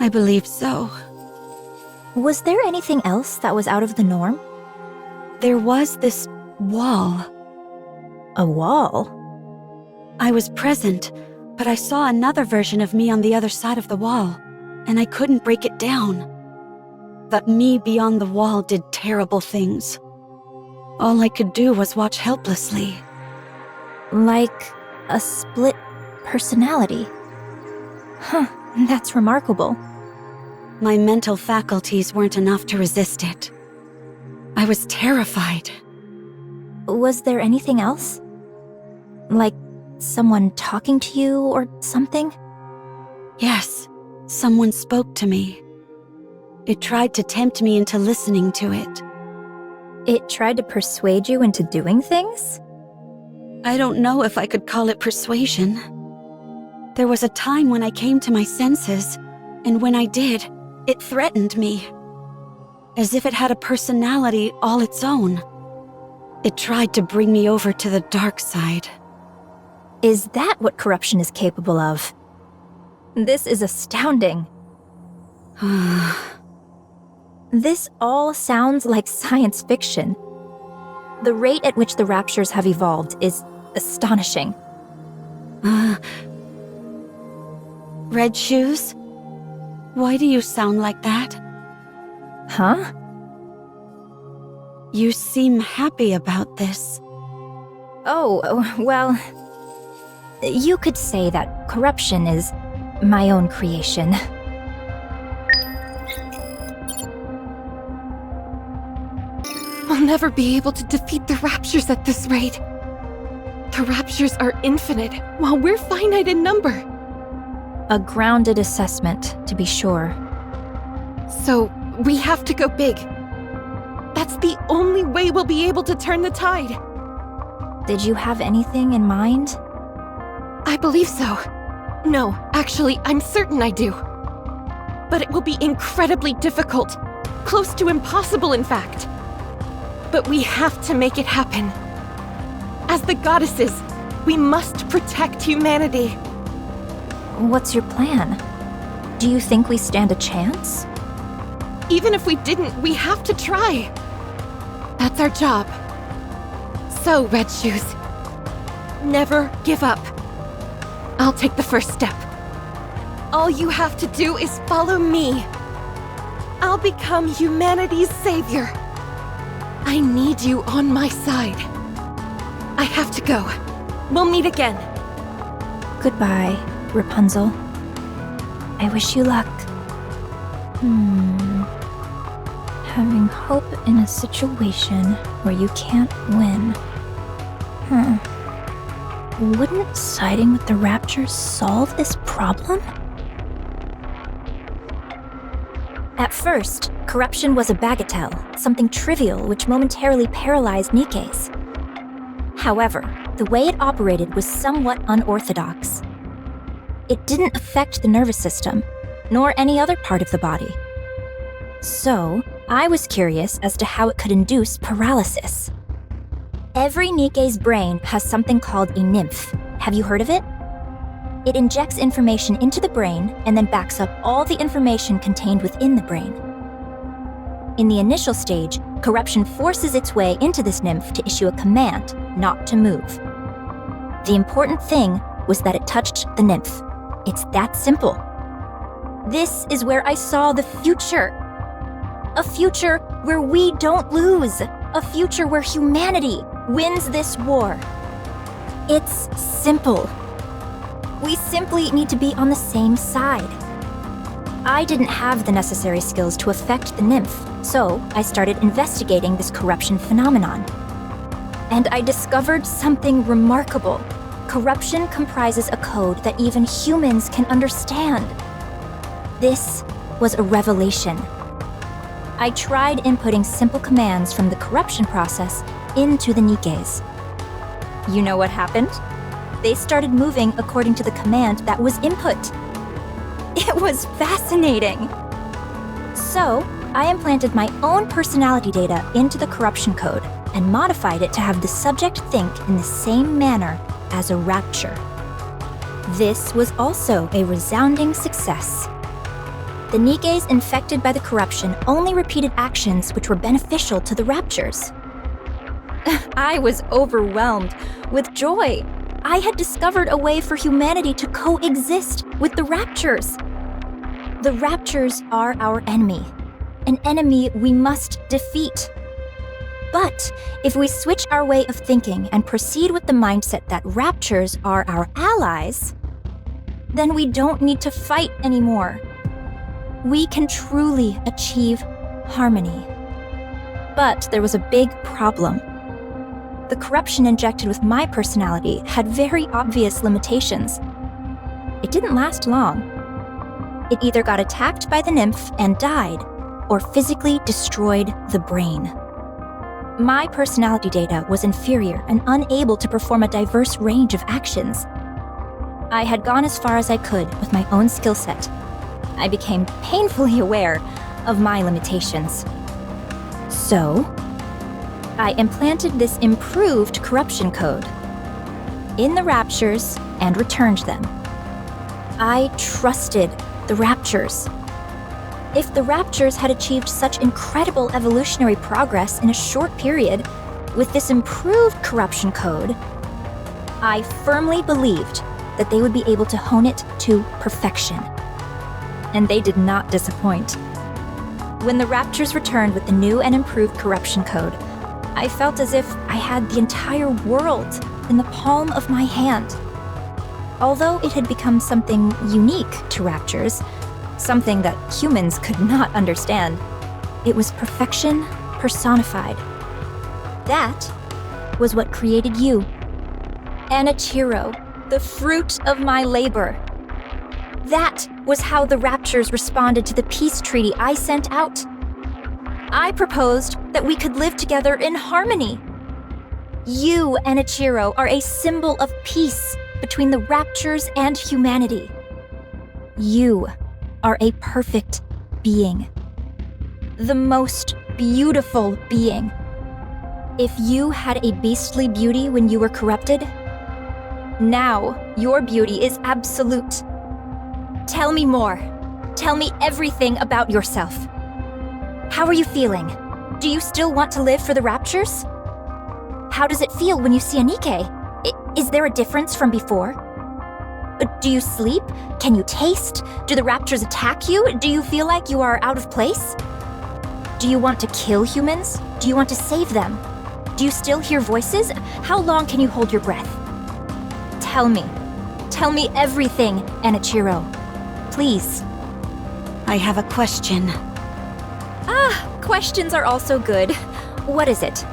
I believe so. Was there anything else that was out of the norm? There was this wall. A wall? I was present, but I saw another version of me on the other side of the wall, and I couldn't break it down. That me beyond the wall did terrible things. All I could do was watch helplessly. Like a split personality. Huh, that's remarkable. My mental faculties weren't enough to resist it. I was terrified. Was there anything else? Like someone talking to you or something? Yes, someone spoke to me. It tried to tempt me into listening to it. It tried to persuade you into doing things? I don't know if I could call it persuasion. There was a time when I came to my senses, and when I did, it threatened me. As if it had a personality all its own. It tried to bring me over to the dark side. Is that what corruption is capable of? This is astounding. This all sounds like science fiction. The rate at which the raptures have evolved is astonishing. Red shoes? Why do you sound like that? Huh? You seem happy about this. Oh, well... You could say that corruption is my own creation. never be able to defeat the raptures at this rate. The raptures are infinite, while we're finite in number. A grounded assessment, to be sure. So, we have to go big. That's the only way we'll be able to turn the tide. Did you have anything in mind? I believe so. No, actually, I'm certain I do. But it will be incredibly difficult. Close to impossible, in fact. But we have to make it happen. As the goddesses, we must protect humanity. What's your plan? Do you think we stand a chance? Even if we didn't, we have to try. That's our job. So, Red Shoes, never give up. I'll take the first step. All you have to do is follow me. I'll become humanity's savior. I need you on my side. I have to go. We'll meet again. Goodbye, Rapunzel. I wish you luck. Having hope in a situation where you can't win. Wouldn't siding with the Raptures solve this problem? At first, corruption was a bagatelle, something trivial which momentarily paralyzed NIKKEs. However, the way it operated was somewhat unorthodox. It didn't affect the nervous system, nor any other part of the body. So, I was curious as to how it could induce paralysis. Every NIKKE's brain has something called a nymph. Have you heard of it? It injects information into the brain and then backs up all the information contained within the brain. In the initial stage, corruption forces its way into this nymph to issue a command not to move. The important thing was that it touched the nymph. It's that simple. This is where I saw the future. A future where we don't lose. A future where humanity wins this war. It's simple. We simply need to be on the same side. I didn't have the necessary skills to affect the nymph, so I started investigating this corruption phenomenon. And I discovered something remarkable. Corruption comprises a code that even humans can understand. This was a revelation. I tried inputting simple commands from the corruption process into the NIKKEs. You know what happened? They started moving according to the command that was input. It was fascinating. So, I implanted my own personality data into the corruption code and modified it to have the subject think in the same manner as a rapture. This was also a resounding success. The NIKKEs infected by the corruption only repeated actions which were beneficial to the raptures. I was overwhelmed with joy. I had discovered a way for humanity to coexist with the raptures. The raptures are our enemy, an enemy we must defeat. But if we switch our way of thinking and proceed with the mindset that raptures are our allies, then we don't need to fight anymore. We can truly achieve harmony. But there was a big problem. The corruption injected with my personality had very obvious limitations. It didn't last long. It either got attacked by the nymph and died, or physically destroyed the brain. My personality data was inferior and unable to perform a diverse range of actions. I had gone as far as I could with my own skill set. I became painfully aware of my limitations. So, I implanted this improved corruption code in the raptures and returned them. I trusted the raptures. If the raptures had achieved such incredible evolutionary progress in a short period with this improved corruption code, I firmly believed that they would be able to hone it to perfection. And they did not disappoint. When the raptures returned with the new and improved corruption code, I felt as if I had the entire world in the palm of my hand. Although it had become something unique to raptures, something that humans could not understand, it was perfection personified. That was what created you. Anichiro, the fruit of my labor. That was how the Raptures responded to the peace treaty I sent out. I proposed that we could live together in harmony. You, Anichiro, are a symbol of peace between the Raptures and humanity. You are a perfect being. The most beautiful being. If you had a beastly beauty when you were corrupted, now your beauty is absolute. Tell me more. Tell me everything about yourself. How are you feeling? Do you still want to live for the Raptures? How does it feel when you see a NIKKE? Is there a difference from before? Do you sleep? Can you taste? Do the Raptures attack you? Do you feel like you are out of place? Do you want to kill humans? Do you want to save them? Do you still hear voices? How long can you hold your breath? Tell me. Tell me everything, Anichiro. Please. I have a question. Questions are also good. What is it?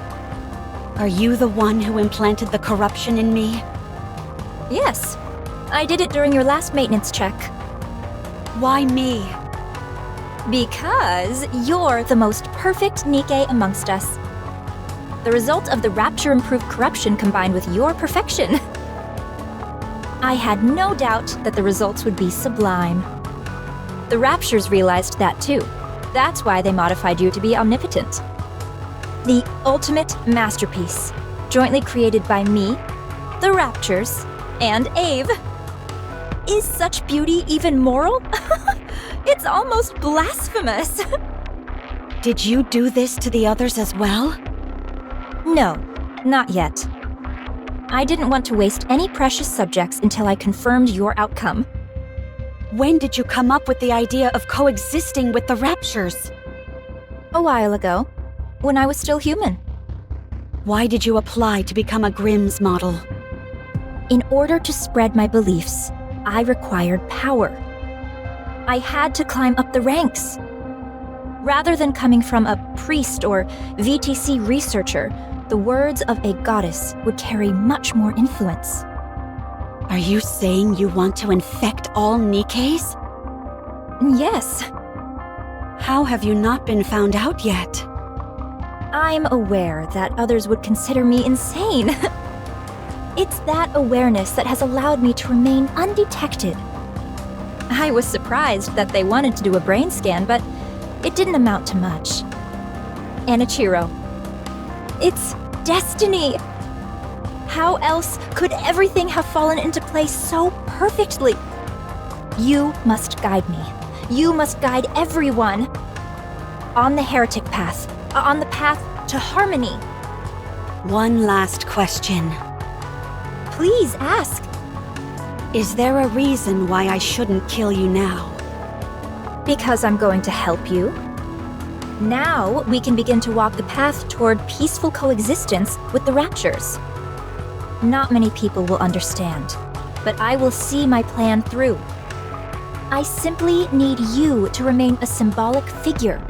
Are you the one who implanted the corruption in me? Yes. I did it during your last maintenance check. Why me? Because you're the most perfect NIKKE amongst us. The result of the rapture-improved corruption combined with your perfection. I had no doubt that the results would be sublime. The Raptures realized that too. That's why they modified you to be omnipotent. The ultimate masterpiece, jointly created by me, the Raptures, and Ave. Is such beauty even moral? It's almost blasphemous. Did you do this to the others as well? No, not yet. I didn't want to waste any precious subjects until I confirmed your outcome. When did you come up with the idea of coexisting with the Raptures? A while ago, when I was still human. Why did you apply to become a Grimm's model? In order to spread my beliefs, I required power. I had to climb up the ranks. Rather than coming from a priest or VTC researcher, the words of a goddess would carry much more influence. Are you saying you want to infect all NIKKEs? Yes. How have you not been found out yet? I'm aware that others would consider me insane. It's that awareness that has allowed me to remain undetected. I was surprised that they wanted to do a brain scan, but it didn't amount to much. Anichiro. It's destiny! How else could everything have fallen into place so perfectly? You must guide me. You must guide everyone. On the heretic path. On the path to harmony. One last question. Please ask. Is there a reason why I shouldn't kill you now? Because I'm going to help you. Now we can begin to walk the path toward peaceful coexistence with the Raptures. Not many people will understand, but I will see my plan through. I simply need you to remain a symbolic figure.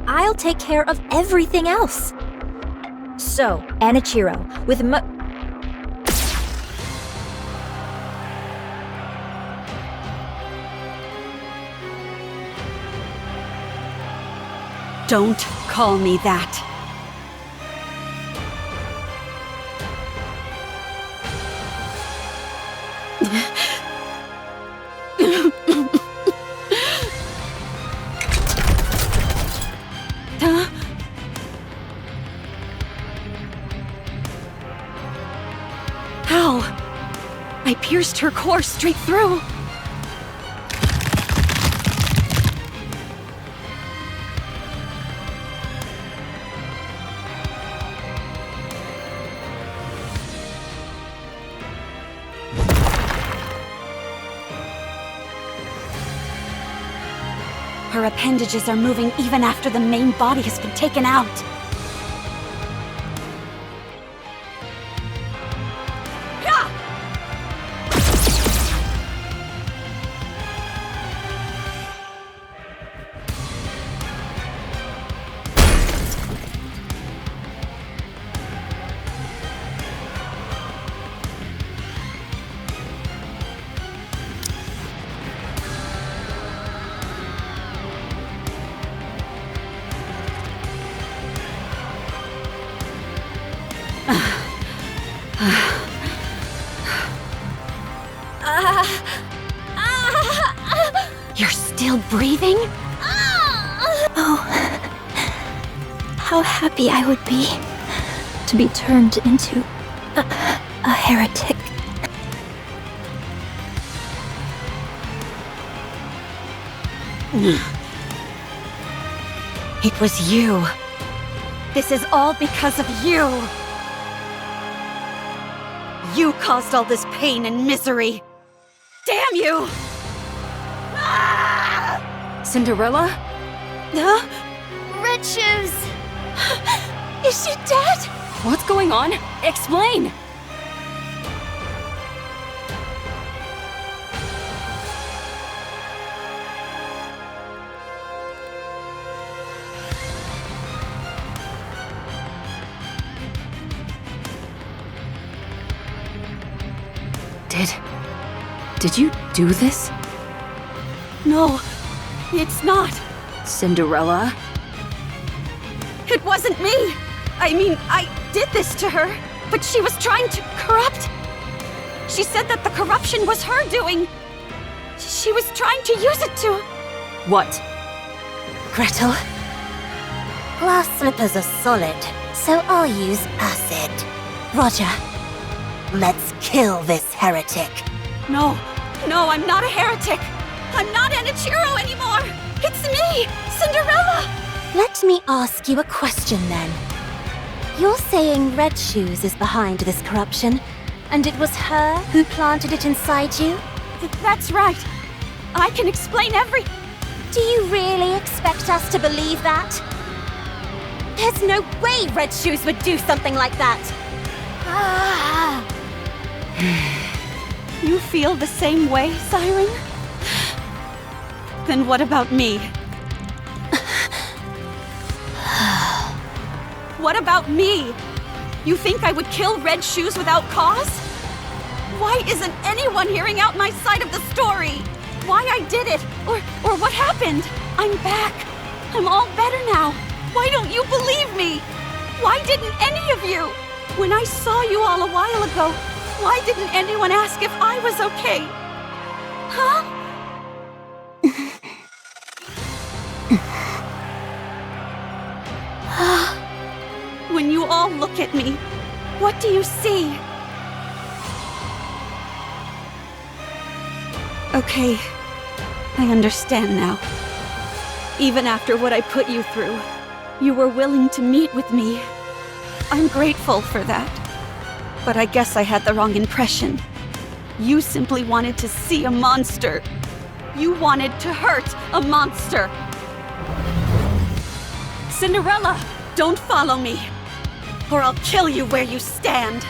I'll take care of everything else. So, Anichiro, with Don't call me that. How? I pierced her core straight through. Her appendages are moving even after the main body has been taken out. You're still breathing? Oh, how happy I would be to be turned into a heretic. It was you. This is all because of you. You caused all this pain and misery. Damn you! Cinderella? Huh? Red Shoes! Is she dead? What's going on? Explain! Did you do this? No, it's not. Cinderella? It wasn't me. I mean, I did this to her, but she was trying to corrupt. She said that the corruption was her doing. She was trying to use it to... What? Gretel? Glass slippers are solid, so I'll use acid. Roger. Let's kill this heretic. No, I'm not a heretic. I'm not Enichiro anymore. It's me, Cinderella. Let me ask you a question then. You're saying Red Shoes is behind this corruption, and it was her who planted it inside you? That's right. I can explain every... Do you really expect us to believe that? There's no way Red Shoes would do something like that. You feel the same way, Siren? Then what about me? What about me? You think I would kill Red Shoes without cause? Why isn't anyone hearing out my side of the story? Why I did it, or what happened? I'm back. I'm all better now. Why don't you believe me? Why didn't any of you? When I saw you all a while ago, why didn't anyone ask if I was okay? Huh? When you all look at me, what do you see? Okay, I understand now. Even after what I put you through, you were willing to meet with me. I'm grateful for that. But I guess I had the wrong impression. You simply wanted to see a monster. You wanted to hurt a monster. Cinderella, don't follow me, or I'll kill you where you stand.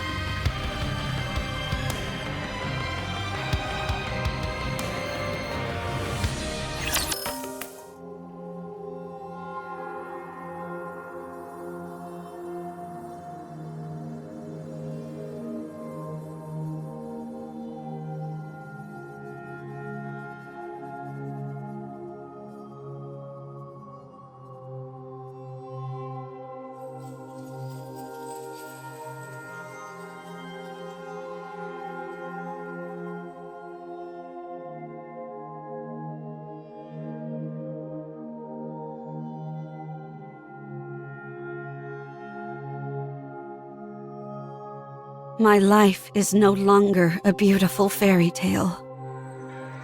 My life is no longer a beautiful fairy tale.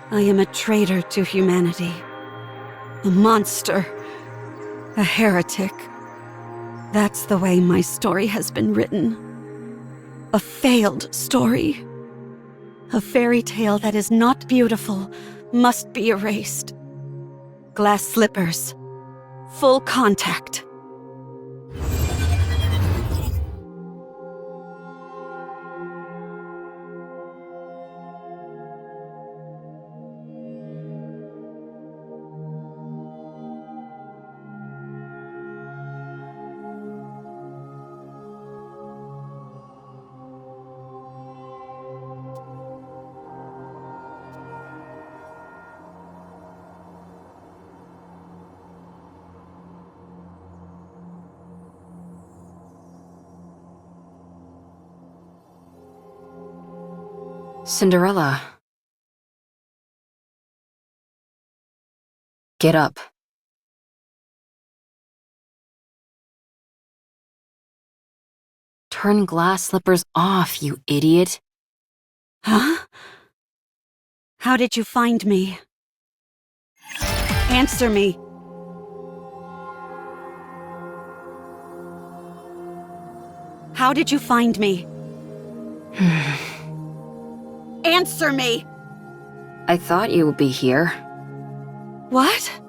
I am a traitor to humanity. A monster. A heretic. That's the way my story has been written. A failed story. A fairy tale that is not beautiful must be erased. Glass slippers. Full contact. Cinderella. Get up. Turn glass slippers off, you idiot. Huh? How did you find me? Answer me. How did you find me? Answer me! I thought you would be here. What?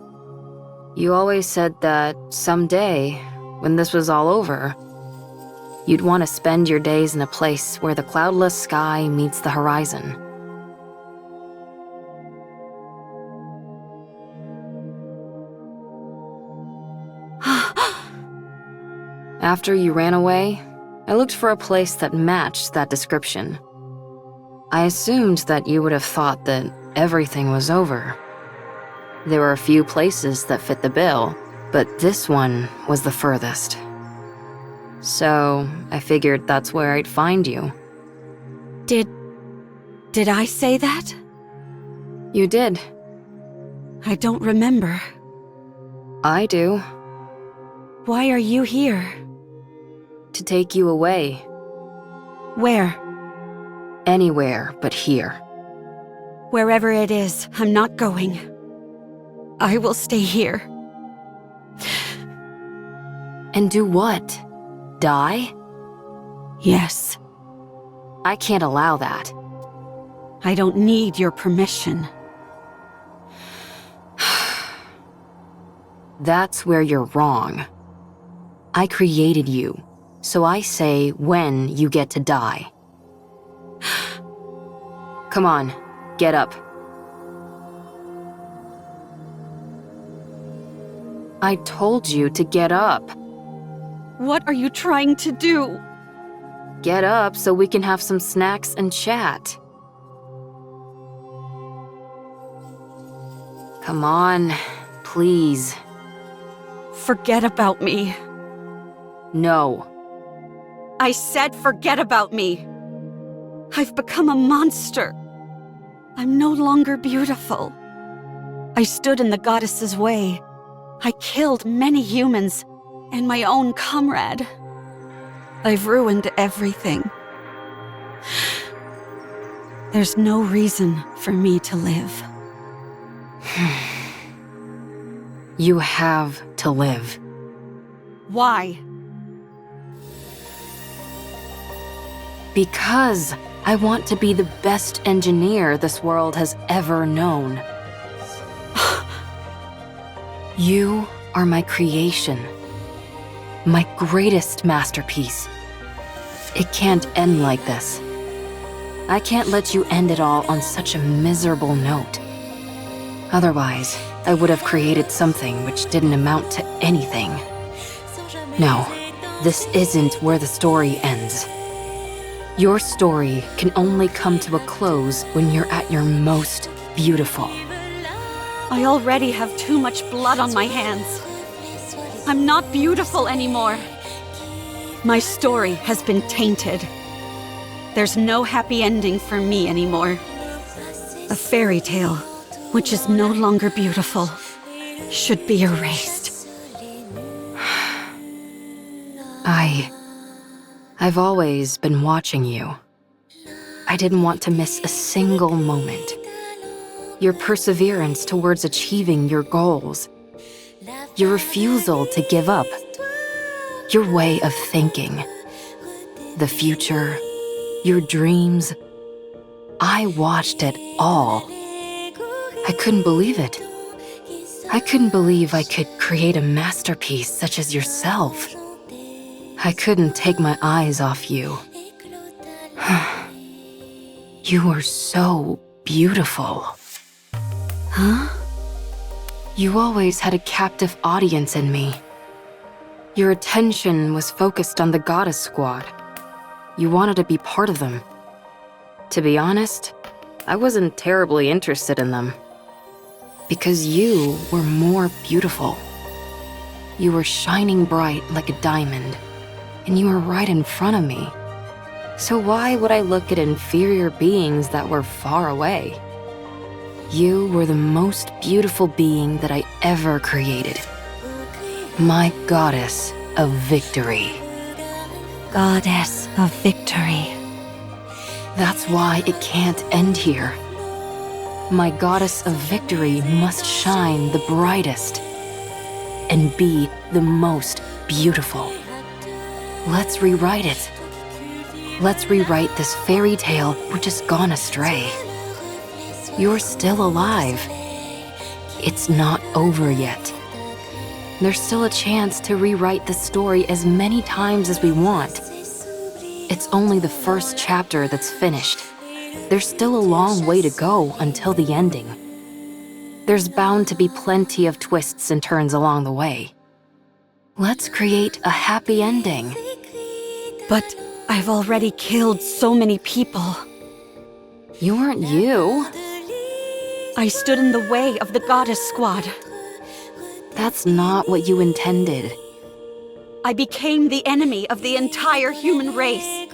You always said that someday, when this was all over, you'd want to spend your days in a place where the cloudless sky meets the horizon. After you ran away, I looked for a place that matched that description. I assumed that you would have thought that everything was over. There were a few places that fit the bill, but this one was the furthest. So I figured that's where I'd find you. Did I say that? You did. I don't remember. I do. Why are you here? To take you away. Where? Anywhere but here. Wherever it is, I'm not going. I will stay here. And do what? Die? Yes. I can't allow that. I don't need your permission. That's where you're wrong. I created you, so I say when you get to die. Come on, get up. I told you to get up. What are you trying to do? Get up so we can have some snacks and chat. Come on, please. Forget about me. No. I said forget about me. I've become a monster. I'm no longer beautiful. I stood in the goddess's way. I killed many humans and my own comrade. I've ruined everything. There's no reason for me to live. You have to live. Why? Because I want to be the best engineer this world has ever known. You are my creation. My greatest masterpiece. It can't end like this. I can't let you end it all on such a miserable note. Otherwise, I would have created something which didn't amount to anything. No, this isn't where the story ends. Your story can only come to a close when you're at your most beautiful. I already have too much blood on my hands. I'm not beautiful anymore. My story has been tainted. There's no happy ending for me anymore. A fairy tale, which is no longer beautiful, should be erased. I've always been watching you. I didn't want to miss a single moment. Your perseverance towards achieving your goals. Your refusal to give up. Your way of thinking. The future. Your dreams. I watched it all. I couldn't believe it. I couldn't believe I could create a masterpiece such as yourself. I couldn't take my eyes off you. You were so beautiful. Huh? You always had a captive audience in me. Your attention was focused on the goddess squad. You wanted to be part of them. To be honest, I wasn't terribly interested in them. Because you were more beautiful. You were shining bright like a diamond, and you were right in front of me. So why would I look at inferior beings that were far away? You were the most beautiful being that I ever created. My goddess of victory. Goddess of victory. That's why it can't end here. My goddess of victory must shine the brightest and be the most beautiful. Let's rewrite it. Let's rewrite this fairy tale which has gone astray. You're still alive. It's not over yet. There's still a chance to rewrite the story as many times as we want. It's only the first chapter that's finished. There's still a long way to go until the ending. There's bound to be plenty of twists and turns along the way. Let's create a happy ending. But I've already killed so many people. You weren't you. I stood in the way of the goddess squad. That's not what you intended. I became the enemy of the entire human race.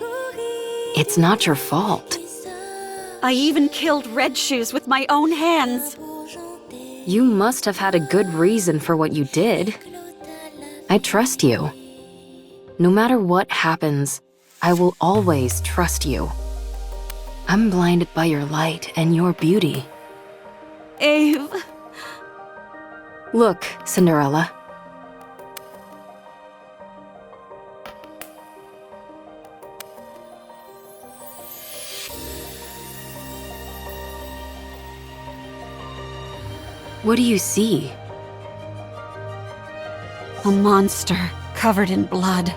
It's not your fault. I even killed Red Shoes with my own hands. You must have had a good reason for what you did. I trust you. No matter what happens, I will always trust you. I'm blinded by your light and your beauty. Ave. Look, Cinderella. What do you see? A monster covered in blood.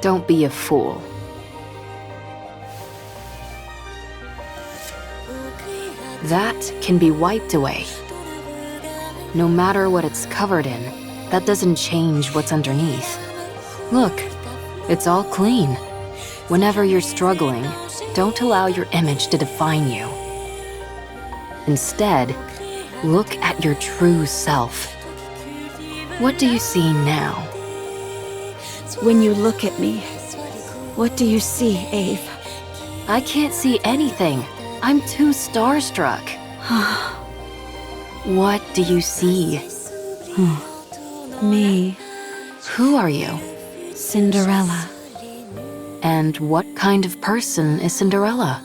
Don't be a fool. That can be wiped away. No matter what it's covered in, that doesn't change what's underneath. Look, it's all clean. Whenever you're struggling, don't allow your image to define you. Instead, look at your true self. What do you see now? When you look at me, what do you see, Ave? I can't see anything. I'm too starstruck. What do you see? Me. Who are you? Cinderella. And what kind of person is Cinderella?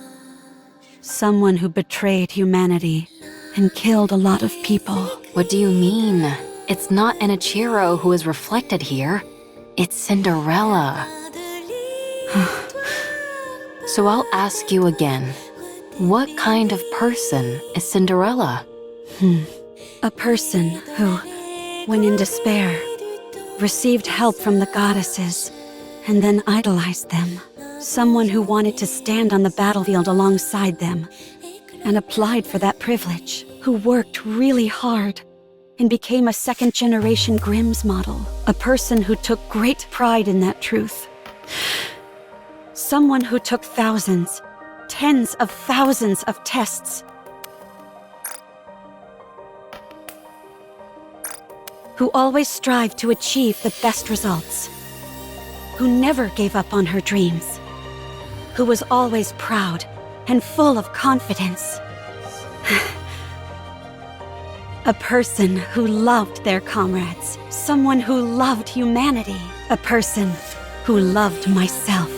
Someone who betrayed humanity and killed a lot of people. What do you mean? It's not an Ichiro who is reflected here. It's Cinderella. So I'll ask you again. What kind of person is Cinderella? A person who, when in despair, received help from the goddesses and then idolized them. Someone who wanted to stand on the battlefield alongside them and applied for that privilege, who worked really hard and became a second-generation Grimm's model. A person who took great pride in that truth. Someone who took thousands, tens of thousands of tests. Who always strived to achieve the best results. Who never gave up on her dreams. Who was always proud and full of confidence. A person who loved their comrades. Someone who loved humanity. A person who loved myself.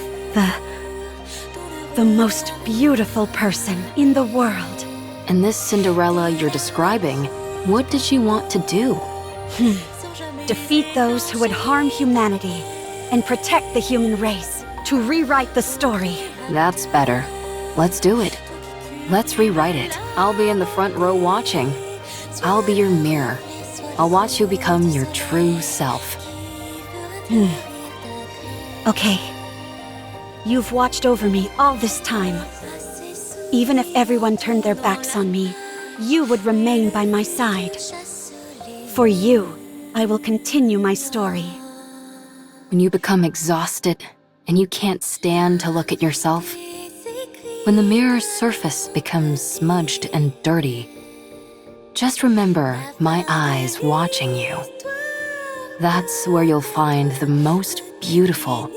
The most beautiful person in the world. And this Cinderella you're describing, what did she want to do? Defeat those who would harm humanity and protect the human race. To rewrite the story. That's better. Let's do it. Let's rewrite it. I'll be in the front row watching. I'll be your mirror. I'll watch you become your true self. Okay. You've watched over me all this time. Even if everyone turned their backs on me, you would remain by my side. For you, I will continue my story. When you become exhausted and you can't stand to look at yourself, when the mirror's surface becomes smudged and dirty, just remember my eyes watching you. That's where you'll find the most beautiful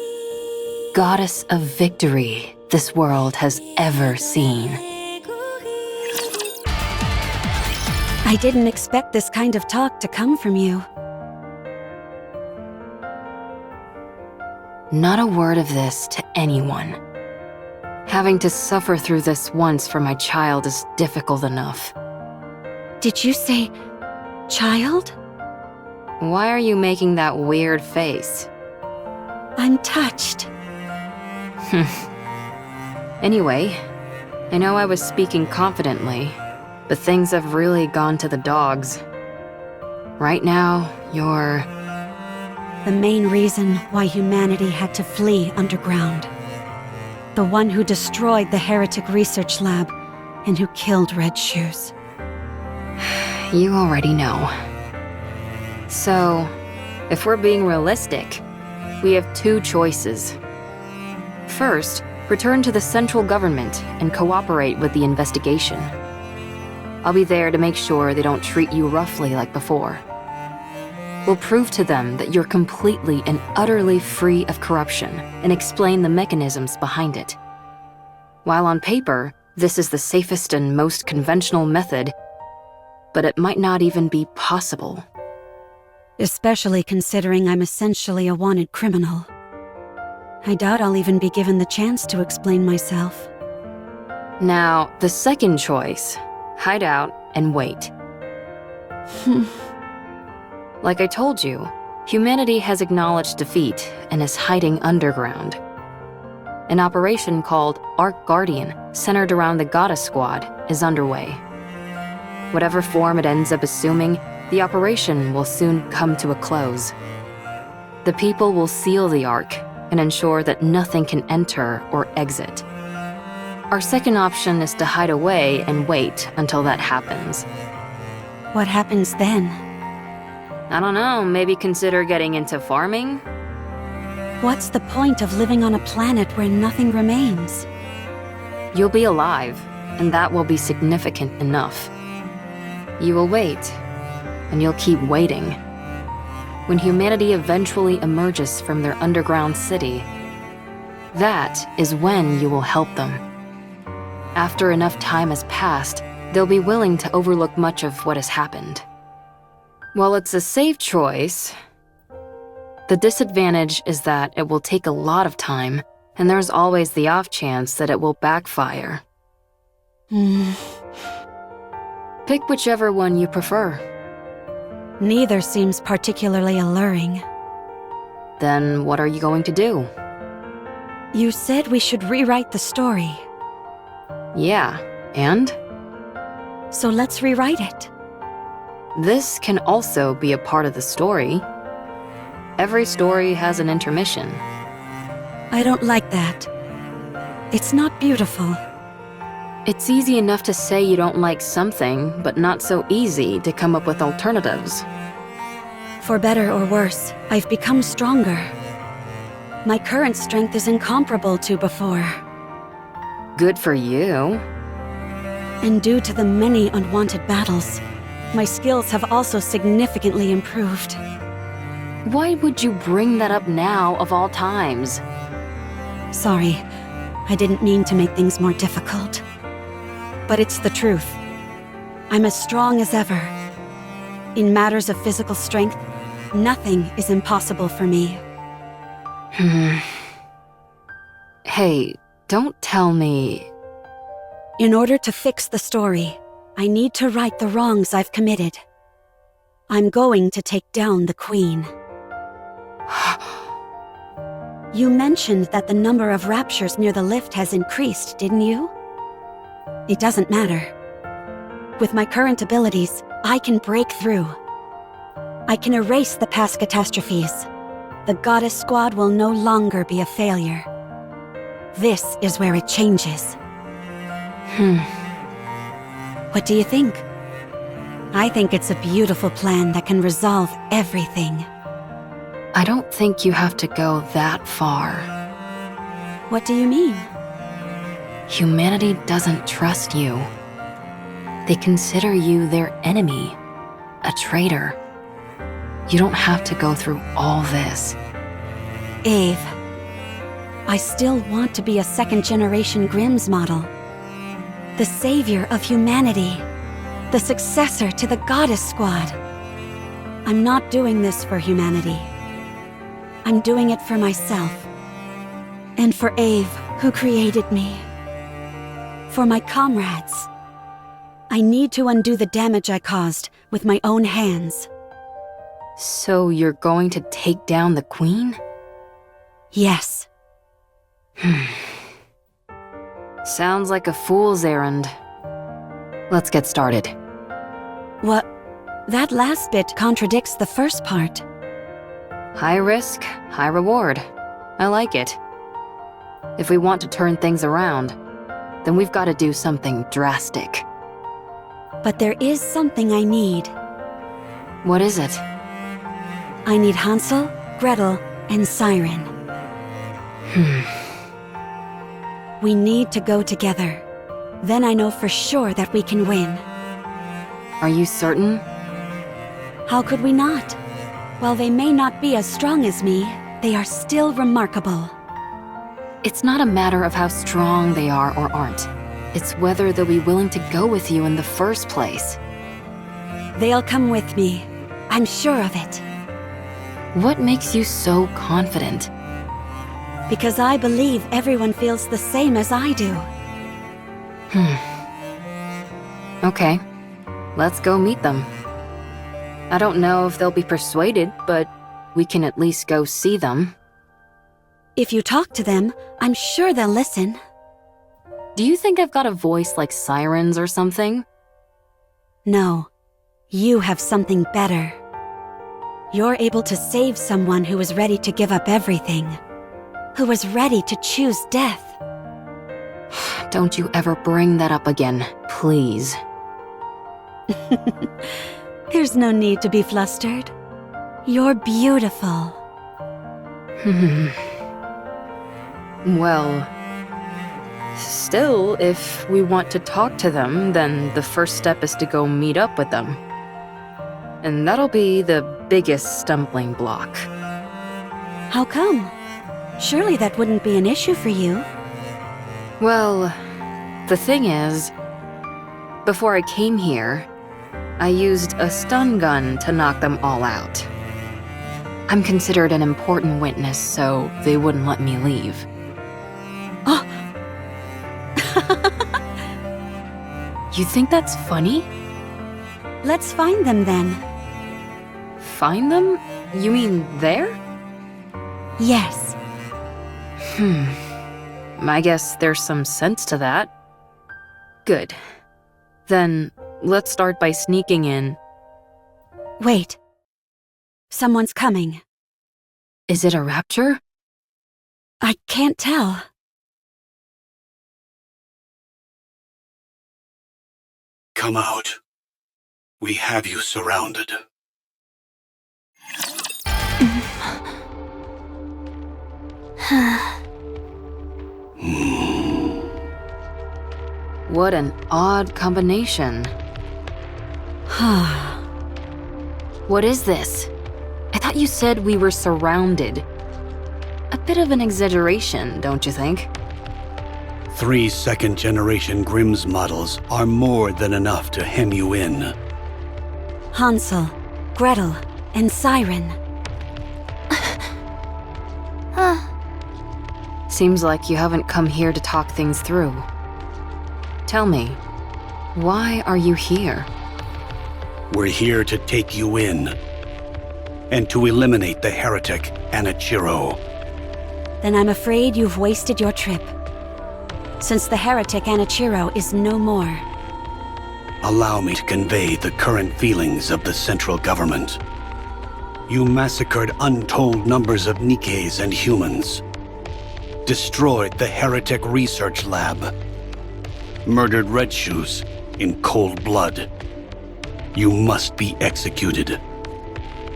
goddess of victory this world has ever seen. I didn't expect this kind of talk to come from you. Not a word of this to anyone. Having to suffer through this once for my child is difficult enough. Did you say child? Why are you making that weird face? I'm touched. Anyway, I know I was speaking confidently, but things have really gone to the dogs. Right now, you're... The main reason why humanity had to flee underground. The one who destroyed the heretic research lab and who killed Red Shoes. You already know. So, if we're being realistic, we have two choices. First, return to the central government and cooperate with the investigation. I'll be there to make sure they don't treat you roughly like before. We'll prove to them that you're completely and utterly free of corruption and explain the mechanisms behind it. While on paper, this is the safest and most conventional method, but it might not even be possible. Especially considering I'm essentially a wanted criminal. I doubt I'll even be given the chance to explain myself. Now, the second choice, hide out and wait. Like I told you, humanity has acknowledged defeat and is hiding underground. An operation called Ark Guardian, centered around the Goddess Squad, is underway. Whatever form it ends up assuming, the operation will soon come to a close. The people will seal the Ark and ensure that nothing can enter or exit. Our second option is to hide away and wait until that happens. What happens then? I don't know, maybe consider getting into farming? What's the point of living on a planet where nothing remains? You'll be alive, and that will be significant enough. You will wait, and you'll keep waiting. When humanity eventually emerges from their underground city, that is when you will help them. After enough time has passed, they'll be willing to overlook much of what has happened. While it's a safe choice, the disadvantage is that it will take a lot of time, and there's always the off chance that it will backfire. Pick whichever one you prefer. Neither seems particularly alluring. Then what are you going to do? You said we should rewrite the story. Yeah, and? So let's rewrite it. This can also be a part of the story. Every story has an intermission. I don't like that. It's not beautiful. It's easy enough to say you don't like something, but not so easy to come up with alternatives. For better or worse, I've become stronger. My current strength is incomparable to before. Good for you. And due to the many unwanted battles, my skills have also significantly improved. Why would you bring that up now of all times? Sorry, I didn't mean to make things more difficult. But it's the truth. I'm as strong as ever. In matters of physical strength, nothing is impossible for me. Hey, don't tell me... In order to fix the story, I need to right the wrongs I've committed. I'm going to take down the Queen. You mentioned that the number of raptures near the lift has increased, didn't you? It doesn't matter. With my current abilities, I can break through. I can erase the past catastrophes. The Goddess Squad will no longer be a failure. This is where it changes. What do you think? I think it's a beautiful plan that can resolve everything. I don't think you have to go that far. What do you mean? Humanity doesn't trust you. They consider you their enemy, a traitor. You don't have to go through all this. Eve, I still want to be a second-generation Grimm's model. The savior of humanity. The successor to the Goddess Squad. I'm not doing this for humanity. I'm doing it for myself. And for Ave, who created me. For my comrades. I need to undo the damage I caused with my own hands. So you're going to take down the Queen? Yes. Sounds like a fool's errand. Let's get started. What? That last bit contradicts the first part. High risk, high reward. I like it. If we want to turn things around, then we've got to do something drastic. But there is something I need. What is it? I need Hansel, Gretel, and Siren. We need to go together. Then I know for sure that we can win. Are you certain? How could we not? While they may not be as strong as me, they are still remarkable. It's not a matter of how strong they are or aren't. It's whether they'll be willing to go with you in the first place. They'll come with me. I'm sure of it. What makes you so confident? Because I believe everyone feels the same as I do. Okay, let's go meet them. I don't know if they'll be persuaded, but we can at least go see them. If you talk to them, I'm sure they'll listen. Do you think I've got a voice like sirens or something? No, you have something better. You're able to save someone who is ready to give up everything. Who was ready to choose death. Don't you ever bring that up again, please. There's no need to be flustered. You're beautiful. Well, still, if we want to talk to them, then the first step is to go meet up with them. And that'll be the biggest stumbling block. How come? Surely that wouldn't be an issue for you. Well, the thing is, before I came here, I used a stun gun to knock them all out. I'm considered an important witness, so they wouldn't let me leave. Oh! You think that's funny? Let's find them then. Find them? You mean there? Yes. I guess there's some sense to that. Good. Then, let's start by sneaking in. Wait. Someone's coming. Is it a rapture? I can't tell. Come out. We have you surrounded. What an odd combination. What is this? I thought you said we were surrounded. A bit of an exaggeration, don't you think? 3 second-generation Grimm's models are more than enough to hem you in. Hansel, Gretel, and Siren. Seems like you haven't come here to talk things through. Tell me, why are you here? We're here to take you in, and to eliminate the heretic Anichiro. Then I'm afraid you've wasted your trip. Since the heretic Anichiro is no more. Allow me to convey the current feelings of the central government. You massacred untold numbers of NIKKEs and humans. Destroyed the heretic research lab. Murdered Red Shoes in cold blood. You must be executed.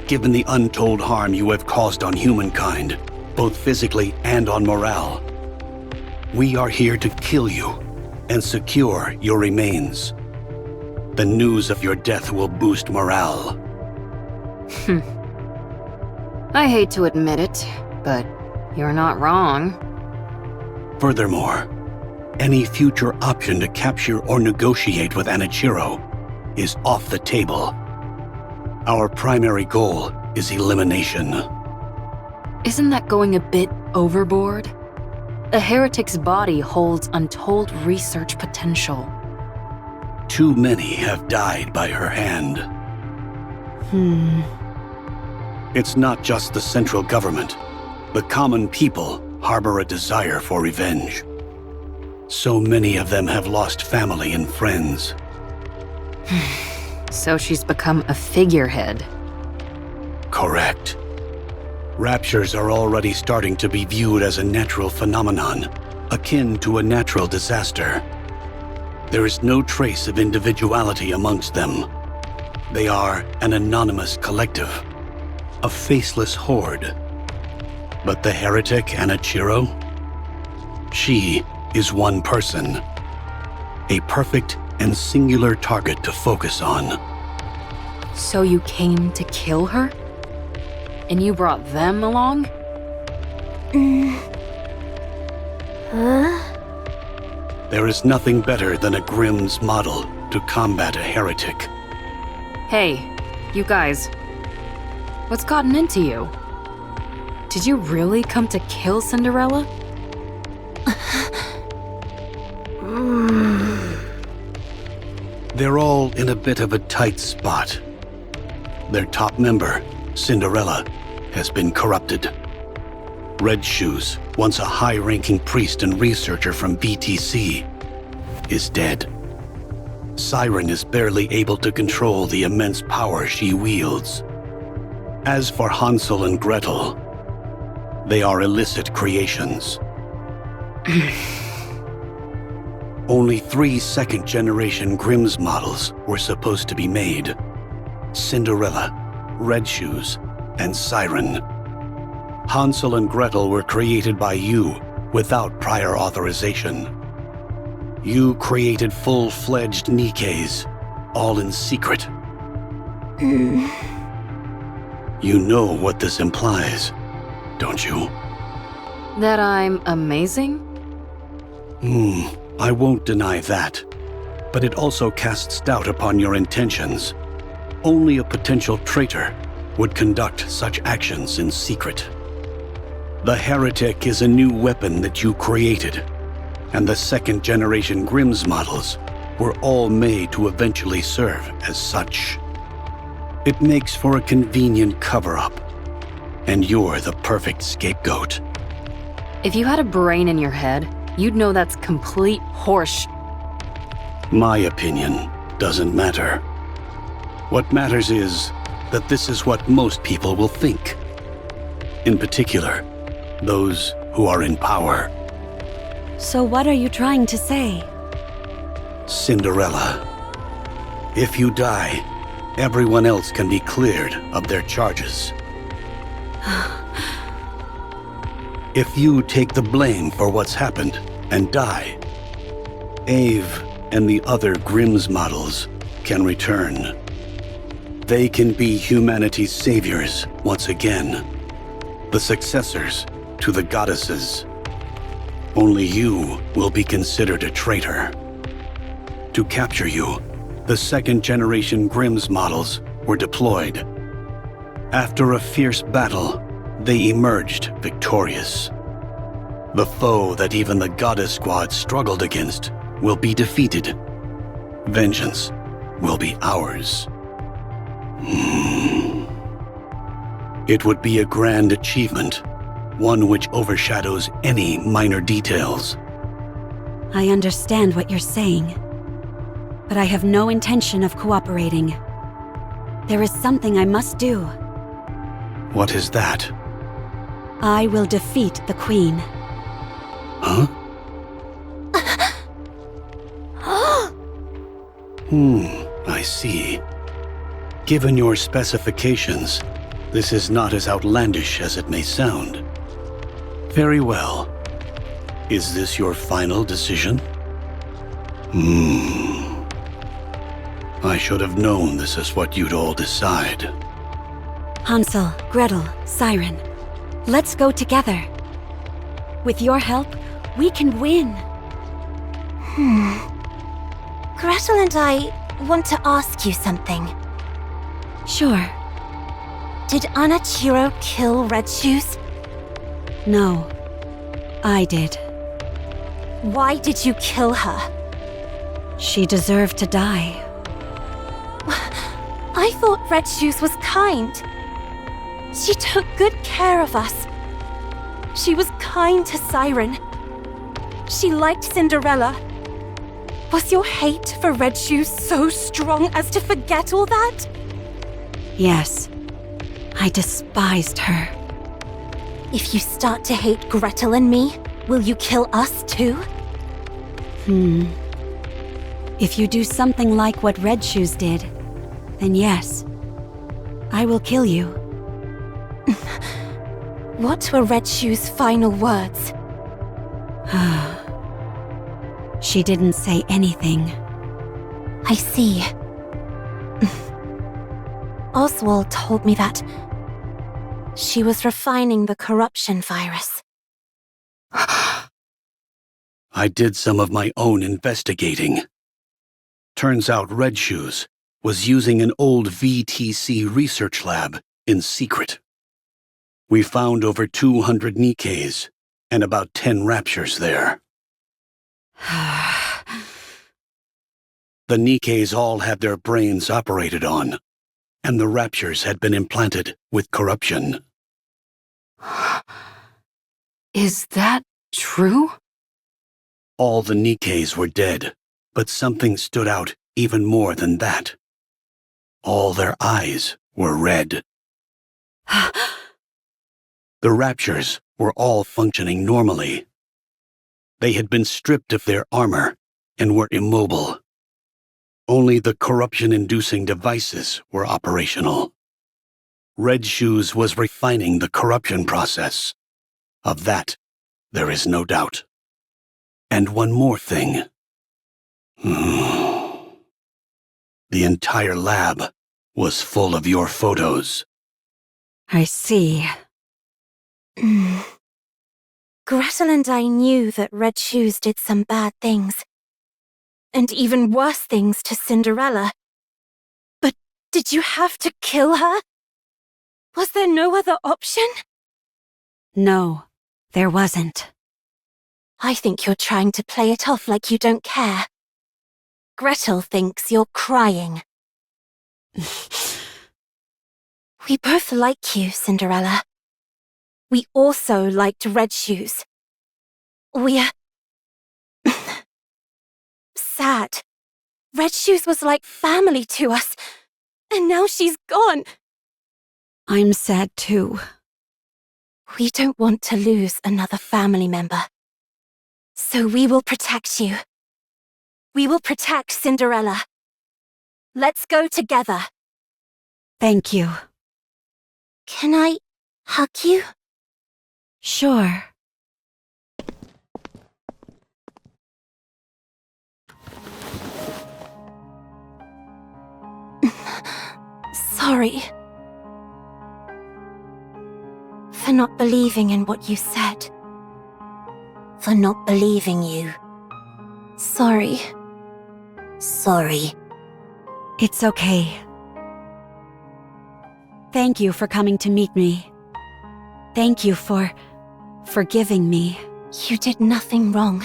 Given the untold harm you have caused on humankind, both physically and on morale, we are here to kill you and secure your remains. The news of your death will boost morale. I hate to admit it, but you're not wrong. Furthermore, any future option to capture or negotiate with Anichiro is off the table. Our primary goal is elimination. Isn't that going a bit overboard? A heretic's body holds untold research potential. Too many have died by her hand. It's not just the central government. The common people harbor a desire for revenge. So many of them have lost family and friends. So she's become a figurehead. Correct. Raptures are already starting to be viewed as a natural phenomenon, akin to a natural disaster. There is no trace of individuality amongst them. They are an anonymous collective, a faceless horde. But the heretic Anichiro? She is one person. A perfect and singular target to focus on. So you came to kill her? And you brought them along? There is nothing better than a Grimm's model to combat a heretic. Hey, you guys. What's gotten into you? Did you really come to kill Cinderella? They're all in a bit of a tight spot. Their top member, Cinderella, has been corrupted. Red Shoes, once a high-ranking priest and researcher from BTC, is dead. Siren is barely able to control the immense power she wields. As for Hansel and Gretel, they are illicit creations. Only 3 second-generation Grimm's models were supposed to be made. Cinderella, Red Shoes, and Siren. Hansel and Gretel were created by you without prior authorization. You created full-fledged NIKKEs, all in secret. You know what this implies, don't you? That I'm amazing? I won't deny that. But it also casts doubt upon your intentions. Only a potential traitor would conduct such actions in secret. The heretic is a new weapon that you created, and the second-generation Grimm's models were all made to eventually serve as such. It makes for a convenient cover-up, and you're the perfect scapegoat. If you had a brain in your head, you'd know that's complete horse. My opinion doesn't matter. What matters is that this is what most people will think. In particular, those who are in power. So what are you trying to say? Cinderella. If you die, everyone else can be cleared of their charges. If you take the blame for what's happened and die, Ave and the other Grimm's models can return. They can be humanity's saviors once again, the successors to the goddesses. Only you will be considered a traitor. To capture you, the second-generation Grimm's models were deployed. After a fierce battle, they emerged victorious. The foe that even the Goddess Squad struggled against will be defeated. Vengeance will be ours. It would be a grand achievement, one which overshadows any minor details. I understand what you're saying, but I have no intention of cooperating. There is something I must do. What is that? I will defeat the Queen. Huh? I see. Given your specifications, this is not as outlandish as it may sound. Very well. Is this your final decision? I should have known this is what you'd all decide. Hansel, Gretel, Siren, let's go together. With your help, We can win. Gretel and I want to ask you something. Sure. Did Anachiro kill Red Shoes? No. I did. Why did you kill her? She deserved to die. I thought Red Shoes was kind. She took good care of us. She was kind to Siren. She liked Cinderella. Was your hate for Red Shoes so strong as to forget all that? Yes. I despised her. If you start to hate Gretel and me, will you kill us too? If you do something like what Red Shoes did, then yes. I will kill you. What were Red Shoes' final words? She didn't say anything. I see. Oswald told me that she was refining the corruption virus. I did some of my own investigating. Turns out Red Shoes was using an old VTC research lab in secret. We found over 200 NIKKEs and about 10 raptures there. The NIKKEs all had their brains operated on, and the raptures had been implanted with corruption. Is that true? All the NIKKEs were dead, but something stood out even more than that. All their eyes were red. The raptures were all functioning normally. They had been stripped of their armor and were immobile. Only the corruption-inducing devices were operational. Red Shoes was refining the corruption process. Of that, there is no doubt. And one more thing. The entire lab was full of your photos. I see. Gretel and I knew that Red Shoes did some bad things. And even worse things to Cinderella. But did you have to kill her? Was there no other option? No, there wasn't. I think you're trying to play it off like you don't care. Gretel thinks you're crying. We both like you, Cinderella. We also liked Red Shoes. We're sad. Red Shoes was like family to us, and now she's gone. I'm sad too. We don't want to lose another family member. So we will protect you. We will protect Cinderella. Let's go together. Thank you. Can I hug you? Sure. Sorry. For not believing in what you said. For not believing you. Sorry. Sorry. It's okay. Thank you for coming to meet me. Thank you for forgiving me. You did nothing wrong.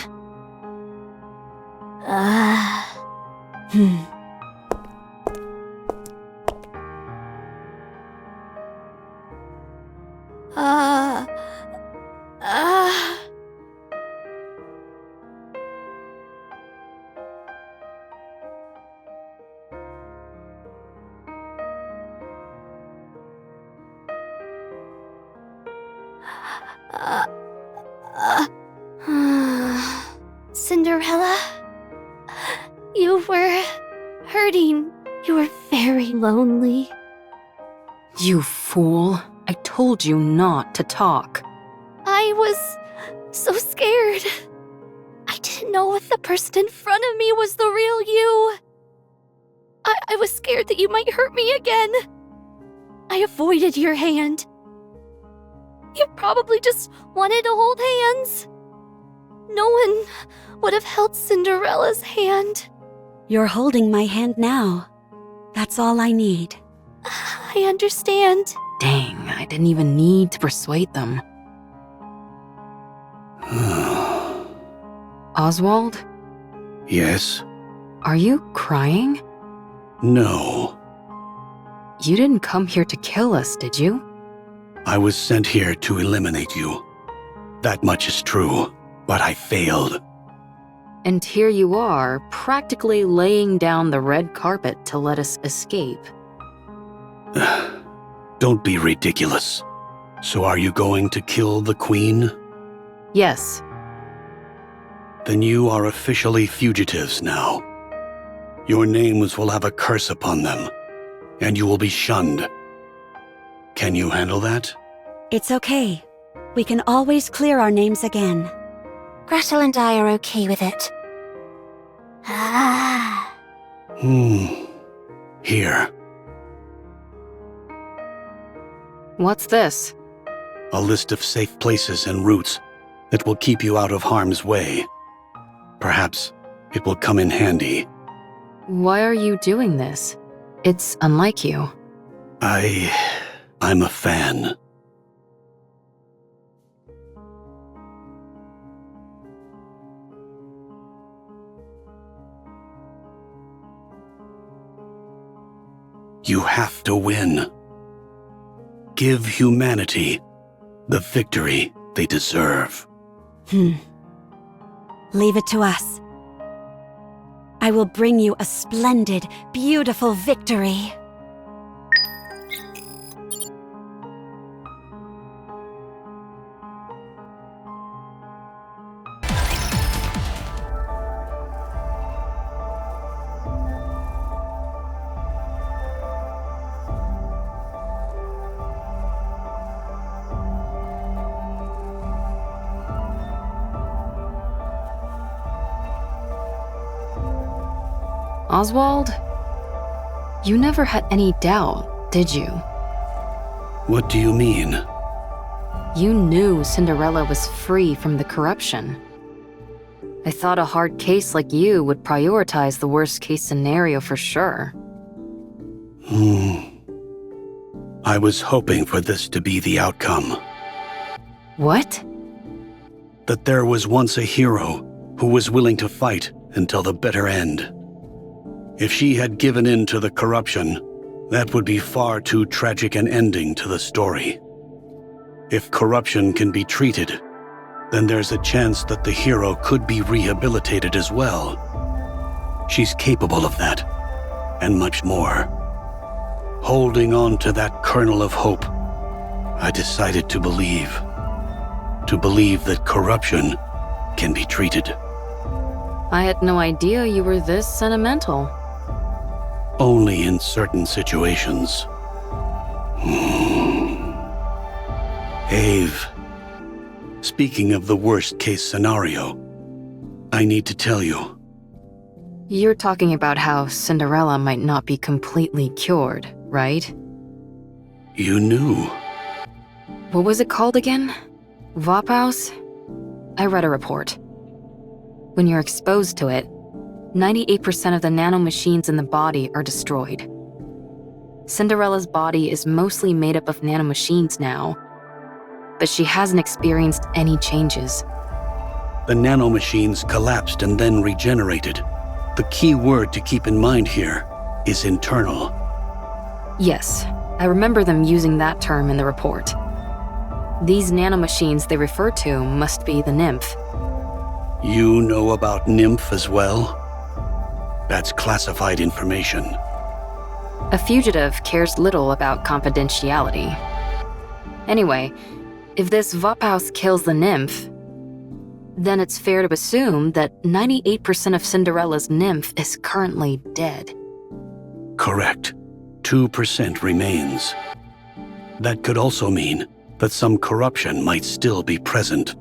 Cinderella, you were hurting. You were very lonely. You fool. I told you not to talk. I was so scared. I didn't know if the person in front of me was the real you. I was scared that you might hurt me again. I avoided your hand. You probably just wanted to hold hands. no one would have held Cinderella's hand. You're holding my hand now. That's all I need. I understand. Dang, I didn't even need to persuade them. Oswald? Yes? Are you crying? No. You didn't come here to kill us, did you? I was sent here to eliminate you. That much is true, but I failed. And here you are, practically laying down the red carpet to let us escape. Don't be ridiculous. So are you going to kill the Queen? Yes. Then you are officially fugitives now. Your names will have a curse upon them, and you will be shunned. Can you handle that? It's okay. We can always clear our names again. Gretel and I are okay with it. Ah. Here. What's this? A list of safe places and routes that will keep you out of harm's way. Perhaps it will come in handy. Why are you doing this? It's unlike you. I'm a fan. You have to win. Give humanity the victory they deserve. Leave it to us. I will bring you a splendid, beautiful victory. Oswald? You never had any doubt, did you? What do you mean? You knew Cinderella was free from the corruption. I thought a hard case like you would prioritize the worst case scenario for sure. I was hoping for this to be the outcome. What? That there was once a hero who was willing to fight until the bitter end. If she had given in to the corruption, that would be far too tragic an ending to the story. If corruption can be treated, then there's a chance that the hero could be rehabilitated as well. She's capable of that, and much more. Holding on to that kernel of hope, I decided to believe that corruption can be treated. I had no idea you were this sentimental. Only in certain situations. Ave, speaking of the worst-case scenario, I need to tell you. You're talking about how Cinderella might not be completely cured, right? You knew. What was it called again? Vophaus? I read a report. When you're exposed to it, 98% of the nanomachines in the body are destroyed. Cinderella's body is mostly made up of nanomachines now, but she hasn't experienced any changes. The nanomachines collapsed and then regenerated. The key word to keep in mind here is internal. Yes, I remember them using that term in the report. These nanomachines they refer to must be the nymph. You know about nymph as well? That's classified information. A fugitive cares little about confidentiality. Anyway, if this Vophaus kills the nymph, then it's fair to assume that 98% of Cinderella's nymph is currently dead. Correct. 2% remains. That could also mean that some corruption might still be present.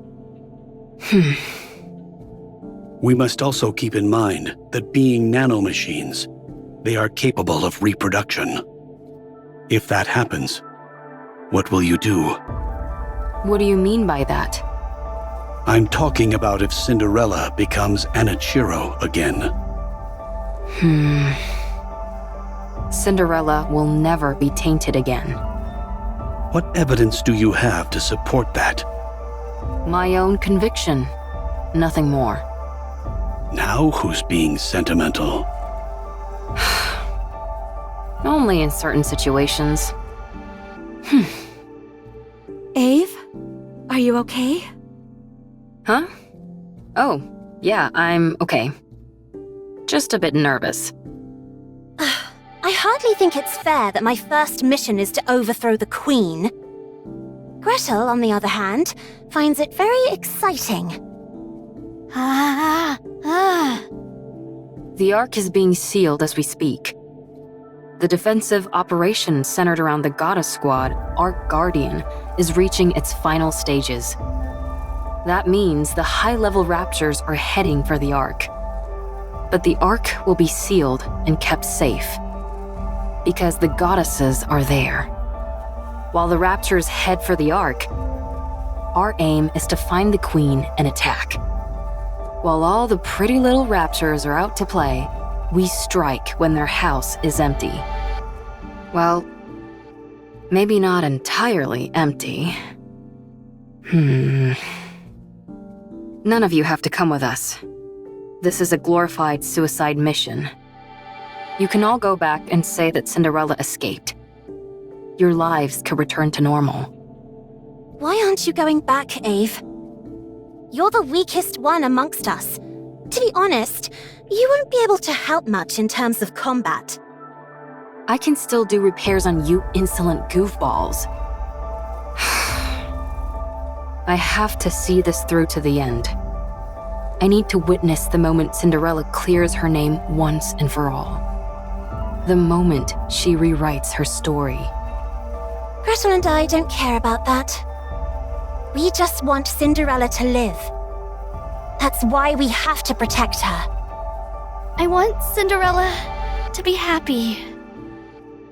We must also keep in mind that being nanomachines, they are capable of reproduction. If that happens, what will you do? What do you mean by that? I'm talking about if Cinderella becomes Anichiro again. Cinderella will never be tainted again. What evidence do you have to support that? My own conviction. Nothing more. Now who's being sentimental? Only in certain situations. Ave? Are you okay? Huh? Oh, yeah, I'm okay. Just a bit nervous. I hardly think it's fair that my first mission is to overthrow the Queen. Gretel, on the other hand, finds it very exciting. The Ark is being sealed as we speak. The defensive operation centered around the Goddess Squad, Ark Guardian, is reaching its final stages. That means the high-level raptures are heading for the Ark. But the Ark will be sealed and kept safe, because the goddesses are there. While the raptors head for the Ark, our aim is to find the Queen and attack. While all the pretty little raptors are out to play, we strike when their house is empty. Well, maybe not entirely empty. None of you have to come with us. This is a glorified suicide mission. You can all go back and say that Cinderella escaped. Your lives could return to normal. Why aren't you going back, Ave? You're the weakest one amongst us. To be honest, you won't be able to help much in terms of combat. I can still do repairs on you insolent goofballs. I have to see this through to the end. I need to witness the moment Cinderella clears her name once and for all. The moment she rewrites her story. Gretel and I don't care about that. We just want Cinderella to live. That's why we have to protect her. I want Cinderella to be happy.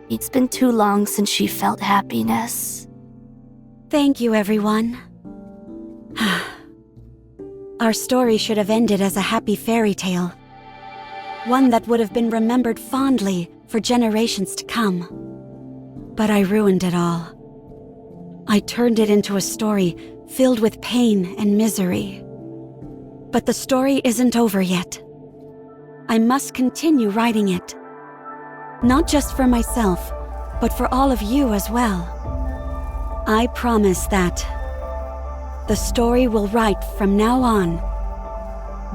It's been too long since she felt happiness. Thank you, everyone. Our story should have ended as a happy fairy tale. One that would have been remembered fondly for generations to come. But I ruined it all. I turned it into a story filled with pain and misery. But the story isn't over yet. I must continue writing it. Not just for myself, but for all of you as well. I promise that the story we'll write from now on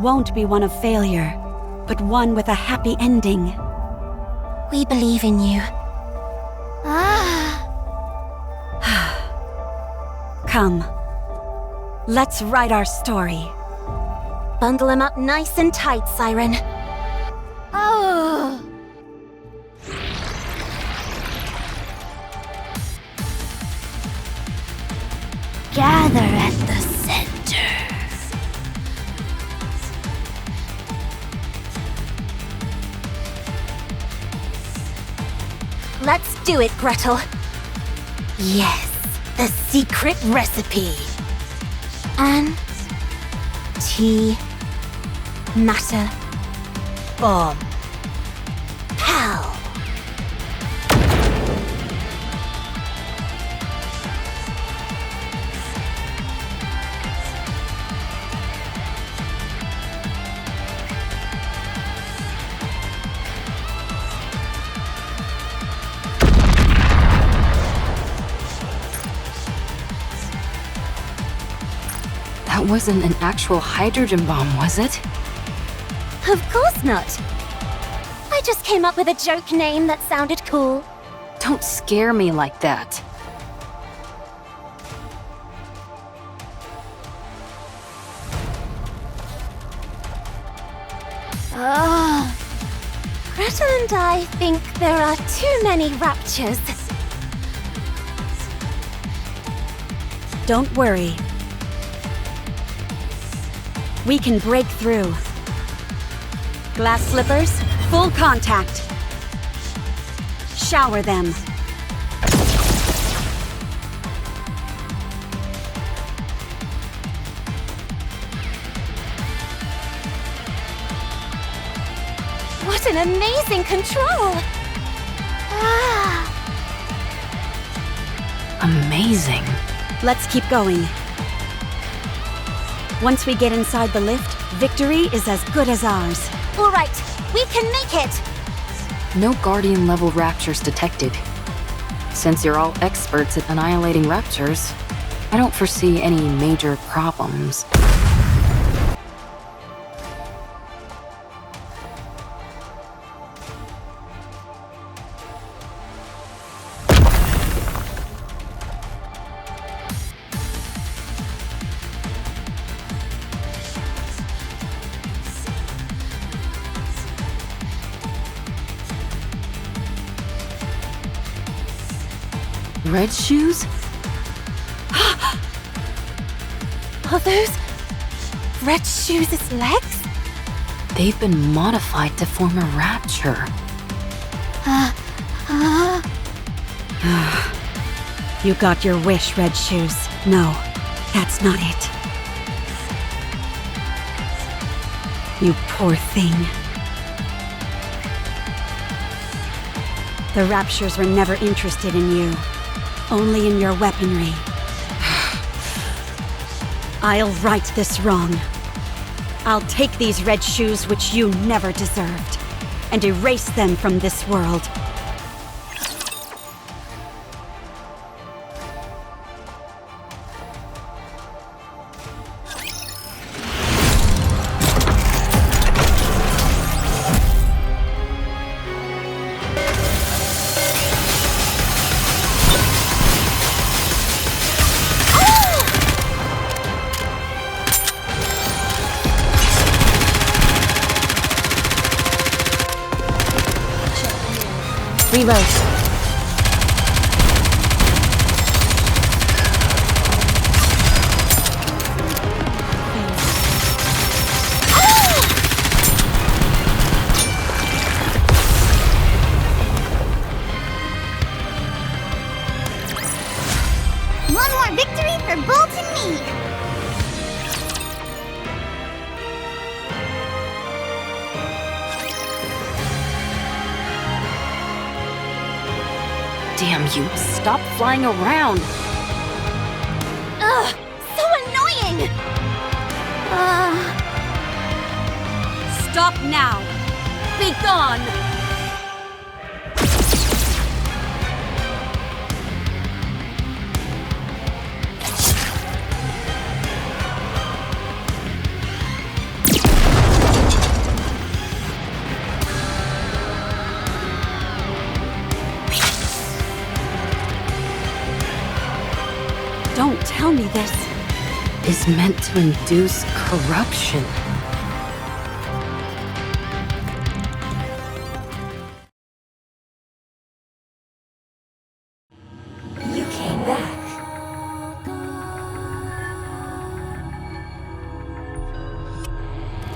won't be one of failure, but one with a happy ending. We believe in you. Come, let's write our story. Bundle him up nice and tight, Siren. Oh! Gather at the center. Let's do it, Gretel. Yes, the secret recipe. Matter bomb. Pow. That wasn't an actual hydrogen bomb, was it? Of course not. I just came up with a joke name that sounded cool. Don't scare me like that. Gretel and I think there are too many raptures. Don't worry. We can break through. Glass slippers, full contact. Shower them. What an amazing control! Ah. Amazing. Let's keep going. Once we get inside the lift, victory is as good as ours. All right, we can make it! No Guardian-level raptures detected. Since you're all experts at annihilating raptures, I don't foresee any major problems. Red shoes? Are those Red Shoes' legs? They've been modified to form a rapture. You got your wish, Red Shoes. No, that's not it. You poor thing. The Raptures were never interested in you. Only in your weaponry. I'll right this wrong. I'll take these red shoes which you never deserved, and erase them from this world. Reload. One more victory for Bolt and me! Damn you, stop flying around! Ugh, so annoying! Stop now! Be gone! Don't tell me this is meant to induce corruption. You came back.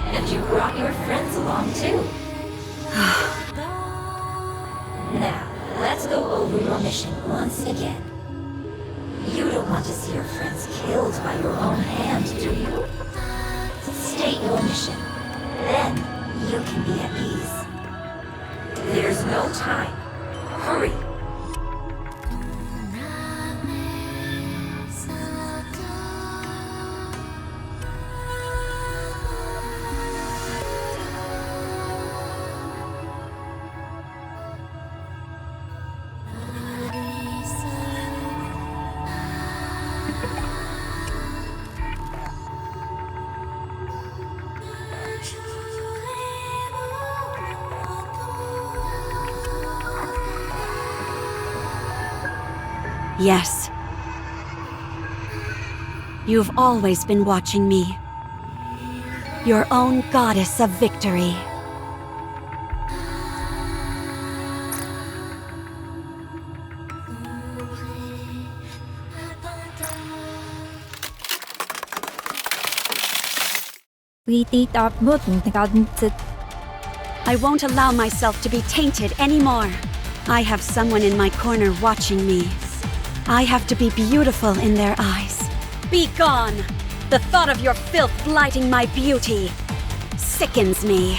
And you brought your friends along too. Now, let's go over your mission once again. You don't want to see your friends killed by your own hand, do you? State your mission. Then you can be at ease. There's no time. Hurry. Yes. You've always been watching me. Your own goddess of victory. I won't allow myself to be tainted anymore. I have someone in my corner watching me. I have to be beautiful in their eyes. Be gone! The thought of your filth blighting my beauty sickens me.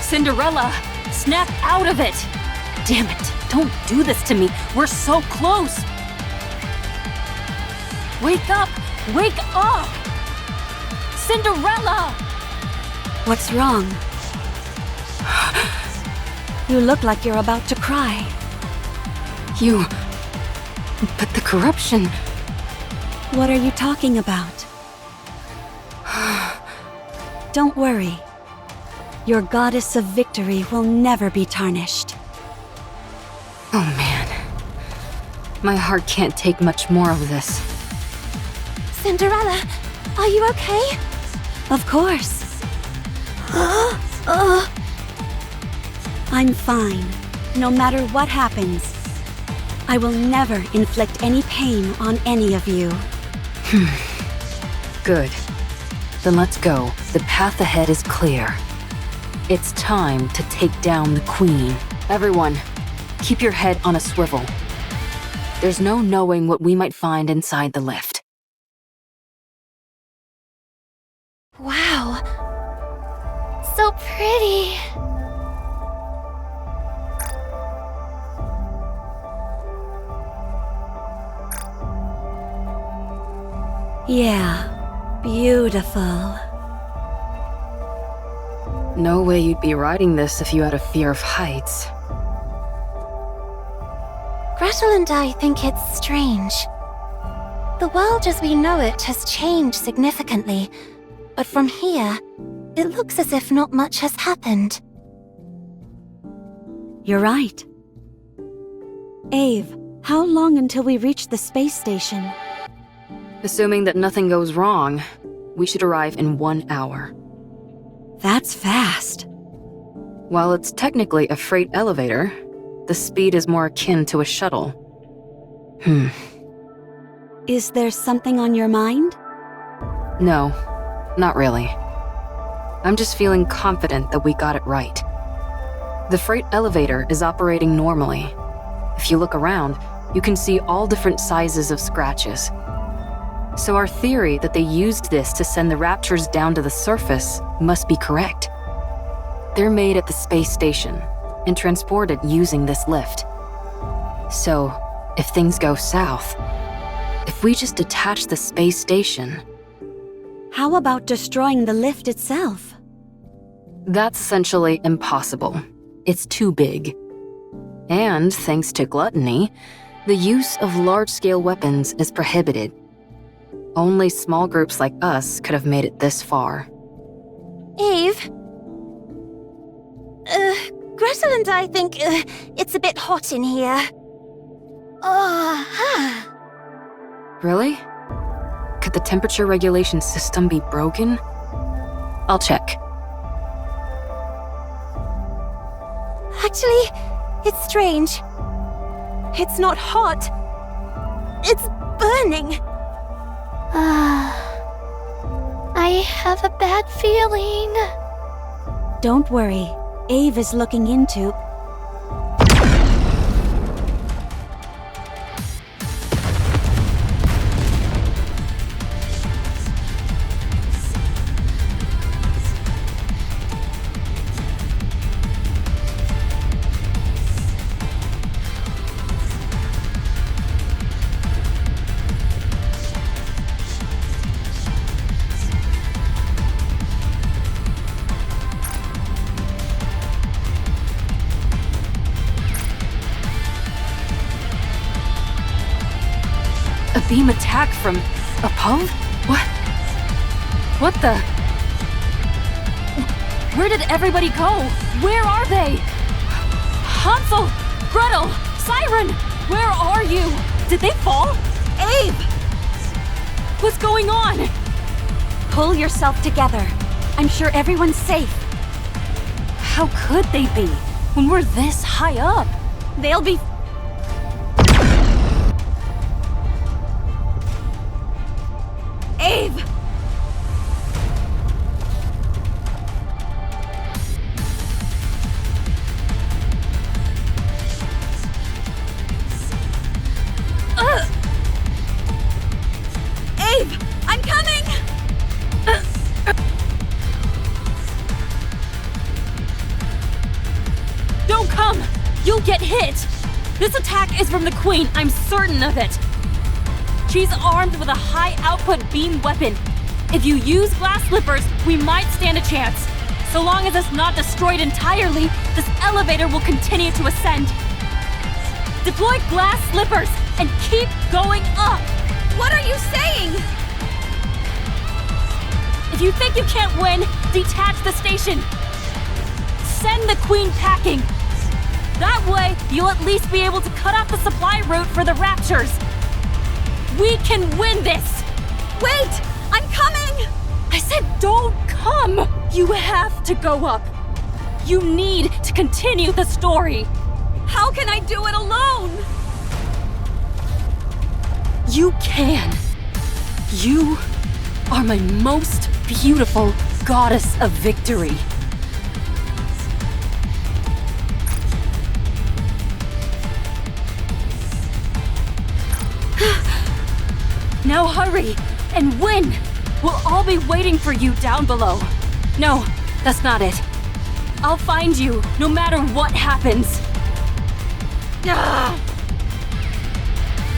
Cinderella, snap out of it! Damn it, don't do this to me. We're so close! Wake up! Wake up! Cinderella! What's wrong? You look like you're about to cry. But the corruption... What are you talking about? Don't worry. Your goddess of victory will never be tarnished. Oh man. My heart can't take much more of this. Cinderella, are you okay? Of course. I'm fine, no matter what happens. I will never inflict any pain on any of you. Good. Then let's go. The path ahead is clear. It's time to take down the Queen. Everyone, keep your head on a swivel. There's no knowing what we might find inside the lift. Wow. So pretty. Yeah, beautiful. No way you'd be riding this if you had a fear of heights. Gretel and I think it's strange. The world as we know it has changed significantly, but from here, it looks as if not much has happened. You're right. Ave, how long until we reach the space station? Assuming that nothing goes wrong, we should arrive in 1 hour. That's fast. While it's technically a freight elevator, the speed is more akin to a shuttle. Is there something on your mind? No, not really. I'm just feeling confident that we got it right. The freight elevator is operating normally. If you look around, you can see all different sizes of scratches. So our theory that they used this to send the raptures down to the surface must be correct. They're made at the space station and transported using this lift. So, if things go south, if we just detach the space station... How about destroying the lift itself? That's essentially impossible. It's too big. And, thanks to gluttony, the use of large-scale weapons is prohibited. Only small groups like us could have made it this far. Eve? Gretel and I think it's a bit hot in here. Really? Could the temperature regulation system be broken? I'll check. Actually, it's strange. It's not hot. It's burning. I have a bad feeling. Don't worry. Ave is looking into... A beam attack from above? What the? Where did everybody go? Where are they? Hansel! Gretel! Siren! Where are you? Did they fall? Abe! What's going on? Pull yourself together. I'm sure everyone's safe. How could they be when we're this high up? They'll be... Ave! This attack is from the Queen, I'm certain of it. She's armed with a high-output beam weapon. If you use glass slippers, we might stand a chance. So long as it's not destroyed entirely, this elevator will continue to ascend. Deploy glass slippers and keep going up! What are you saying? If you think you can't win, detach the station. Send the Queen packing. That way, you'll at least be able to cut off the supply route for the raptures. We can win this! Wait! I'm coming! I said don't come! You have to go up. You need to continue the story. How can I do it alone? You can. You are my most beautiful goddess of victory. Now hurry and win! We'll all be waiting for you down below. No, that's not it. I'll find you no matter what happens.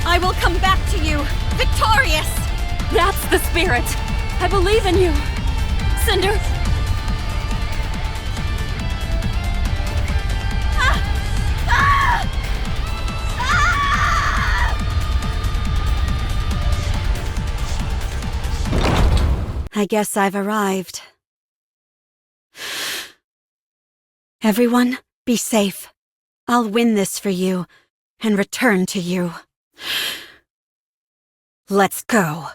I will come back to you, victorious! That's the spirit. I believe in you. Cinder. I guess I've arrived. Everyone, be safe. I'll win this for you and return to you. Let's go.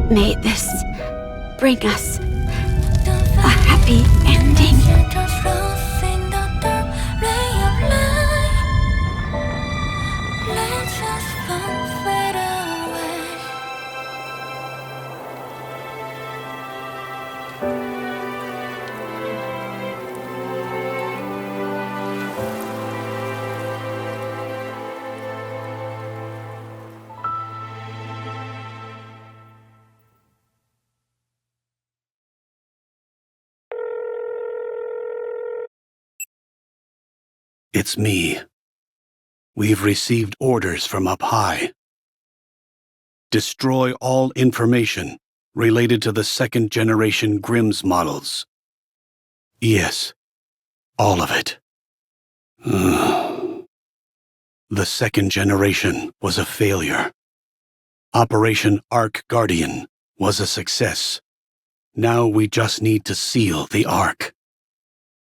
May this bring us happy ending. It's me. We've received orders from up high. Destroy all information related to the second-generation Grimm's models. Yes, all of it. The second generation was a failure. Operation Ark Guardian was a success. Now we just need to seal the Ark.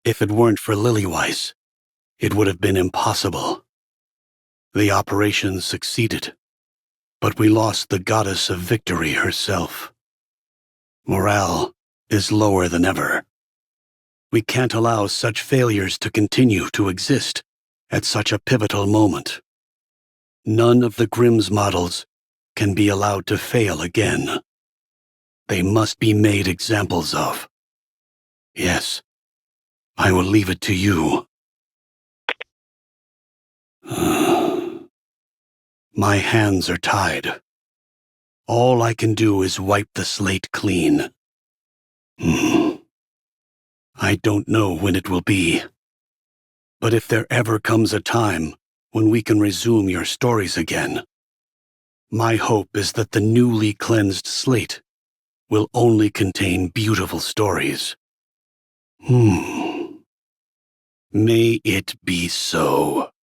If it weren't for Lillywise, it would have been impossible. The operation succeeded, but we lost the goddess of victory herself. Morale is lower than ever. We can't allow such failures to continue to exist at such a pivotal moment. None of the Grimm's models can be allowed to fail again. They must be made examples of. Yes, I will leave it to you. My hands are tied. All I can do is wipe the slate clean. I don't know when it will be. But if there ever comes a time when we can resume your stories again, my hope is that the newly cleansed slate will only contain beautiful stories. May it be so.